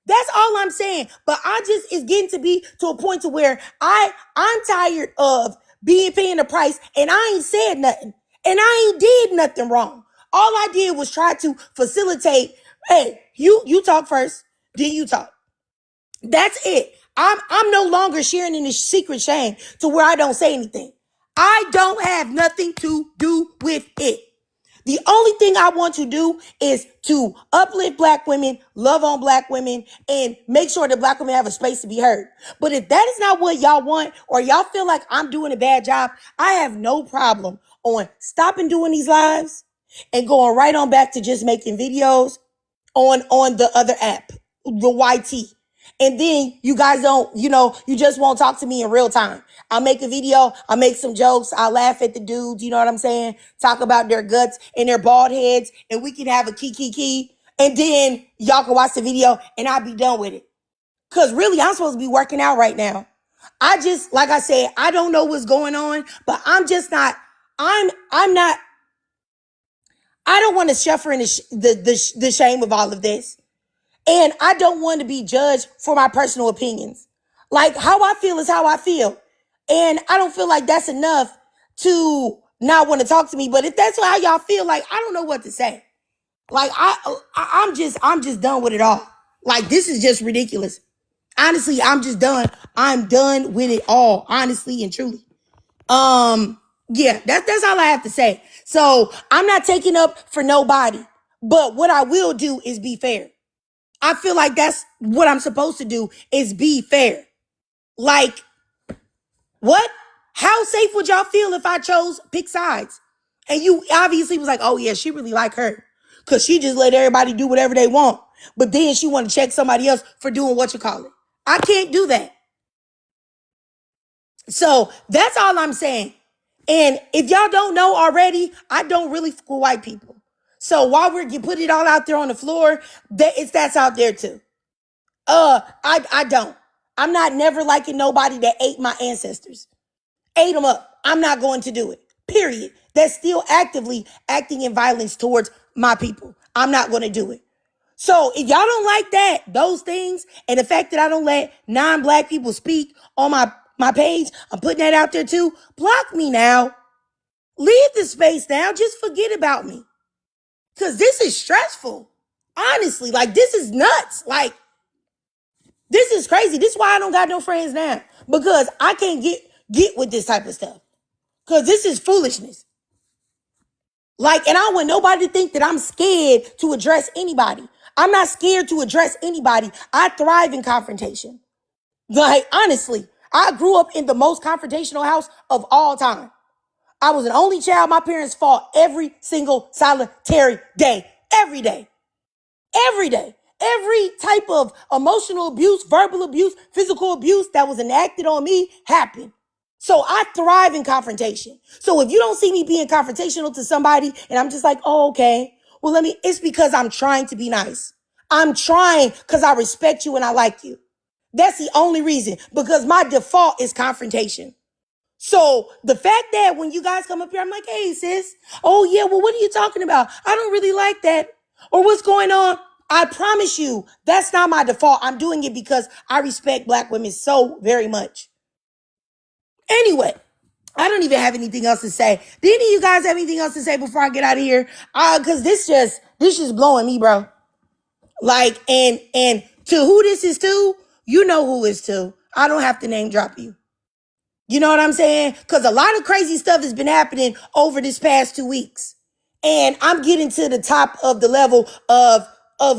That's all I'm saying. But it's getting to be to a point to where I'm tired of paying the price, and I ain't said nothing. And I ain't did nothing wrong. All I did was try to facilitate, hey, you talk first, then you talk. That's it. I'm no longer sharing in this secret shame to where I don't say anything. I don't have nothing to do with it. The only thing I want to do is to uplift Black women, love on Black women, and make sure that Black women have a space to be heard. But if that is not what y'all want, or y'all feel like I'm doing a bad job, I have no problem on stopping doing these lives and going right on back to just making videos on the other app, the YT. And then you guys you just won't talk to me in real time. I'll make a video, I'll make some jokes, I'll laugh at the dudes, you know what I'm saying? Talk about their guts and their bald heads, and we can have a kiki. And then y'all can watch the video and I'll be done with it. Cause really, I'm supposed to be working out right now. Like I said, I don't know what's going on, but I'm just not, I'm not, I don't want to suffer in the shame of all of this. And I don't want to be judged for my personal opinions. Like, how I feel is how I feel. And I don't feel like that's enough to not want to talk to me. But if that's how y'all feel, like, I don't know what to say. Like, I'm just done with it all. Like, this is just ridiculous. Honestly, I'm just done. I'm done with it all, honestly and truly. Yeah, that's all I have to say. So I'm not taking up for nobody. But what I will do is be fair. I feel like that's what I'm supposed to do, is be fair. Like, what? How safe would y'all feel if I chose pick sides? And you obviously was like, oh yeah, she really like her, because she just let everybody do whatever they want. But then she want to check somebody else for doing what you call it. I can't do that. So that's all I'm saying. And if y'all don't know already, I don't really fuck with white people. So while we're putting it all out there on the floor, that's out there too. I don't. I'm not never liking nobody that ate my ancestors. Ate them up. I'm not going to do it. Period. That's still actively acting in violence towards my people. I'm not going to do it. So if y'all don't like that, those things, and the fact that I don't let non-Black people speak on my page, I'm putting that out there too. Block me now. Leave the space now. Just forget about me. Because this is stressful. Honestly, like, this is nuts. Like, this is crazy. This is why I don't got no friends now. Because I can't get with this type of stuff. Because this is foolishness. Like, and I don't want nobody to think that I'm scared to address anybody. I'm not scared to address anybody. I thrive in confrontation. Like, honestly, I grew up in the most confrontational house of all time. I was an only child. My parents fought every single solitary day. Every day. every day. Every type of emotional abuse, verbal abuse, physical abuse that was enacted on me happened. So I thrive in confrontation. So if you don't see me being confrontational to somebody and I'm just like, oh, okay, well, it's because I'm trying to be nice. I'm trying because I respect you and I like you. That's the only reason, because my default is confrontation. So the fact that when you guys come up here, I'm like, hey, sis, oh yeah, well, what are you talking about? I don't really like that. Or what's going on? I promise you, that's not my default. I'm doing it because I respect Black women so very much. Anyway, I don't even have anything else to say. Do any of you guys have anything else to say before I get out of here? Cause this just blowing me, bro. Like, and to who this is to, you know who it's to. I don't have to name drop you. You know what I'm saying? Because a lot of crazy stuff has been happening over this past 2 weeks. And I'm getting to the top of the level of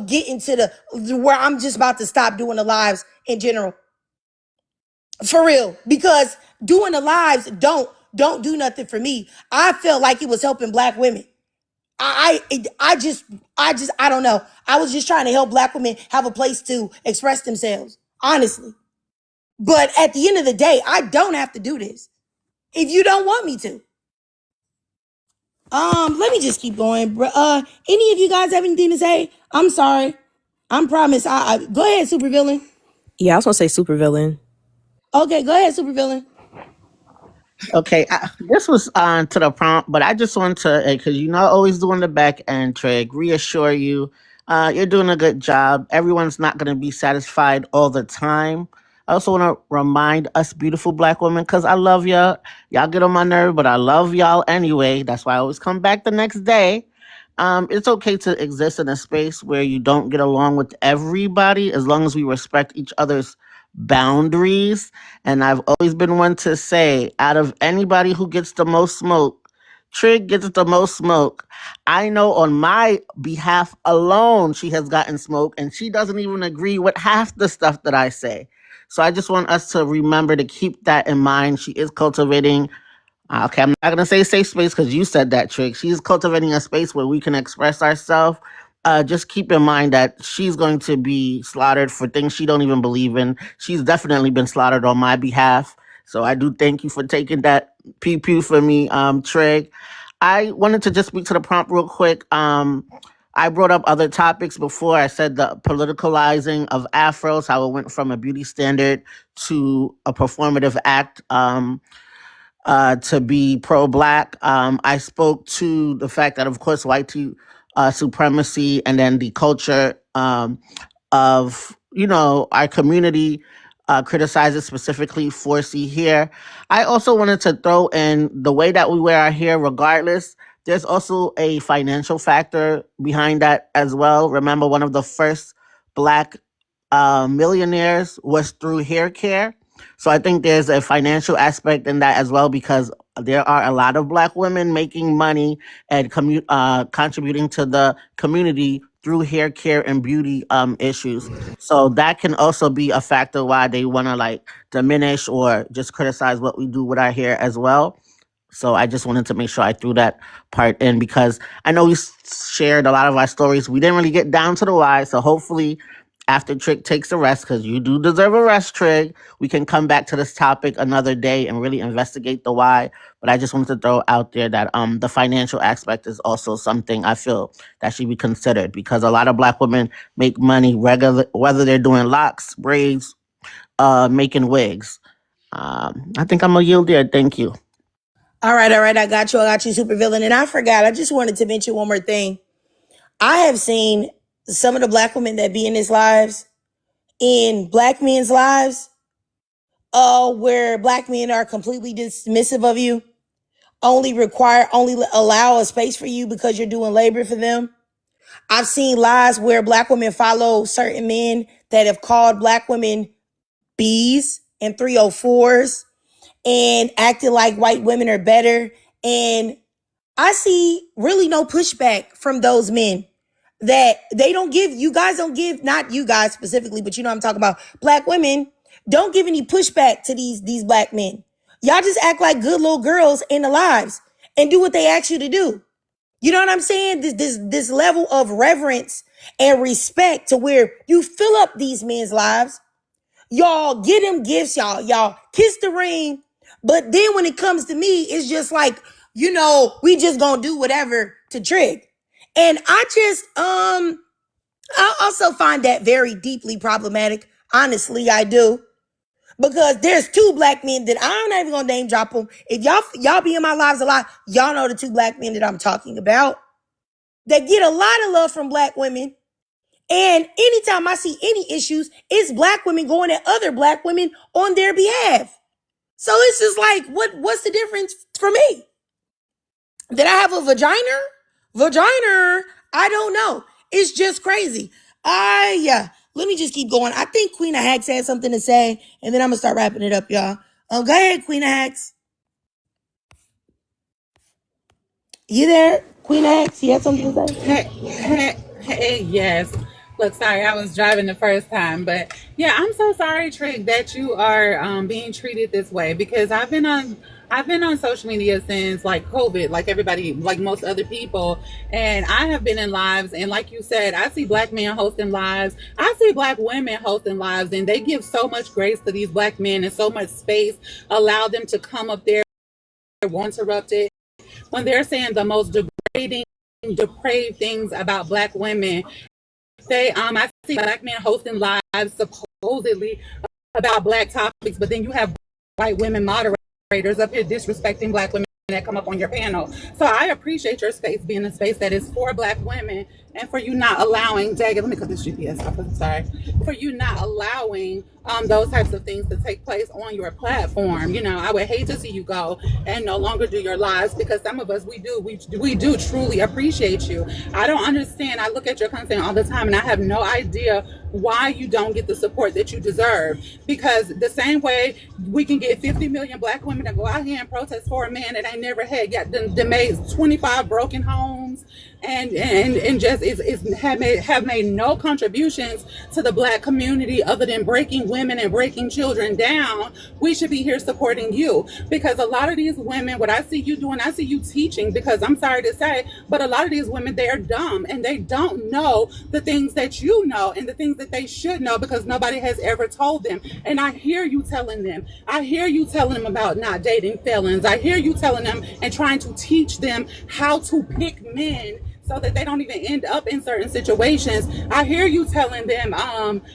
getting to the where I'm just about to stop doing the lives in general. For real. Because doing the lives don't do nothing for me. I felt like it was helping Black women. I don't know. I was just trying to help Black women have a place to express themselves, honestly. But at the end of the day, I don't have to do this if you don't want me to. Let me just keep going. Any of you guys have anything to say? I'm sorry. I'm promise. I go ahead, supervillain. Yeah, I was gonna say supervillain. Okay, go ahead, supervillain. Okay, this was on to the prompt, but I just want to, because you're not always doing the back end, Trig, reassure you, you're doing a good job. Everyone's not going to be satisfied all the time. I also want to remind us beautiful Black women, because I love y'all. Y'all get on my nerve, but I love y'all anyway. That's why I always come back the next day. It's okay to exist in a space where you don't get along with everybody as long as we respect each other's boundaries. And I've always been one to say, out of anybody who gets the most smoke, Trig gets the most smoke. I know on my behalf alone, she has gotten smoke, and she doesn't even agree with half the stuff that I say. So I just want us to remember to keep that in mind. She is cultivating. Okay, I'm not going to say safe space because you said that, Trick. She's cultivating a space where we can express ourselves. Just keep in mind that she's going to be slaughtered for things she don't even believe in. She's definitely been slaughtered on my behalf. So I do thank you for taking that pew for me, Trig. I wanted to just speak to the prompt real quick. I brought up other topics before. I said the politicalizing of afros, how it went from a beauty standard to a performative act. To be pro-Black. I spoke to the fact that, of course, white supremacy and then the culture of, our community criticizes specifically 4C here. I also wanted to throw in the way that we wear our hair regardless. There's also a financial factor behind that as well. Remember, one of the first Black millionaires was through hair care. So I think there's a financial aspect in that as well, because there are a lot of Black women making money and contributing to the community through hair care and beauty issues. So that can also be a factor why they want to diminish or just criticize what we do with our hair as well. So I just wanted to make sure I threw that part in, because I know we shared a lot of our stories. We didn't really get down to the why. So hopefully after Trig takes a rest, because you do deserve a rest, Trig, we can come back to this topic another day and really investigate the why. But I just wanted to throw out there that the financial aspect is also something I feel that should be considered, because a lot of Black women make money whether they're doing locks, braids, making wigs. I think I'm going to yield there. Thank you. All right. I got you, supervillain. And I forgot, I just wanted to mention one more thing. I have seen some of the Black women that be in these lives, in Black men's lives, where Black men are completely dismissive of you, only allow a space for you because you're doing labor for them. I've seen lives where Black women follow certain men that have called Black women B's and 304s and acting like white women are better. And I see really no pushback from those men, that they don't give, you guys don't give, not you guys specifically, but I'm talking about Black women, don't give any pushback to these Black men. Y'all just act like good little girls in the lives and do what they ask you to do. You know what I'm saying? This level of reverence and respect to where you fill up these men's lives. Y'all get them gifts, y'all kiss the ring. But then when it comes to me, it's just like, we just gonna do whatever to Trig. And I also find that very deeply problematic. Honestly, I do. Because there's two black men that I'm not even gonna name drop them. If y'all be in my lives a lot, y'all know the two black men that I'm talking about. That get a lot of love from black women. And anytime I see any issues, it's black women going at other black women on their behalf. So it's just like, what's the difference for me? Did I have a vagina? I don't know. It's just crazy. Yeah. Let me just keep going. I think Queen of Hacks had something to say, and then I'm gonna start wrapping it up, y'all. Go ahead, Queen of Hacks. You there, Queen of Hacks? You had something to say? Hey, yes. Look, sorry, I was driving the first time, but yeah, I'm so sorry, Trig, that you are being treated this way, because I've been on social media since like COVID, like everybody, like most other people, and I have been in lives, and like you said, I see black men hosting lives, I see black women hosting lives, and they give so much grace to these black men and so much space, allow them to come up there uninterrupted when they're saying the most depraved things about black women. I see black men hosting lives supposedly about black topics, but then you have white women moderators up here disrespecting black women that come up on your panel. So I appreciate your space being a space that is for black women, and for you not allowing, let me cut this GPS off, I'm sorry, for you not allowing those types of things to take place on your platform. I would hate to see you go and no longer do your lives, because some of us, we do truly appreciate you. I don't understand. I look at your content all the time and I have no idea why you don't get the support that you deserve, because the same way we can get 50 million black women to go out here and protest for a man that ain't never had yet they made 25 broken homes and just have made no contributions to the black community other than breaking women and breaking children down. We should be here supporting you, because a lot of these women, what I see you doing, I see you teaching, because I'm sorry to say, but a lot of these women, they are dumb and they don't know the things that you know and the things that they should know, because nobody has ever told them. And I hear you telling them. I hear you telling them about not dating felons. I hear you telling them and trying to teach them how to pick men so that they don't even end up in certain situations. I hear you telling them,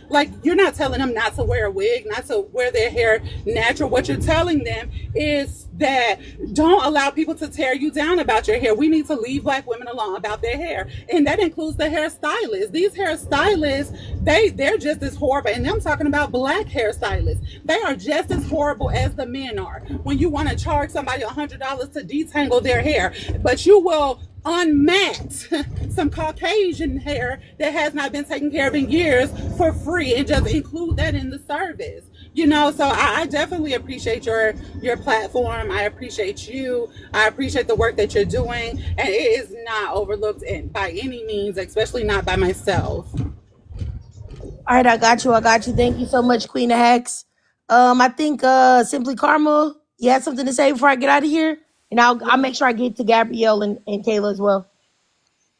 like, you're not telling them not to wear a wig, not to wear their hair natural. What you're telling them is that don't allow people to tear you down about your hair. We need to leave black women alone about their hair. And that includes the hairstylists. These hairstylists, they're just as horrible. And I'm talking about black hairstylists. They are just as horrible as the men are. When you want to charge somebody $100 to detangle their hair, but you will unmat some Caucasian hair that has not been taken care of in years for free and just include that in the service. So I definitely appreciate your platform. I appreciate you. I appreciate the work that you're doing, and it is not overlooked by any means, especially not by myself. All right, I got you. Thank you so much, Queen of Hacks. I think Simply Karma, you had something to say before I get out of here? And I'll make sure I get to Gabrielle and Kayla as well.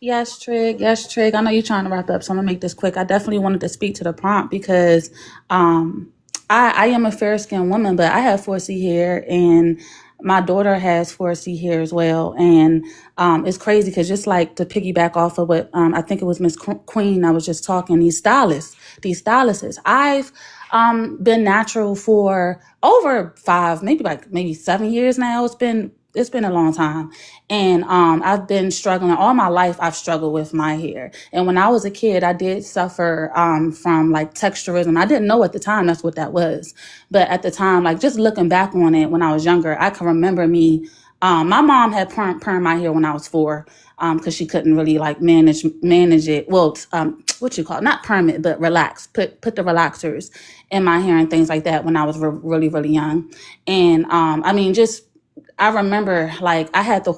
Yes, Trig. I know you're trying to wrap up, so I'm gonna make this quick. I definitely wanted to speak to the prompt because I am a fair-skinned woman, but I have 4C hair, and my daughter has 4C hair as well. And it's crazy because, just like to piggyback off of what I think it was Miss Queen I was just talking, these stylists. I've been natural for over 5, maybe 7 years now. It's been a long time. And I've been struggling all my life. I've struggled with my hair. And when I was a kid, I did suffer from like texturism. I didn't know at the time that's what that was. But at the time, like just looking back on it when I was younger, I can remember me. My mom had perm my hair when I was 4 because she couldn't really like manage it. Well, what you call it? Not perm it, but relax. Put the relaxers in my hair and things like that when I was really, really young. And I remember like I had the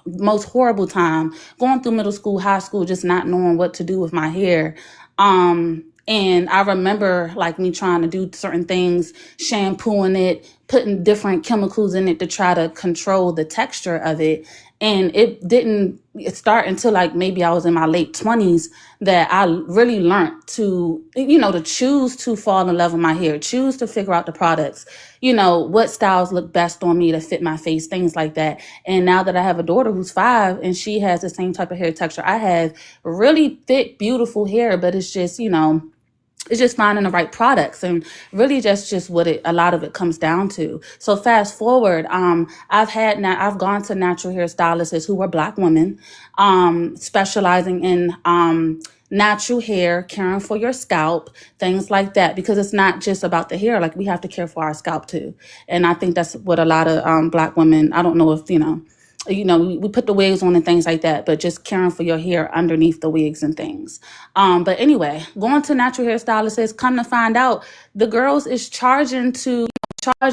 most horrible time going through middle school, high school, just not knowing what to do with my hair. And I remember like me trying to do certain things, shampooing it, putting different chemicals in it to try to control the texture of it. And it didn't start until like maybe I was in my late 20s that I really learned to, to choose to fall in love with my hair, choose to figure out the products, what styles look best on me to fit my face, things like that. And now that I have a daughter who's 5 and she has the same type of hair texture I have, really thick, beautiful hair, but it's just, it's just finding the right products, and really just what a lot of it comes down to. So fast forward, I've gone to natural hairstylists who were Black women, specializing in natural hair, caring for your scalp, things like that, because it's not just about the hair. Like, we have to care for our scalp too. And I think that's what a lot of Black women, I don't know if, we put the wigs on and things like that, but just caring for your hair underneath the wigs and things. But anyway, going to natural hairstylists, come to find out the girls is charging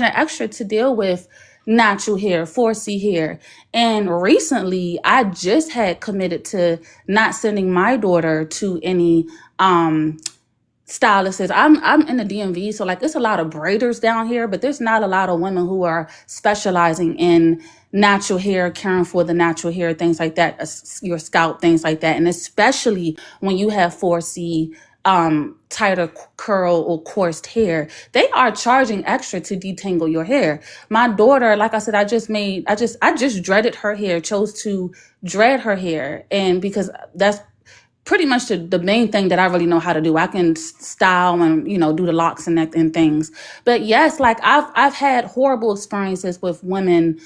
extra to deal with natural hair, 4C hair. And recently I just had committed to not sending my daughter to any stylists. I'm in the DMV, so like it's a lot of braiders down here, but there's not a lot of women who are specializing in natural hair, caring for the natural hair, things like that, your scalp, things like that. And especially when you have 4C tighter curl or coarse hair, they are charging extra to detangle your hair. My daughter, like I said, I just dreaded her hair, chose to dread her hair, and because that's pretty much the main thing that I really know how to do. I can style and, do the locks and things. But yes, like I've had horrible experiences with women,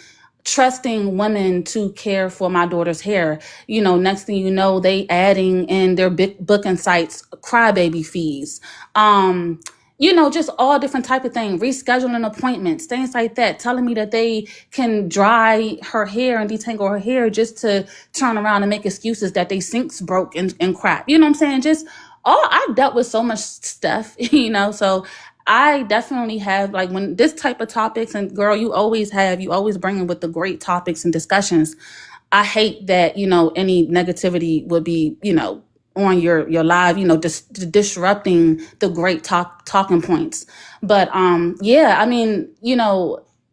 trusting women to care for my daughter's hair. Next thing you know, they adding in their big booking sites, crybaby fees. Just all different type of things, rescheduling appointments, things like that, telling me that they can dry her hair and detangle her hair just to turn around and make excuses that they sinks broke and crap. You know what I'm saying? Just I've dealt with so much stuff, so I definitely have, like, when this type of topics, and girl, you always bring in with the great topics and discussions. I hate that, any negativity would be, on your live, disrupting the great talking points. But yeah, I mean,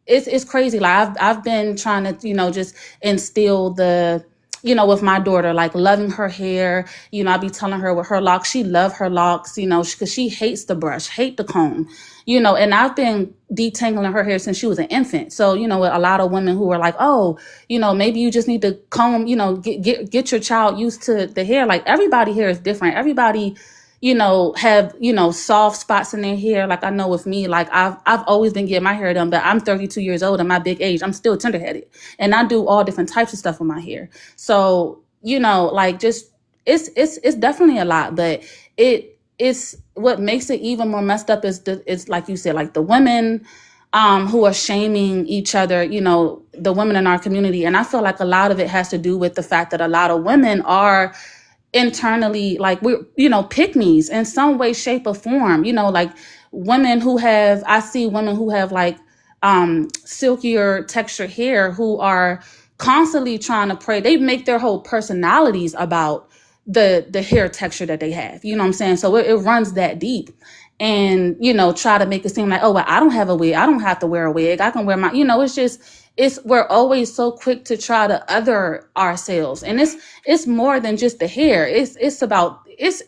it's crazy. Like I've been trying to, just instill the, with my daughter, like loving her hair. I be telling her with her locks, she love her locks, because she hates the brush, hate the comb, and I've been detangling her hair since she was an infant. So, a lot of women who are like, oh, maybe you just need to comb, get your child used to the hair. Like, everybody hair is different. Everybody, have, soft spots in their hair. Like, I know with me, like I've always been getting my hair done, but I'm 32 years old and my big age, I'm still tenderheaded, and I do all different types of stuff with my hair. So, like, just, it's definitely a lot, but it's what makes it even more messed up is like you said, like the women who are shaming each other, the women in our community. And I feel like a lot of it has to do with the fact that a lot of women are internally, like, we're, pick me's in some way, shape, or form. Like I see women who have like silkier texture hair who are constantly trying to pray. They make their whole personalities about the hair texture that they have. You know what I'm saying? So it runs that deep. And, try to make it seem like, oh, well, I don't have a wig. I don't have to wear a wig. I can wear my, we're always so quick to try to other ourselves. And it's more than just the hair. It's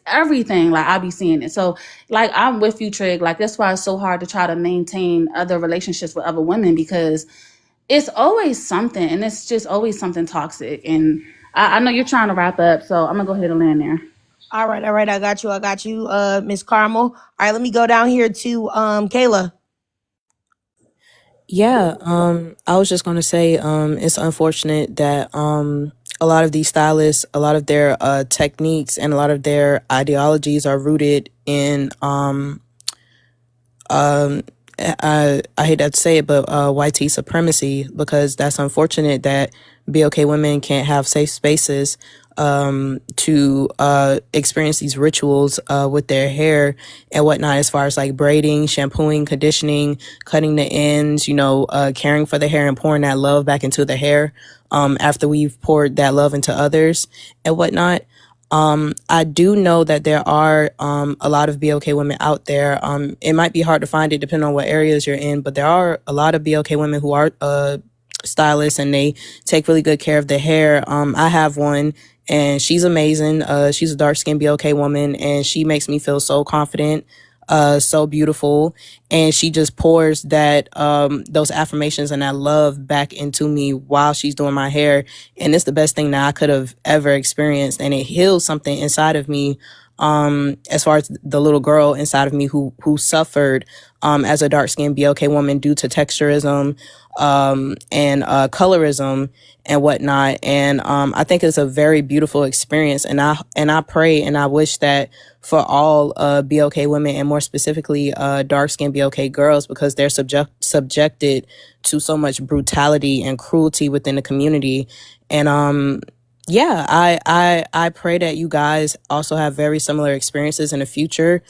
everything. Like, I be seeing it. So, like, I'm with you, Trig. Like, that's why it's so hard to try to maintain other relationships with other women, because it's always something, and it's just always something toxic. And I know you're trying to wrap up, so I'm gonna go ahead and land there. All right. I got you, Miss Carmel. All right, let me go down here to Kayla. Yeah, I was just going to say, it's unfortunate that a lot of these stylists, a lot of their techniques and a lot of their ideologies are rooted in I hate to say it, but white supremacy, because that's unfortunate that BOK women can't have safe spaces to experience these rituals with their hair and whatnot, as far as like braiding, shampooing, conditioning, cutting the ends, caring for the hair and pouring that love back into the hair after we've poured that love into others and whatnot. I do know that there are a lot of BOK women out there. It might be hard to find it depending on what areas you're in, but there are a lot of BOK women who are stylists, and they take really good care of the hair. I have one, and she's amazing. She's a dark skinned BLK woman, and she makes me feel so confident, so beautiful, and she just pours that those affirmations and that love back into me while she's doing my hair, and it's the best thing that I could have ever experienced, and it heals something inside of me, as far as the little girl inside of me who suffered as a dark-skinned BLK woman due to texturism and colorism and whatnot. And I think it's a very beautiful experience, and I pray and I wish that for all BLK women, and more specifically dark-skinned BLK girls, because they're subjected to so much brutality and cruelty within the community. And yeah, I pray that you guys also have very similar experiences in the future.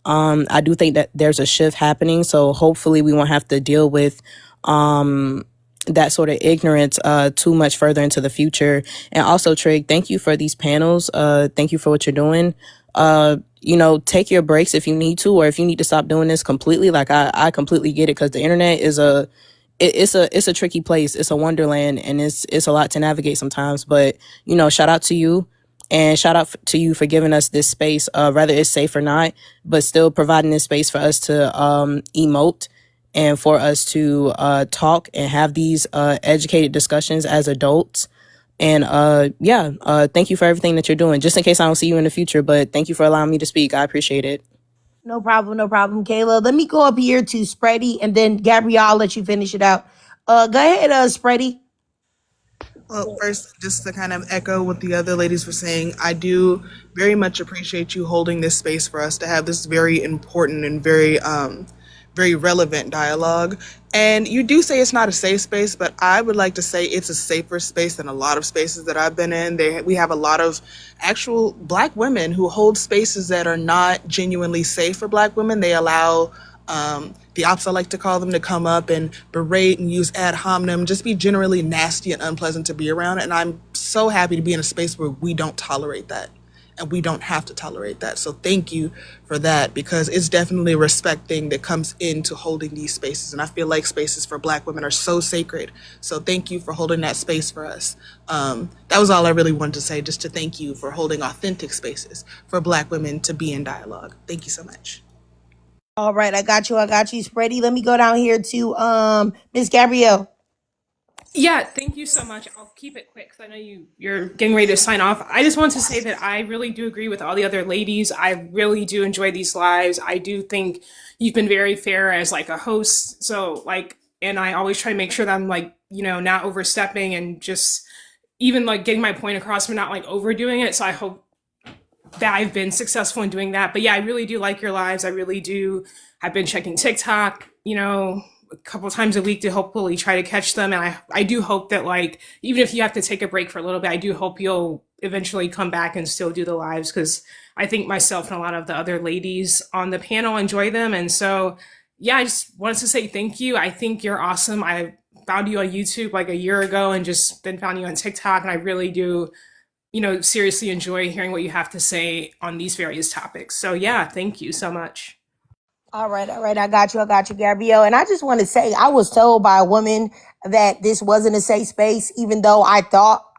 I do think that there's a shift happening, so hopefully we won't have to deal with that sort of ignorance too much further into the future. And also, Trig, thank you for these panels. Thank you for what you're doing. Take your breaks if you need to, or if you need to stop doing this completely. Like I completely get it, because the internet is it's a tricky place. It's a wonderland, and it's a lot to navigate sometimes. But shout out to you, and shout out to you for giving us this space, whether it's safe or not, but still providing this space for us to emote, and for us to talk and have these educated discussions as adults. And thank you for everything that you're doing. Just in case I don't see you in the future, but thank you for allowing me to speak. I appreciate it. No problem, Kayla. Let me go up here to Spready, and then Gabrielle, I'll let you finish it out. Go ahead, Spready. Well, first, just to kind of echo what the other ladies were saying, I do very much appreciate you holding this space for us to have this very important and very relevant dialogue. And you do say it's not a safe space, but I would like to say it's a safer space than a lot of spaces that I've been in. We have a lot of actual Black women who hold spaces that are not genuinely safe for Black women. They allow the ops, I like to call them, to come up and berate and use ad hominem, just be generally nasty and unpleasant to be around. And I'm so happy to be in a space where we don't tolerate that. And we don't have to tolerate that. So thank you for that, because it's definitely a respect thing that comes into holding these spaces. And I feel like spaces for Black women are so sacred. So thank you for holding that space for us. That was all I really wanted to say, just to thank you for holding authentic spaces for Black women to be in dialogue. Thank you so much. All right, I got you, Spready. Let me go down here to Miss Gabrielle. Yeah, thank you so much. I'll keep it quick because I know you're getting ready to sign off. I just want to say that I really do agree with all the other ladies. I really do enjoy these lives. I do think you've been very fair as like a host. So and I always try to make sure that I'm not overstepping and just even getting my point across, but not overdoing it. So I hope that I've been successful in doing that. But yeah, I really do like your lives. I really do. I've been checking TikTok, a couple times a week to hopefully try to catch them. And I do hope that even if you have to take a break for a little bit, I do hope you'll eventually come back and still do the lives, because I think myself and a lot of the other ladies on the panel enjoy them. And so, yeah, I just wanted to say thank you. I think you're awesome. I found you on YouTube a year ago and just then found you on TikTok. And I really do, seriously enjoy hearing what you have to say on these various topics. So yeah, thank you so much. All right. I got you, Gabrielle. And I just want to say, I was told by a woman that this wasn't a safe space, even though I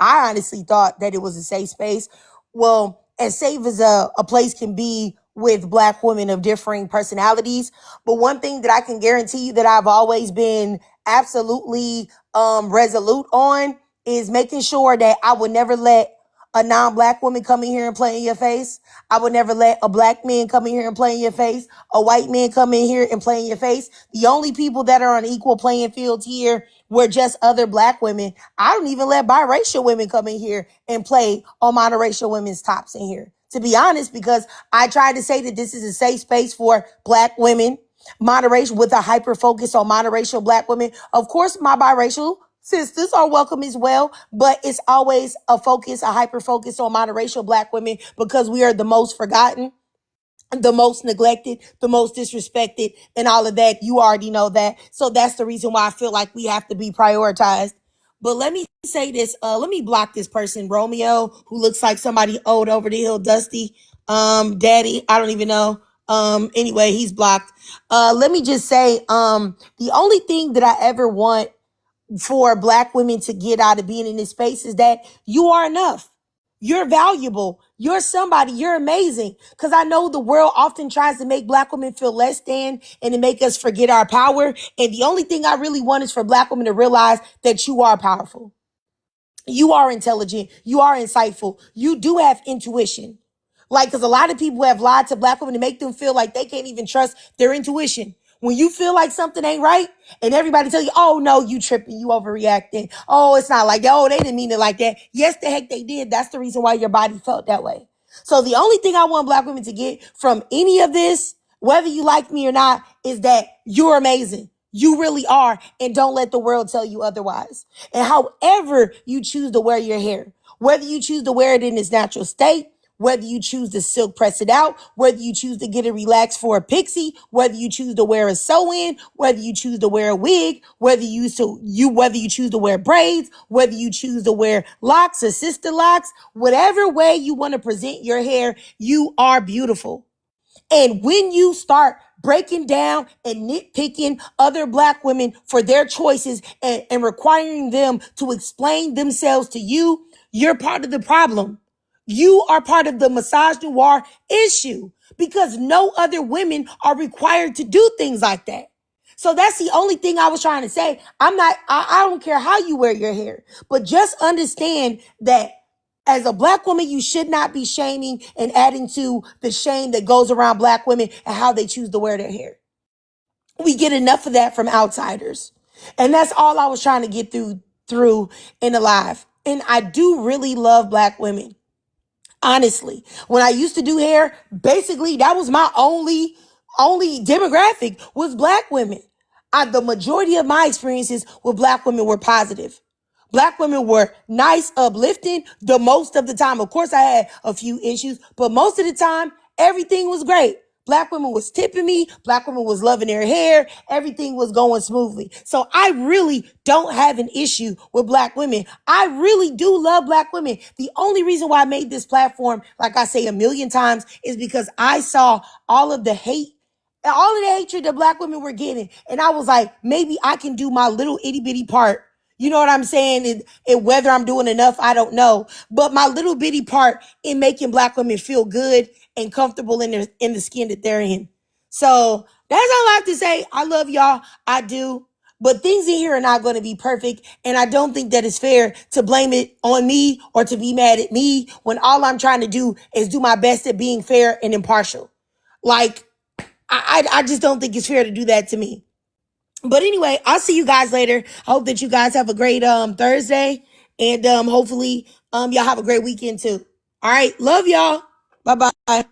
honestly thought that it was a safe space. Well, as safe as a place can be with Black women of differing personalities. But one thing that I can guarantee you that I've always been absolutely resolute on is making sure that I would never let a non-Black woman come in here and play in your face. I would never let a Black man come in here and play in your face. A white man come in here and play in your face. The only people that are on equal playing fields here were just other Black women. I don't even let biracial women come in here and play on monoracial women's tops in here, to be honest, because I tried to say that this is a safe space for Black women, moderation with a hyper focus on monoracial Black women. Of course, my biracial sisters are welcome as well, but it's always a hyper focus on monoracial Black women, because we are the most forgotten, the most neglected, the most disrespected, and all of that. You already know that. So that's the reason why I feel like we have to be prioritized. But let me say this. Let me block this person, Romeo, who looks like somebody old over the hill, Dusty, Daddy. I don't even know. Anyway, he's blocked. Let me just say, the only thing that I ever want for Black women to get out of being in this space is that you are enough. You're valuable. You're somebody. You're amazing. Because I know the world often tries to make Black women feel less than and to make us forget our power. And the only thing I really want is for Black women to realize that you are powerful. You are intelligent. You are insightful. You do have intuition. Like, because a lot of people have lied to Black women to make them feel like they can't even trust their intuition. When you feel like something ain't right and everybody tell you, oh, no, you tripping, you overreacting. Oh, it's not like that. Oh, they didn't mean it like that. Yes, the heck they did. That's the reason why your body felt that way. So the only thing I want Black women to get from any of this, whether you like me or not, is that you're amazing. You really are. And don't let the world tell you otherwise. And however you choose to wear your hair, whether you choose to wear it in its natural state, whether you choose to silk press it out, whether you choose to get it relaxed for a pixie, whether you choose to wear a sew-in, whether you choose to wear a wig, whether you choose to wear braids, whether you choose to wear locks or sister locks, whatever way you want to present your hair, you are beautiful. And when you start breaking down and nitpicking other Black women for their choices and requiring them to explain themselves to you, you're part of the problem. You are part of the misogynoir issue because no other women are required to do things like that. So that's the only thing I was trying to say. I don't care how you wear your hair, but just understand that as a Black woman, you should not be shaming and adding to the shame that goes around Black women and how they choose to wear their hair. We get enough of that from outsiders. And that's all I was trying to get through in the live. And I do really love Black women. Honestly, when I used to do hair, basically that was my only demographic was Black women. The majority of my experiences with Black women were positive. Black women were nice, uplifting the most of the time. Of course, I had a few issues, but most of the time, everything was great. Black women was tipping me. Black women was loving their hair. Everything was going smoothly. So I really don't have an issue with Black women. I really do love Black women. The only reason why I made this platform, like I say a million times, is because I saw all of the hate, all of the hatred that Black women were getting. And I was like, maybe I can do my little itty bitty part. You know what I'm saying? And whether I'm doing enough, I don't know. But my little bitty part in making Black women feel good and comfortable in the skin that they're in. So that's all I have to say. I love y'all. I do. But things in here are not going to be perfect. And I don't think that it's fair to blame it on me or to be mad at me when all I'm trying to do is do my best at being fair and impartial. Like, I just don't think it's fair to do that to me. But anyway, I'll see you guys later. I hope that you guys have a great Thursday. And hopefully y'all have a great weekend too. All right. Love y'all. Bye-bye.